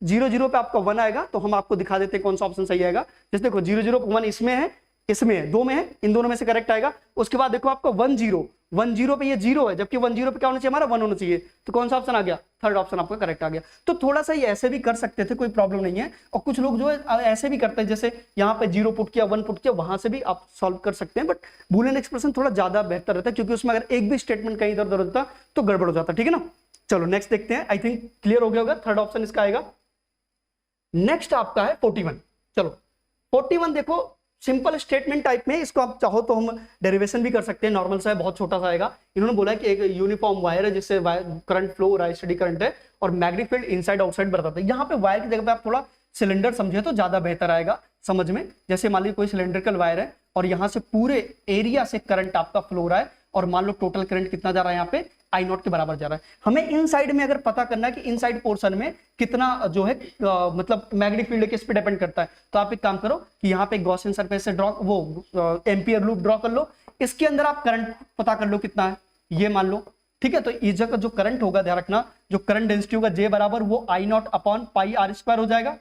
0 0 पे आपका 1 आएगा, तो हम आपको दिखा देते हैं कौन सा ऑप्शन सही आएगा। जैसे देखो 0 0 1 इसमें है, इसमें है, 2 में है, इन दोनों में से करेक्ट आएगा। उसके बाद देखो आपका 1 0 पे ये 0 है, जबकि 1 0 पे क्या होना चाहिए हमारा 1 होना चाहिए, तो कौन सा ऑप्शन आ गया, थर्ड ऑप्शन आपका करेक्ट आ गया। तो थोड़ा सा ये ऐसे भी कर सकते थे, कोई प्रॉब्लम नहीं है। और कुछ लोग जो है ऐसे भी करते हैं, जैसे यहाँ पे 0 पुट किया 1 पुट किया, वहां से भी आप सॉल्व कर सकते हैं, बट बूलियन एक्सप्रेशन थोड़ा ज्यादा बेहतर रहता है, क्योंकि उसमें अगर एक भी स्टेटमेंट कहीं इधर उधर होता तो गड़बड़ हो जाता, ठीक है ना। चलो नेक्स्ट देखते हैं, आई थिंक क्लियर हो गया होगा, थर्ड ऑप्शन इसका आएगा। नेक्स्ट आपका है 41। चलो 41 देखो सिंपल स्टेटमेंट टाइप में, इसको आप चाहो तो हम डेरिवेशन भी कर सकते हैं, नॉर्मल सा है, बहुत छोटा सा आएगा। इन्होंने बोला है कि एक यूनिफॉर्म वायर है जिससे करंट फ्लो रहा है, स्टडी करंट है, और मैग्नेटिक फील्ड इनसाइड आउटसाइड बताता है। यहाँ पे वायर की जगह पे आप थोड़ा सिलेंडर समझे तो ज्यादा बेहतर आएगा समझ में। जैसे मान लीजिए कोई सिलेंड्रिकल वायर है, और यहाँ से पूरे एरिया से करंट आपका फ्लो रहा है, और मान लो टोटल करंट कितना जा रहा है यहाँ पे I0 के बराबर जा रहा है। हमें इन साइड में अगर पता करना है कि इन साइड पोर्शन में कितना जो है मतलब मैग्नेटिक फील्ड किस पे डिपेंड करता है, तो आप एक काम करो कि यहाँ पे गॉसियन सरफेस से ड्रॉ वो एम्पियर लूप ड्रॉ कर लो, इसके अंदर आप करंट पता कर लो कितना है, ये मान लो, ठीक है। तो इस जगह जो करंट होगा, ध्यान रखना, जो करंट डेंसिटी होगा J बराबर वो I0 upon pi R square हो जाएगा,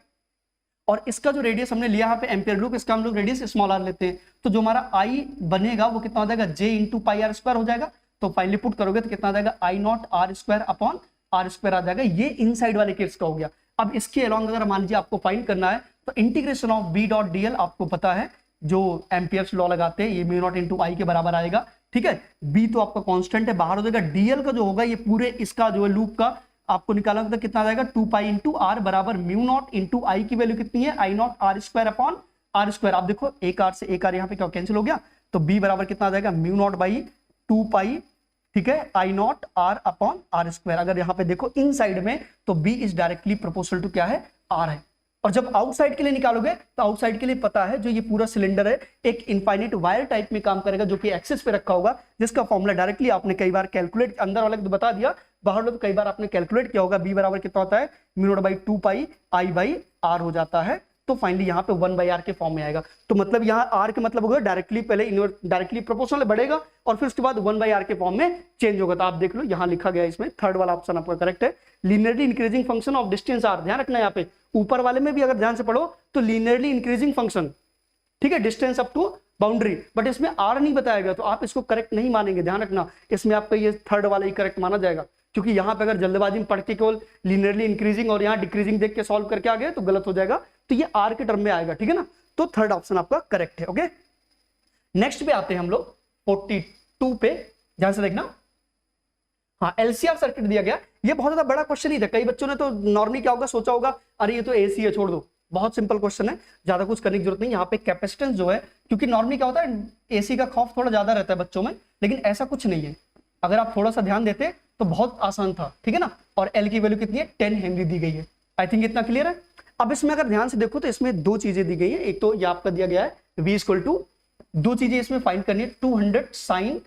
और इसका जो रेडियस हमने लिया यहाँ पे एम्पियर लूप, इसका हम लोग रेडियस स्मॉल आर लेते हैं, तो जो हमारा I बनेगा वो कितना हो जाएगा J into pi R square हो जाएगा। तो फाइनली पुट करोगे तो कितना आ जाएगा I0 R square upon R square आ जाएगा। ये इनसाइड वाले केस का हो गया। अब इसके अलोंग अगर मान लीजिए आपको फाइंड करना है, तो integration of B dot DL आपको पता है, जो एम्पियर्स लॉ लगाते हैं, ये म्यू नॉट इंटू आई के बराबर आएगा, ठीक है। बी तो आपका कांस्टेंट है, बाहर हो जाएगा। डीएल का जो होगा ये पूरे इसका जो है लूप का आपको निकालना होगा, कितना आ जाएगा 2 पाई इंटू आर बराबर म्यू नॉट इंटू आई की वैल्यू कितनी है I0 R square upon R square. आप देखो एक आर से एक आर यहाँ पे क्या कैंसिल हो गया, तो बी बराबर कितना आ जाएगा म्यू नॉट बाई 2 पाई, ठीक है, I0 are upon R square. अगर यहाँ पे देखो इन साइड में, तो B is directly proportional to क्या है R है। और जब आउटसाइड के लिए निकालोगे तो आउटसाइड के लिए पता है जो ये पूरा सिलेंडर है एक इनफाइनाइट वायर टाइप में काम करेगा जो कि एक्सिस पे रखा होगा, जिसका फॉर्मूला डायरेक्टली आपने कई बार कैलकुलेट, अंदर वाले को तो बता दिया, बाहर वाले तो कई बार आपने कैलकुलेट किया होगा। बी बराबर कितना होता है, mu nought by 2 pi I by R हो जाता है। तो फाइनली यहाँ पे 1 बाई आर के फॉर्म में आएगा। तो मतलब यहाँ आर के मतलब होगा डायरेक्टली पहले डायरेक्टली प्रोपोर्शनल बढ़ेगा और फिर उसके बाद 1 बाई आर के फॉर्म में चेंज होगा। तो आप देख लो यहाँ लिखा गया, इसमें थर्ड वाला ऑप्शन आपका करेक्ट है। Linearly increasing function of distance R, ध्यान रखना यहाँ पे ऊपर वाले में भी अगर ध्यान से पढ़ो तो लीनियरली इंक्रीजिंग फंक्शन, ठीक है, distance up to boundary, but इसमें आर नहीं बताया गया तो आप इसको करेक्ट नहीं मानेंगे। ध्यान रखना इसमें आपका ये थर्ड वाला ही करेक्ट माना जाएगा, क्योंकि यहाँ पे अगर जल्दबाजी में पढ़ के केवल लीनियरली इंक्रीजिंग और यहाँ डिक्रीजिंग देख के सॉल्व करके आ गए तो गलत हो जाएगा। तो ये आर के टर्म में आएगा, ठीक है ना। तो थर्ड ऑप्शन आपका करेक्ट है। ओके, नेक्स्ट पे आते हैं हम लोग 42 पे, ध्यान से देखना। हाँ, एलसीआर सर्किट दिया गया। ये बहुत ज्यादा बड़ा क्वेश्चन ही था, कई बच्चों ने तो नॉर्मली क्या होगा सोचा होगा अरे ये तो एसी है छोड़ दो, बहुत सिंपल क्वेश्चन है, ज्यादा कुछ करने की जरूरत नहीं। यहाँ पे कैपेसिटेंस जो है, क्योंकि नॉर्मली क्या होता है एसी का खौफ थोड़ा ज्यादा रहता है बच्चों में, लेकिन ऐसा कुछ नहीं है। अगर आप थोड़ा सा ध्यान देते तो बहुत आसान था, ठीक है ना। और एल की वैल्यू कितनी है, 10 हेनरी दी गई है। आई थिंक इतना क्लियर है। अब इसमें अगर ध्यान से देखो तो इसमें दो चीजें दी गई है। एक तो ये आपका दिया गया है v इक्वल टू, दो चीजें इसमें फाइंड करनी है, 200 साइन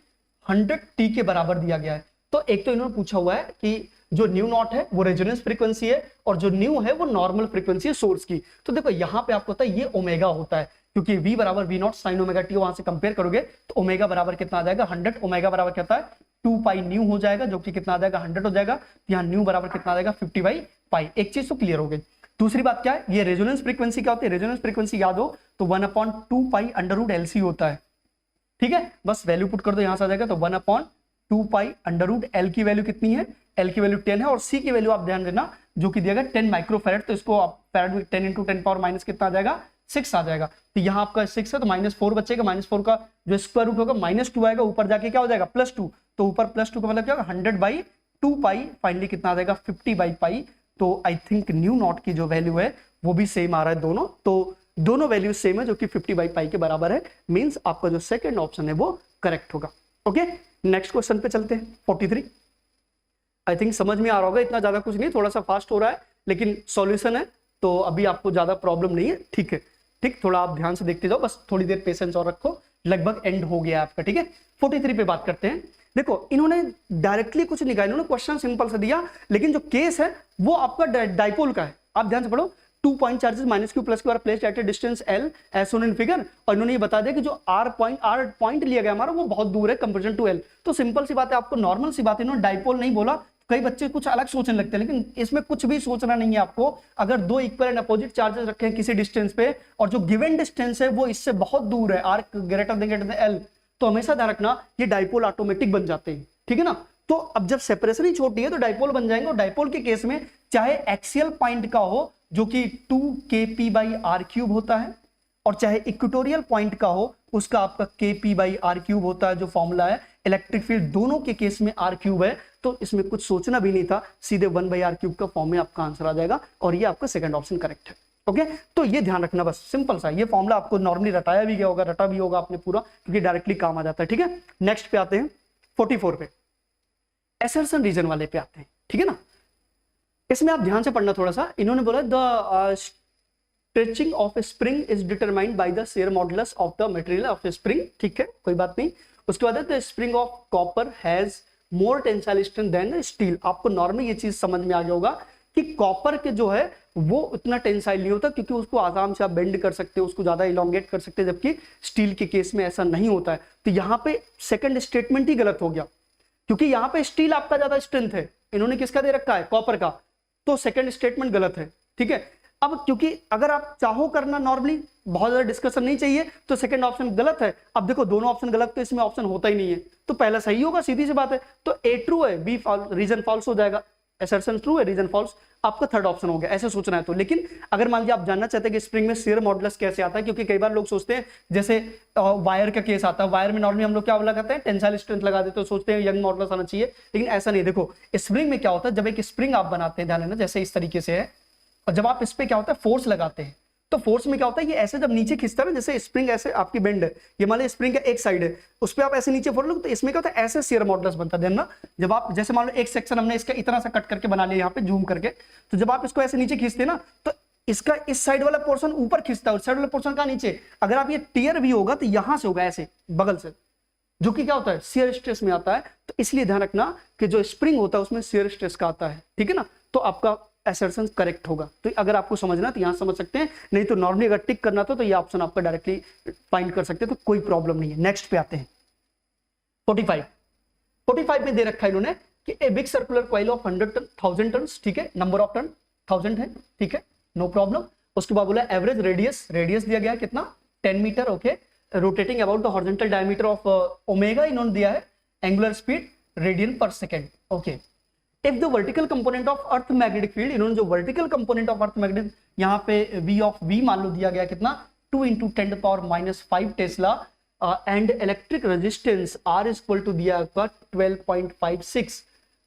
100 t के बराबर दिया गया है। तो एक तो इन्होंने पूछा हुआ है कि जो न्यू नॉट है वो रेजोनेंस फ्रीक्वेंसी है और जो न्यू है वो नॉर्मल फ्रीक्वेंसी है सोर्स की। तो देखो यहाँ पे आपको पता है ये ओमेगा होता है, क्योंकि v बराबर v not sine omega T, वहां से कंपेयर करोगे तो ओमेगा बराबर कितना आ जाएगा 100, ओमेगा बराबर क्या होता है 2 पाई न्यू हो जाएगा, जो कि कितना आ जाएगा 100 हो जाएगा। यहाँ न्यू बराबर कितना आ जाएगा 50 बाई पाई। एक चीज तो क्लियर हो गई। दूसरी बात क्या है, ये रेजोनेंस फ्रीक्वेंसी क्या होती है, रेजोनेंस फ्रीक्वेंसी याद हो तो 1/2 पाई अंडर रूट एलसी होता है, ठीक है। बस वैल्यू पुट कर दो, यहां से आ जाएगा तो 1/2 पाई अंडर रूट एल की वैल्यू कितनी है, एल की वैल्यू 10 है और सी की वैल्यू आप ध्यान देना जो कि दिया गया 10 माइक्रोफेरेड। तो इसको आप फैराड में 10 × 10 पावर माइनस कितना आ जाएगा 6 आ जाएगा। तो यहाँ आपका 6 है तो -4 बचेगा, -4 का जो स्क्वायर रूट होगा -2 आएगा, ऊपर जाके क्या हो जाएगा +2, तो ऊपर +2 का मतलब क्या होगा 100/2 पाई, फाइनली कितना आ जाएगा 50 बाई पाई। तो आई थिंक न्यू नॉट की जो वैल्यू है वो भी सेम आ रहा है दोनों, तो दोनों वैल्यू सेम है जो कि 50 बाई पाई के बराबर है। मींस आपका जो सेकंड ऑप्शन है वो करेक्ट होगा। ओके, नेक्स्ट क्वेश्चन पे चलते हैं 43। आई थिंक समझ में आ रहा होगा, इतना ज्यादा कुछ नहीं, थोड़ा सा फास्ट हो रहा है लेकिन सॉल्यूशन है तो अभी आपको ज्यादा प्रॉब्लम नहीं है, ठीक है। ठीक, थोड़ा आप ध्यान से देखते जाओ, बस थोड़ी देर पेशेंस और रखो, लगभग एंड हो गया आपका, ठीक है। 43 पे बात करते हैं। देखो इन्होंने डायरेक्टली कुछ नहीं कहा, इन्होंने क्वेश्चन सिंपल सा दिया, लेकिन जो केस है वो आपका डाइपोल का है। आप ध्यान से पढ़ो, 2 point charges -q + q are placed at a distance l as shown in figure, और इन्होंने ये बता दिया कि जो r पॉइंट लिया गया हमारा वो बहुत दूर है कंपैरिजन टू l। तो सिंपल सी बात है, आपको नॉर्मल सी बात है, इन्होंने डाइपोल नहीं बोला। कई बच्चे कुछ अलग सोचने लगते हैं, लेकिन इसमें कुछ भी सोचना नहीं है आपको। अगर दो इक्वल एंड अपोजिट चार्जेस रखे हैं किसी डिस्टेंस पे और जो गिवन डिस्टेंस है वो इससे बहुत दूर है, r ग्रेटर देन l, तो हमेशा ध्यान रखना ये डाइपोल ऑटोमेटिक बन जाते हैं, ठीक है ना। तो अब जब सेपरेशन ही छोटी है तो डाइपोल बन जाएंगे, और डाइपोल के केस में चाहे एक्सियल पॉइंट का हो जो कि 2kp/r³ होता है, और चाहे इक्वेटोरियल पॉइंट का हो उसका आपका kp/r³ होता है, जो फॉर्मूला है इलेक्ट्रिक फील्ड दोनों के केस में r³ है। तो इसमें कुछ सोचना भी नहीं था, सीधे 1/r³ का फॉर्म में आपका आंसर आ जाएगा, और ये आपका सेकंड ऑप्शन करेक्ट है। ओके, तो ये ध्यान रखना, बस सिंपल सा, ये फॉर्मूला आपको नॉर्मली रटाया भी गया होगा, रटा भी होगा आपने पूरा, क्योंकि डायरेक्टली काम आ जाता है, ठीक है। नेक्स्ट पे आते हैं 44 पे, एसर्शन रीजन वाले पे आते हैं, ठीक है ना। इसमें आप ध्यान से पढ़ना थोड़ा सा। इन्होंने बोला the stretching of a spring is determined by the shear modulus of the material of a spring, ठीक है, कोई बात नहीं। उसके बाद the spring of copper has more tensile strength than steel. आपको नॉर्मली ये चीज समझ में आ गया होगा कि कॉपर के जो है वो उतना टेंसाइल नहीं होता, क्योंकि उसको आराम से आप बेंड कर सकते हो, उसको ज्यादा इलोंगेट कर सकते हैं, जबकि स्टील के केस में ऐसा नहीं होता है। तो यहाँ पे सेकंड स्टेटमेंट ही गलत हो गया, क्योंकि यहाँ पे स्टील आपका ज्यादा स्ट्रेंथ है, इन्होंने किसका दे रखा है कॉपर का, तो सेकंड स्टेटमेंट गलत है, ठीक है। अब क्योंकि अगर आप चाहो करना नॉर्मली बहुत ज्यादा डिस्कशन नहीं चाहिए तो सेकंड ऑप्शन गलत है। अब देखो दोनों ऑप्शन गलत, तो इसमें ऑप्शन होता ही नहीं है, तो पहला सही होगा, सीधी सी बात है। तो ए ट्रू है, बी रीजन फॉल्स हो जाएगा, असर्शन ट्रू है, रीजन फॉल्स, आपका थर्ड ऑप्शन हो गया, ऐसे सोचना है तो। लेकिन अगर मान लीजिए आप जानना चाहते हैं कि स्प्रिंग में शेयर मॉडुलस कैसे आता है, क्योंकि कई बार लोग सोचते हैं जैसे वायर का केस आता है, वायर में नॉर्मली हम लोग क्या लगाते हैं टेंसाइल स्ट्रेंथ लगा देते हैं, तो सोचते हैं यंग मॉडुलस आना चाहिए, लेकिन ऐसा नहीं। देखो स्प्रिंग में क्या होता है, जब एक स्प्रिंग आप बनाते हैं, ध्यान देना जैसे इस तरीके से है, और जब आप इस पे क्या होता है फोर्स लगाते हैं, तो फोर्स में क्या होता है ये ऐसे जब नीचे खींचता है ना, जैसे स्प्रिंग ऐसे आपकी बेंड है, ये मान लो स्प्रिंग का एक साइड है, उस पर आप ऐसे नीचे फोड़ लो, तो इसमें क्या होता है ऐसे शेयर मॉडुलस बनता है ना। जब आप जैसे मान लो एक सेक्शन हमने इसका इतना सा कट करके बना लिया यहाँ पे जूम करके, तो जब आप इसको ऐसे नीचे खींचते हैं ना, तो इसका इस साइड वाला पोर्शन ऊपर खींचता है और साइड वाला पोर्शन का नीचे। अगर आप ये टियर भी होगा तो यहां से होगा ऐसे बगल से, जो कि क्या होता है शियर स्ट्रेस में आता है। तो इसलिए ध्यान रखना कि जो स्प्रिंग होता है उसमें शियर स्ट्रेस का आता है, ठीक है ना। तो आपका असर्शन करेक्ट होगा। तो अगर आपको समझना तो यहां समझ सकते हैं, नहीं तो नॉर्मली अगर टिक करना तो ये ऑप्शन आपका डायरेक्टली फाइंड कर सकते हैं, तो कोई प्रॉब्लम नहीं है। नेक्स्ट पे आते हैं 45 में दे रखा है इन्होंने कि a big circular coil of 100,000 turns, ठीक है, नंबर ऑफ टर्न 1000 है, ठीक है, नो प्रॉब्लम। उसके बाद बोला एवरेज रेडियस दिया गया है कितना 10 metre, okay, rotating about the horizontal diameter of omega इन्होंने दिया है, angular speed radian per second, okay. If the vertical component of earth magnetic field, इन्होंने जो vertical component of earth magnetic यहाँ पे V ऑफ V मान लो दिया गया कितना 2 × 10⁻⁵ tesla and electric resistance R is equal to दिया आपका 12.56,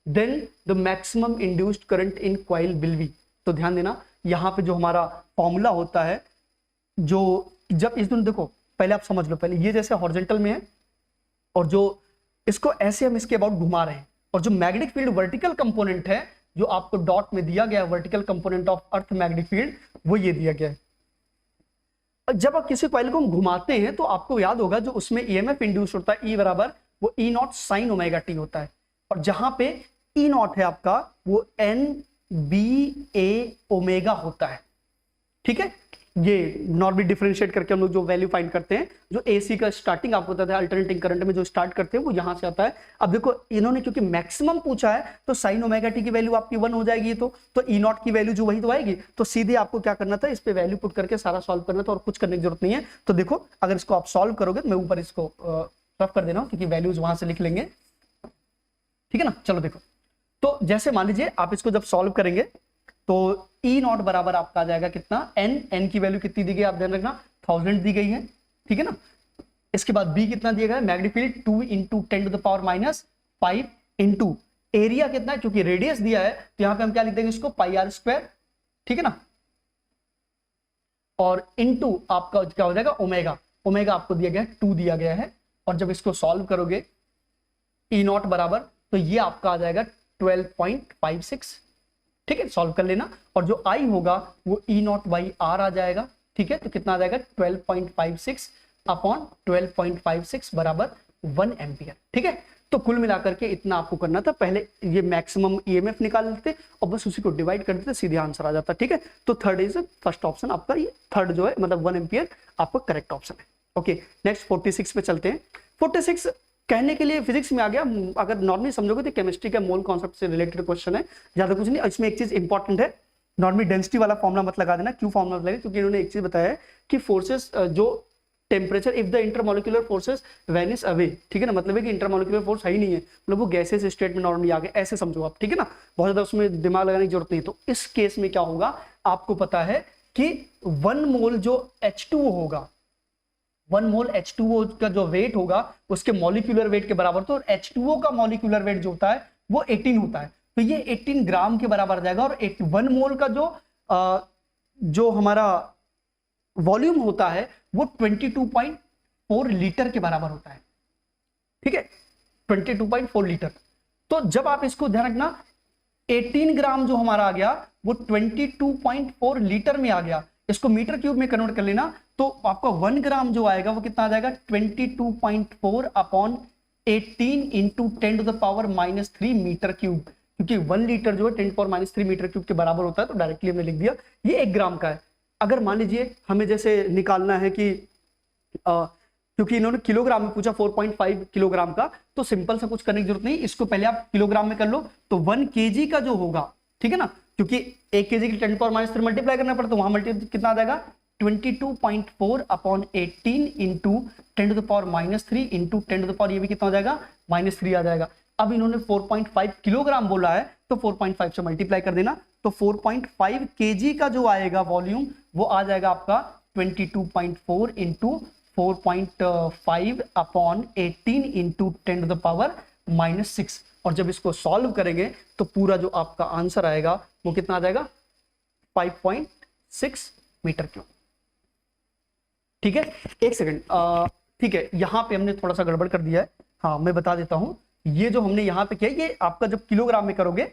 then the maximum induced current in coil will be. तो ध्यान देना यहाँ पे जो हमारा फॉर्मूला होता है, जो जब इस दिन देखो पहले आप समझ लो, पहले ये जैसे हॉरिजॉन्टल में है और जो इसको ऐसे हम इसके अबाउट घुमा रहे हैं, और जो मैग्नेटिक फील्ड वर्टिकल कंपोनेंट है जो आपको डॉट में दिया गया है, vertical component of earth magnetic field, वो ये दिया गया है। जब आप किसी कॉइल को हम घुमाते हैं तो आपको याद होगा जो उसमें ईएमएफ इंड्यूस होता है E बराबर वो E0 sin ओमेगा टी होता है, और जहां पे E0 है आपका वो NBA ओमेगा होता है, ठीक है। ये नॉर्मली डिफरेंशिएट करके हम लोग जो वैल्यू फाइंड करते हैं, जो AC का स्टार्टिंग आपको पता है अल्टरनेटिंग करंट में जो स्टार्ट करते हैं वो यहां से आता है। अब देखो इन्होंने क्योंकि मैक्सिमम पूछा है तो sin ओमेगा टी की वैल्यू आपकी 1 हो जाएगी, तो E0 की वैल्यू जो वही तो आएगी। तो सीधे आपको क्या करना था, इस पे वैल्यू पुट करके सारा सॉल्व करना था और कुछ करने की जरूरत नहीं है। तो देखो अगर इसको आप सॉल्व करोगे तो मैं ऊपर इसको रफ कर देना क्योंकि वैल्यूज वहां से लिख लेंगे, ठीक है ना। चलो देखो, तो जैसे मान लीजिए आप इसको जब सॉल्व करेंगे तो E0 बराबर आपका आ जाएगा कितना n की वैल्यू कितनी दी गई आप ध्यान रखना 1000 दी गई है, ठीक है ना। इसके बाद B कितना दिया गया है, मैग्नेटिक फील्ड 2 × 10⁻⁵ इंटू एरिया कितना है, क्योंकि रेडियस दिया है तो यहां पे हम क्या लिख देंगे इसको πr², ठीक है ना, और इंटू आपका क्या हो जाएगा ओमेगा आपको दिया गया है 2 दिया गया है। और जब इसको सॉल्व करोगे E0 बराबर तो ये आपका आ जाएगा 12.56, ठीक है, सॉल्व कर लेना। और जो I होगा वो E0/R आ जाएगा, ठीक है। तो कितना आ जाएगा 12.56 अपॉन 12.56 बराबर 1 एम्पियर, ठीक है। तो कुल मिलाकर के इतना आपको करना था, पहले ये मैक्सिमम ईएमएफ निकाल लेते और बस उसी को डिवाइड कर देते, सीधे आंसर आ जाता, ठीक है। तो थर्ड इज फर्स्ट ऑप्शन आपका, ये थर्ड जो है मतलब 1 एम्पियर आपका करेक्ट ऑप्शन है, ओके। नेक्स्ट 46 पे चलते हैं। 46 कहने के लिए फिजिक्स में आ गया, अगर नॉर्मली समझोगे तो केमिस्ट्री का मोल कॉन्सेप्ट से रिलेटेड क्वेश्चन है, ज्यादा कुछ नहीं। इसमें एक चीज इंपॉर्टेंट है, नॉर्मली डेंसिटी वाला फॉर्मूला मत लगा देना। क्यों फॉर्मूला लगा, क्योंकि इन्होंने एक चीज बताया है कि फोर्सेस जो temperature if the intermolecular forces Venice away, ठीक है ना, मतलब है कि इंटरमोलिकुलर फोर्स है ही नहीं है, मतलब वो गैसेस स्टेट में नॉर्मली आ गए, ऐसे समझो आप, ठीक है ना, बहुत ज्यादा उसमें दिमाग लगाने की जरूरत नहीं। तो इस केस में क्या होगा, आपको पता है कि 1 मोल जो H2O होगा, 1 मोल H2O का जो वेट होगा उसके मॉलिक्यूलर वेट के बराबर, तो H2O का मॉलिक्यूलर वेट जो होता है वो 18 होता है, तो ये 18 ग्राम के बराबर आ जाएगा। और 1 मोल का जो हमारा वॉल्यूम होता है वो 22.4 लीटर के बराबर होता है, ठीक है, 22.4 लीटर। तो जब आप इसको ध्यान रखना 18 ग्राम जो हमारा आ गया वो 22.4 लीटर में आ गया, इसको मीटर क्यूब में कन्वर्ट कर लेना तो आपका 1 ग्राम जो आएगा वो कितना आ जाएगा 22.4 अपॉन 18 इंटू 10⁻³ मीटर क्यूब, क्योंकि 1 लीटर जो है 10⁻³ मीटर क्यूब के बराबर होता है, तो डायरेक्टली हमने लिख दिया ये 1 ग्राम का है। अगर मान लीजिए हमें जैसे निकालना है कि क्योंकि इन्होंने किलोग्राम में पूछा 4.5 किलोग्राम का, तो सिंपल सा कुछ करने की जरूरत नहीं, इसको पहले आप किलोग्राम में कर लो तो 1 केजी का जो होगा, ठीक है ना, क्योंकि 1 केजी की 10⁻³ मल्टीप्लाई करना पड़ता, तो वहां मल्टीप्लाई कितना आ जाएगा 22.4 अपॉन 18 इंटू 10⁻³ इंटू 10 ये भी कितना हो जाएगा -3 आ जाएगा। अब इन्होंने 4.5 किलोग्राम बोला है तो 4.5 से मल्टीप्लाई कर देना, तो 4.5 केजी का जो आएगा वॉल्यूम वो आ जाएगा आपका 22.4 इंटू 4.5 अपॉन 18 इंटू 10⁻⁻6। और जब इसको सॉल्व करेंगे तो पूरा जो आपका आंसर आएगा वो कितना आ जाएगा 5.6 मीटर क्यूब, ठीक है। एक सेकंड, ठीक है, यहां पे हमने थोड़ा सा गड़बड़ कर दिया है, हाँ मैं बता देता हूं। ये जो हमने यहां पे किया ये आपका जब किलोग्राम में करोगे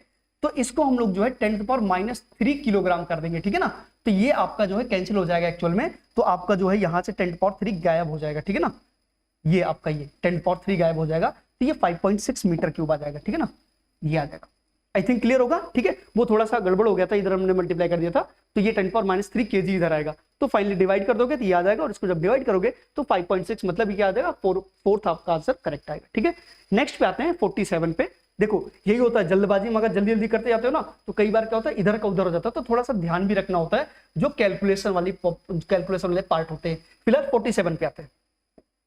तो इसको हम लोग जो है 10⁻³ किलोग्राम कर देंगे, ठीक है ना। तो ये आपका जो है कैंसिल हो जाएगा एक्चुअल में, तो आपका जो है यहाँ से 10⁻³ गायब हो जाएगा, ठीक है ना, ये आपका ये 10⁻³ गायब हो जाएगा, तो ये 5.6 मीटर क्यूब आ जाएगा, ठीक है ना, ये आ जाएगा। आई थिंक क्लियर होगा, ठीक है। वो थोड़ा सा गड़बड़ हो गया था, इधर हमने मल्टीप्लाई कर दिया था, तो ये 10⁻³ kg इधर आएगा, तो फाइनली डिवाइड कर दोगे तो ये आ जाएगा, और इसको जब डिवाइड करोगे तो 5.6 मतलब ये क्या आ जाएगा, फोर्थ आपका आंसर करेक्ट आएगा, ठीक है। नेक्स्ट पे आते हैं 47 पे। देखो यही होता है जल्दबाजी में, अगर जल्दी जल्दी करते जाते हो ना तो कई बार क्या होता है इधर का उधर हो जाता है, तो थोड़ा सा ध्यान भी रखना होता है जो कैलकुलेशन वाले पार्ट होते हैं। फिलहाल 47 पे आते हैं।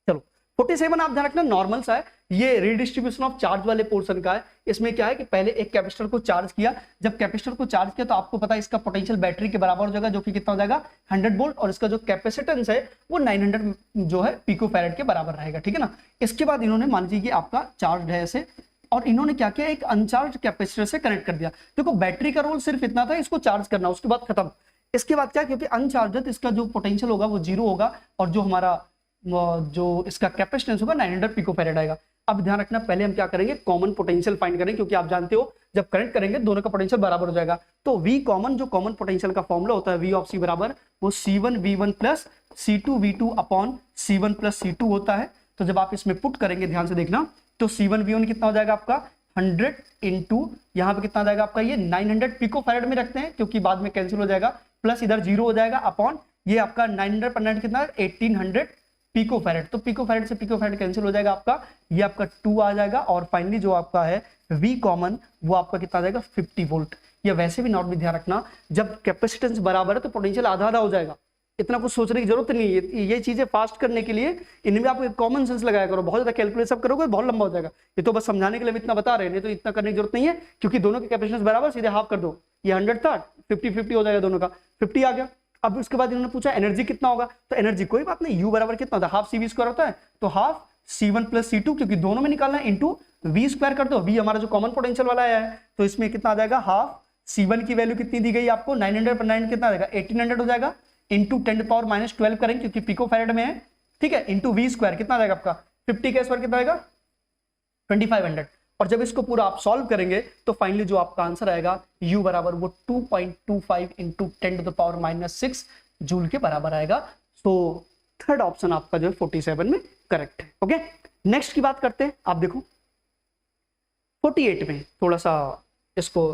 चलो 47 आप ध्यान रखना नॉर्मल सा है, ये रिडिस्ट्रीब्यूशन ऑफ चार्ज वाले पोर्शन का है। इसमें क्या है कि पहले एक कैपेसिटर को चार्ज किया, जब कैपेसिटर को चार्ज किया तो आपको पता है इसका पोटेंशियल बैटरी के बराबर हो जाएगा, जो कि कितना हो जाएगा 100 वोल्ट, और इसका जो कैपेसिटेंस है वो 900 जो है पिकोफैरेड के बराबर रहेगा, ठीक है ना। इसके बाद इन्होंने मान लीजिए आपका चार्ज है ऐसे, और इन्होंने क्या किया एक अनचार्ज कैपेसिटर से कनेक्ट कर दिया। देखो बैटरी का रोल सिर्फ इतना था, इसको चार्ज करना, उसके बाद खत्म। इसके बाद क्या, क्योंकि अनचार्ज है तो इसका जो पोटेंशियल होगा वो 0 होगा, और जो हमारा जो इसका कैपेसिटेंस होगा 900 पिकोफैरेड आएगा। अब ध्यान रखना पहले हम क्या करेंगे, कॉमन पोटेंशियल फाइंड करेंगे, क्योंकि आप जानते हो जब करंट करेंगे दोनों का पोटेंशियल बराबर हो जाएगा। तो V कॉमन, जो कॉमन पोटेंशियल का फॉर्मूला होता है V ऑफ C बराबर वो C1V1 plus C2V2 upon C1 plus C2 होता है। तो जब आप इसमें पुट करेंगे ध्यान से देखना, तो C1V1 कितना हो जाएगा आपका 100 इंटू यहाँ पे कितना जाएगा आपका ये 900 पिकोफैरेड में रखते हैं क्योंकि बाद में कैंसिल हो जाएगा, प्लस इधर 0 हो जाएगा अपॉन ये आपका 900 पर 9 कितना है 1800 पिकोफैरेड। तो पिकोफैरेड से पिकोफैरेड कैंसिल हो जाएगा आपका, ये आपका 2 आ जाएगा, और फाइनली जो आपका है V कॉमन वो आपका कितना आ जाएगा 50 वोल्ट। या वैसे भी नॉट भी ध्यान रखना, जब कैपेसिटेंस बराबर है तो पोटेंशियल आधा आधा हो जाएगा, इतना कुछ सोचने की जरूरत नहीं है। ये चीजें फास्ट करने के लिए इनमें आप एक कॉमन सेंस लगाया करो, बहुत ज्यादा कैलकुलेशन करोगे बहुत लंबा हो जाएगा। ये तो बस समझाने के लिए इतना बता रहे हैं, नहीं तो इतना करने की जरूरत नहीं है, क्योंकि दोनों के कैपेसिटेंस बराबर, सीधे हाफ कर दो। ये 100 था, 50-50 हो जाएगा, दोनों का 50 आ गया। अब उसके बाद इन्होंने पूछा एनर्जी कितना होगा, तो एनर्जी कोई बात नहीं, U बराबर कितना होता है हाफ CV स्क्वायर होता है, तो हाफ C1 प्लस C2, क्योंकि दोनों में निकालना है, इंटू V स्क्वायर कर दो। V हमारा जो कॉमन पोटेंशियल वाला है, तो इसमें कितना आ जाएगा हाफ C1 की वैल्यू कितनी दी गई आपको 900 पर 9 कितना आ जाएगा 1800 हो जाएगा, इंटू 10⁻12 करेंगे क्योंकि पिकोफैरेड में है, ठीक है, इंटू V स्क्वायर कितना आ जाएगा आपका 50 का स्क्वायर कितना आएगा 2500। और जब इसको पूरा आप सॉल्व करेंगे तो फाइनली जो आपका आंसर आएगा U बराबर वो 2.25 इंटू 10⁻⁻6 जूल के बराबर आएगा। तो थर्ड ऑप्शन आपका जो है 47 में करेक्ट है। ओके, नेक्स्ट की बात करते हैं। आप देखो 48 में थोड़ा सा इसको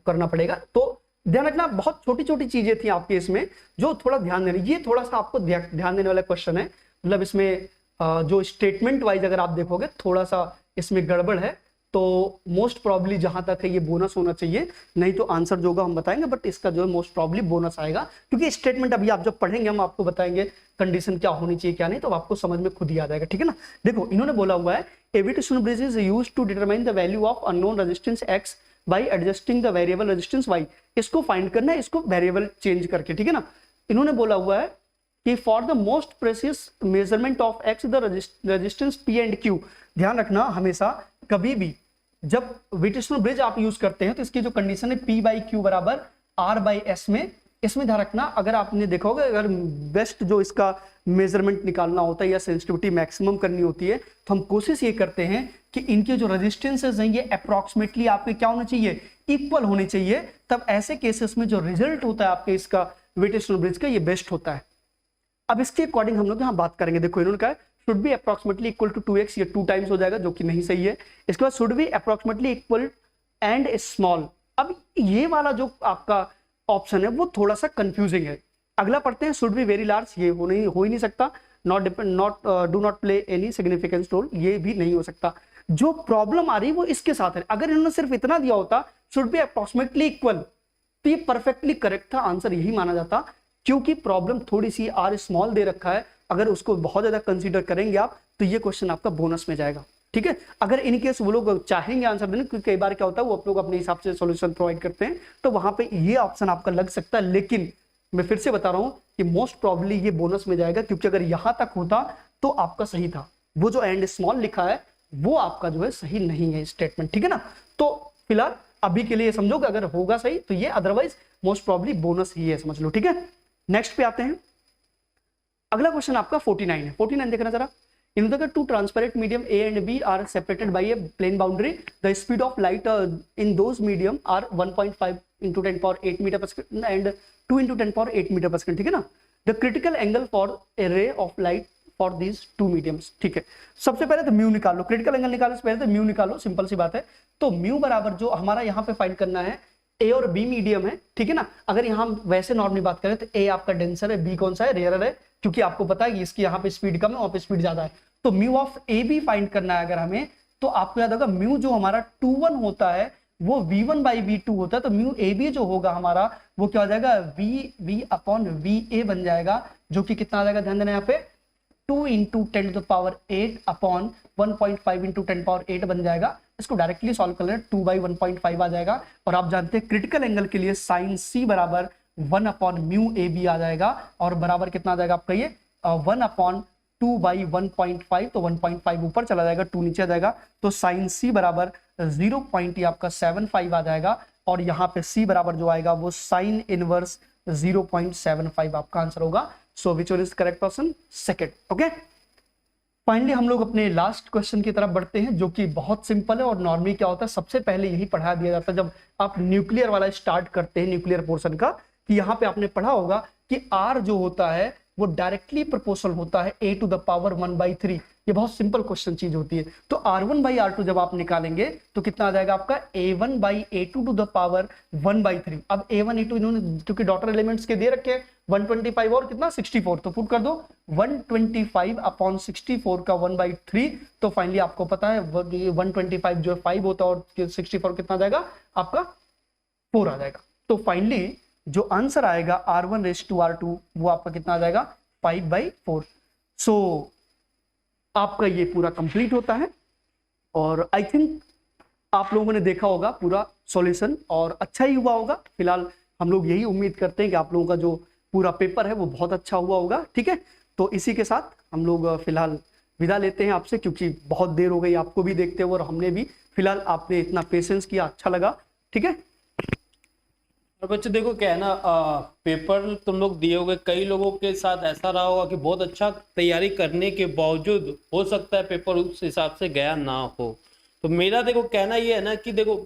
करना पड़ेगा, तो ध्यान रखना बहुत छोटी छोटी चीजें थी आपके इसमें जो थोड़ा ध्यान देने, ये थोड़ा सा आपको ध्यान देने वाला क्वेश्चन है। मतलब इसमें जो स्टेटमेंट वाइज अगर आप देखोगे थोड़ा सा इसमें गड़बड़ है, तो मोस्ट प्रॉब्ली जहां तक है ये बोनस होना चाहिए, नहीं तो आंसर जो होगा हम बताएंगे, बट इसका जो है मोस्ट प्रॉब्ली बोनस आएगा, क्योंकि स्टेटमेंट अभी आप जब पढ़ेंगे हम आपको बताएंगे कंडीशन क्या होनी चाहिए क्या नहीं, तो आपको समझ में खुद ही आ जाएगा, ठीक है ना। देखो इन्होंने बोला हुआ है एविटेशन bridge is used to determine the value of unknown resistance x by adjusting the variable resistance y। इसको फाइंड करना है, इसको वेरिएबल चेंज करके, ठीक है ना। इन्होंने बोला हुआ है कि for the most precious measurement of x the resistance p and q। ध्यान रखना हमेशा कभी भी जब विटिस्नो ब्रिज आप यूज करते हैं तो इसकी जो कंडीशन है p बाई क्यू बराबर r बाई s में, इसमें ध्यान रखना अगर आपने देखा होगा अगर बेस्ट जो इसका मेजरमेंट निकालना होता है या सेंसिटिविटी मैक्सिमम करनी होती है तो हम कोशिश ये करते हैं कि इनके जो रेजिस्टेंसेस हैं ये अप्रोक्सीमेटली आपके क्या होने चाहिए इक्वल होने चाहिए, तब ऐसे केसेस में जो रिजल्ट होता है आपके इसका विटिस्नो ब्रिज का ये बेस्ट होता है। अब इसके अकॉर्डिंग हम लोग यहाँ बात करेंगे। देखो इन्होंने कहा should be approximately equal to 2x, ये 2 टाइम्स हो जाएगा जो कि नहीं सही है। इसके बाद should be approximately equal and small. अब ये वाला जो आपका ऑप्शन है वो थोड़ा सा कंफ्यूजिंग है। अगला पढ़ते हैं शुड बी वेरी लार्ज, ये हो ही नहीं सकता। Do not play any significance role, ये भी नहीं हो सकता। जो प्रॉब्लम आ रही है वो इसके साथ है। अगर इन्होंने सिर्फ इतना दिया होता शुड बी अप्रोक्सीमेटली इक्वल तो ये परफेक्टली करेक्ट था, आंसर यही माना जाता, क्योंकि प्रॉब्लम थोड़ी सी आर स्मॉल दे रखा है। अगर उसको बहुत ज्यादा कंसीडर करेंगे आप तो ये क्वेश्चन आपका बोनस में जाएगा, ठीक है। अगर इन केस वो लोग चाहेंगे आंसर देने, क्योंकि कई बार क्या होता है वो आप लोग अपने हिसाब से सॉल्यूशन प्रोवाइड करते हैं, तो वहां पे ये ऑप्शन आपका लग सकता है। लेकिन मैं फिर से बता रहा हूं कि मोस्ट प्रॉब्ली ये बोनस में जाएगा, क्योंकि अगर यहां तक होता तो आपका सही था। वो जो एंड स्मॉल लिखा है वो आपका जो है सही नहीं है स्टेटमेंट, ठीक है ना। तो फिलहाल अभी के लिए समझो कि अगर होगा सही तो ये, अदरवाइज मोस्ट प्रॉब्ली बोनस ही है, समझ लो, ठीक है। नेक्स्ट पे आते हैं। अगला क्वेश्चन आपका 49 है। 49 देखना जरा। In the two transparent medium A and B are separated by a plane boundary. The speed of light in those medium are 1.5 into 10⁸ meter per second and 2 × 10⁸ metre per second, ठीक है ना। The critical angle for a ray of light for these two mediums, ठीक है। सबसे पहले तो mu निकालो, critical angle निकालने से पहले तो म्यू निकालो, सिंपल सी बात है। तो म्यू बराबर जो हमारा यहाँ पे फाइंड करना है, ए और बी मीडियम है, ठीक है ना। अगर यहाँ हम वैसे नॉर्मली बात करें तो ए आपका डेंसर है, बी कौन सा है, रेयरर है, क्योंकि आपको पता है कि इसकी यहाँ पे स्पीड कम है, वहाँ पे स्पीड ज्यादा है। तो mu of A B find करना है अगर हमें, तो आपको याद होगा म्यू जो हमारा 2:1 होता है वो v1/v2 होता है। तो म्यू ए बी जो होगा हमारा वो क्या हो जाएगा, v/va बन जाएगा, जो कि कितना आ जाएगा, ध्यान देना यहाँ पे 2 × 10⁸ 8 1.5 × 10⁸ बन जाएगा। इसको डायरेक्टली सॉल्व कर लें, 2/1.5 आ जाएगा। और आप जानते हैं क्रिटिकल एंगल के लिए साइन सी बराबर 1/μab आ जाएगा, और बराबर कितना आ जाएगा आपका ये 1/2/1.5, तो 1.5 ऊपर चला जाएगा, 2 नीचे आ जाएगा। तो साइन सी बराबर 0.75 आ जाएगा, और यहाँ पे सी बराबर जो आएगा वो साइन इनवर्स 0.75 आपका आंसर होगा। So which one is correct option, second. Okay, finally हम लोग अपने लास्ट क्वेश्चन की तरफ बढ़ते हैं, जो कि बहुत सिंपल है। और नॉर्मली क्या होता है, सबसे पहले यही पढ़ा दिया जाता है जब आप न्यूक्लियर वाला स्टार्ट करते हैं, न्यूक्लियर पोर्शन का, कि यहाँ पे आपने पढ़ा होगा कि R जो होता है वो डायरेक्टली प्रोपोर्शनल होता है a⁻⁴ 1/3। ये बहुत सिंपल क्वेश्चन चीज होती है। तो R1/R2 जब आप निकालेंगे तो कितना आ जाएगा आपका a1/a2⁻⁴ 1/3। अब a1 a2 इन्होंने क्योंकि डॉटर एलिमेंट्स के दे रखे हैं 125 और कितना 64, तो पुट कर दो 125/64 का 1/3। तो फाइनली आपको पता है 125 जो 5 होता है और 64 कितना आ जाएगा आपका 4 आ जाएगा। तो फाइनली जो आंसर आएगा R1/R2 वो आपका कितना आ जाएगा 5/4। सो आपका ये पूरा कंप्लीट होता है, और आई थिंक आप लोगों ने देखा होगा पूरा सॉल्यूशन और अच्छा ही हुआ होगा। फिलहाल हम लोग यही उम्मीद करते हैं कि आप लोगों का जो पूरा पेपर है वो बहुत अच्छा हुआ होगा, ठीक है। तो इसी के साथ हम लोग फिलहाल विदा लेते हैं आपसे, क्योंकि बहुत देर हो गई आपको भी देखते हुए और हमने भी। फिलहाल आपने इतना पेशेंस किया, अच्छा लगा, ठीक है। और बच्चे देखो क्या है ना, पेपर तुम लोग दिए होगे, कई लोगों के साथ ऐसा रहा होगा कि बहुत अच्छा तैयारी करने के बावजूद हो सकता है पेपर उस हिसाब से गया ना हो। तो मेरा देखो कहना ये है ना कि देखो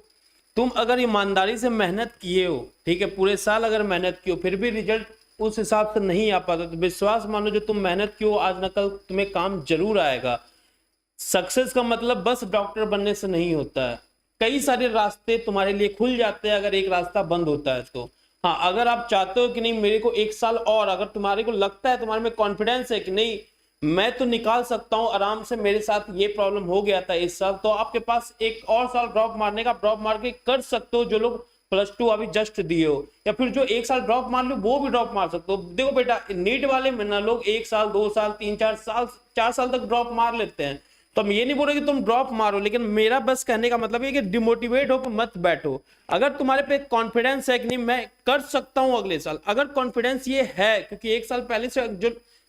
तुम अगर ईमानदारी से मेहनत किए हो, ठीक है, पूरे साल अगर मेहनत की हो फिर भी रिजल्ट उस हिसाब से नहीं आ पाता, तो विश्वास मानो जो तुम मेहनत की हो आज न कल तुम्हें काम जरूर आएगा। सक्सेस का मतलब बस डॉक्टर बनने से नहीं होता है, कई सारे रास्ते तुम्हारे लिए खुल जाते हैं अगर एक रास्ता बंद होता है तो। हाँ, अगर आप चाहते हो कि नहीं मेरे को 1 साल और, अगर तुम्हारे को लगता है, तुम्हारे में कॉन्फिडेंस है कि नहीं मैं तो निकाल सकता हूं आराम से, मेरे साथ ये प्रॉब्लम हो गया था इस साल, तो आपके पास 1 और साल ड्रॉप मारने का, ड्रॉप मार के कर सकते हो। जो लोग +2 अभी जस्ट दिए हो, या फिर जो 1 साल ड्रॉप मार लो वो भी ड्रॉप मार सकते हो। देखो बेटा, नीट वाले में ना लोग 1 साल 2 साल 3 4 साल तक ड्रॉप मार लेते हैं। तो हम ये नहीं बोल रहे कि तुम ड्रॉप मारो, लेकिन मेरा बस कहने का मतलब ये कि डिमोटिवेट होकर मत बैठो। अगर तुम्हारे पे कॉन्फिडेंस है कि नहीं मैं कर सकता हूं अगले साल, अगर कॉन्फिडेंस ये है, क्योंकि 1 साल पहले से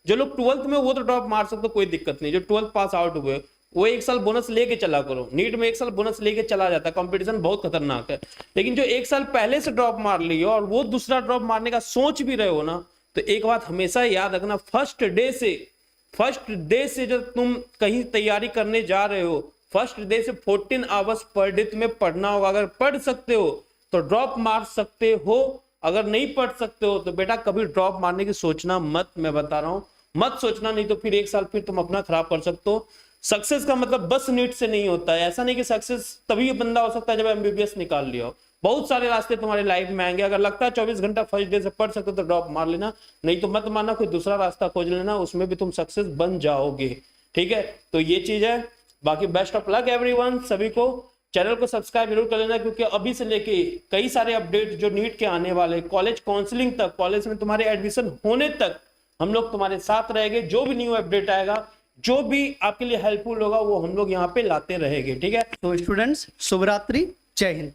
जो लोग 12th में वो तो ड्रॉप मार सकते, कोई दिक्कत नहीं। जो 12th पास आउट हुए वो 1 साल बोनस लेके चला करो, नीट में 1 साल बोनस लेके चला जाता है, कंपटीशन बहुत खतरनाक है। लेकिन जो 1 साल पहले से ड्रॉप मार लियो और वो दूसरा ड्रॉप मारने का सोच भी रहे हो ना, तो एक बात हमेशा याद रखना, फर्स्ट डे से जब तुम कहीं तैयारी करने जा रहे हो, फर्स्ट डे से 14 आवर्स पर डे तुम्हें पढ़ना होगा। अगर पढ़ सकते हो तो ड्रॉप मार सकते हो, अगर नहीं पढ़ सकते हो तो बेटा कभी ड्रॉप मारने की सोचना मत, मैं बता रहा हूं मत सोचना, नहीं तो फिर 1 साल फिर तुम अपना खराब कर सकते हो। सक्सेस का मतलब बस नीट से नहीं होता है, ऐसा नहीं कि सक्सेस तभी बंदा हो सकता है जब MBBS निकाल लिया हो। बहुत सारे रास्ते तुम्हारे लाइफ में आएंगे, अगर लगता है 24 घंटा फर्स्ट डे से पढ़ सकते हो तो ड्रॉप मार लेना, नहीं तो मत मारना, कोई दूसरा रास्ता खोज लेना, उसमें भी तुम सक्सेस बन जाओगे, ठीक है। तो ये चीज है, बाकी बेस्ट ऑफ लक एवरीवन, सभी को चैनल को सब्सक्राइब जरूर कर लेना, क्योंकि अभी से लेके कई सारे अपडेट जो नीट के आने वाले, कॉलेज काउंसलिंग तक, कॉलेज में तुम्हारे एडमिशन होने तक हम लोग तुम्हारे साथ रहेंगे। जो भी न्यू अपडेट आएगा, जो भी आपके लिए हेल्पफुल होगा वो हम लोग यहाँ पे लाते रहेंगे, ठीक है। तो स्टूडेंट्स शुभ रात्रि, जय हिंद।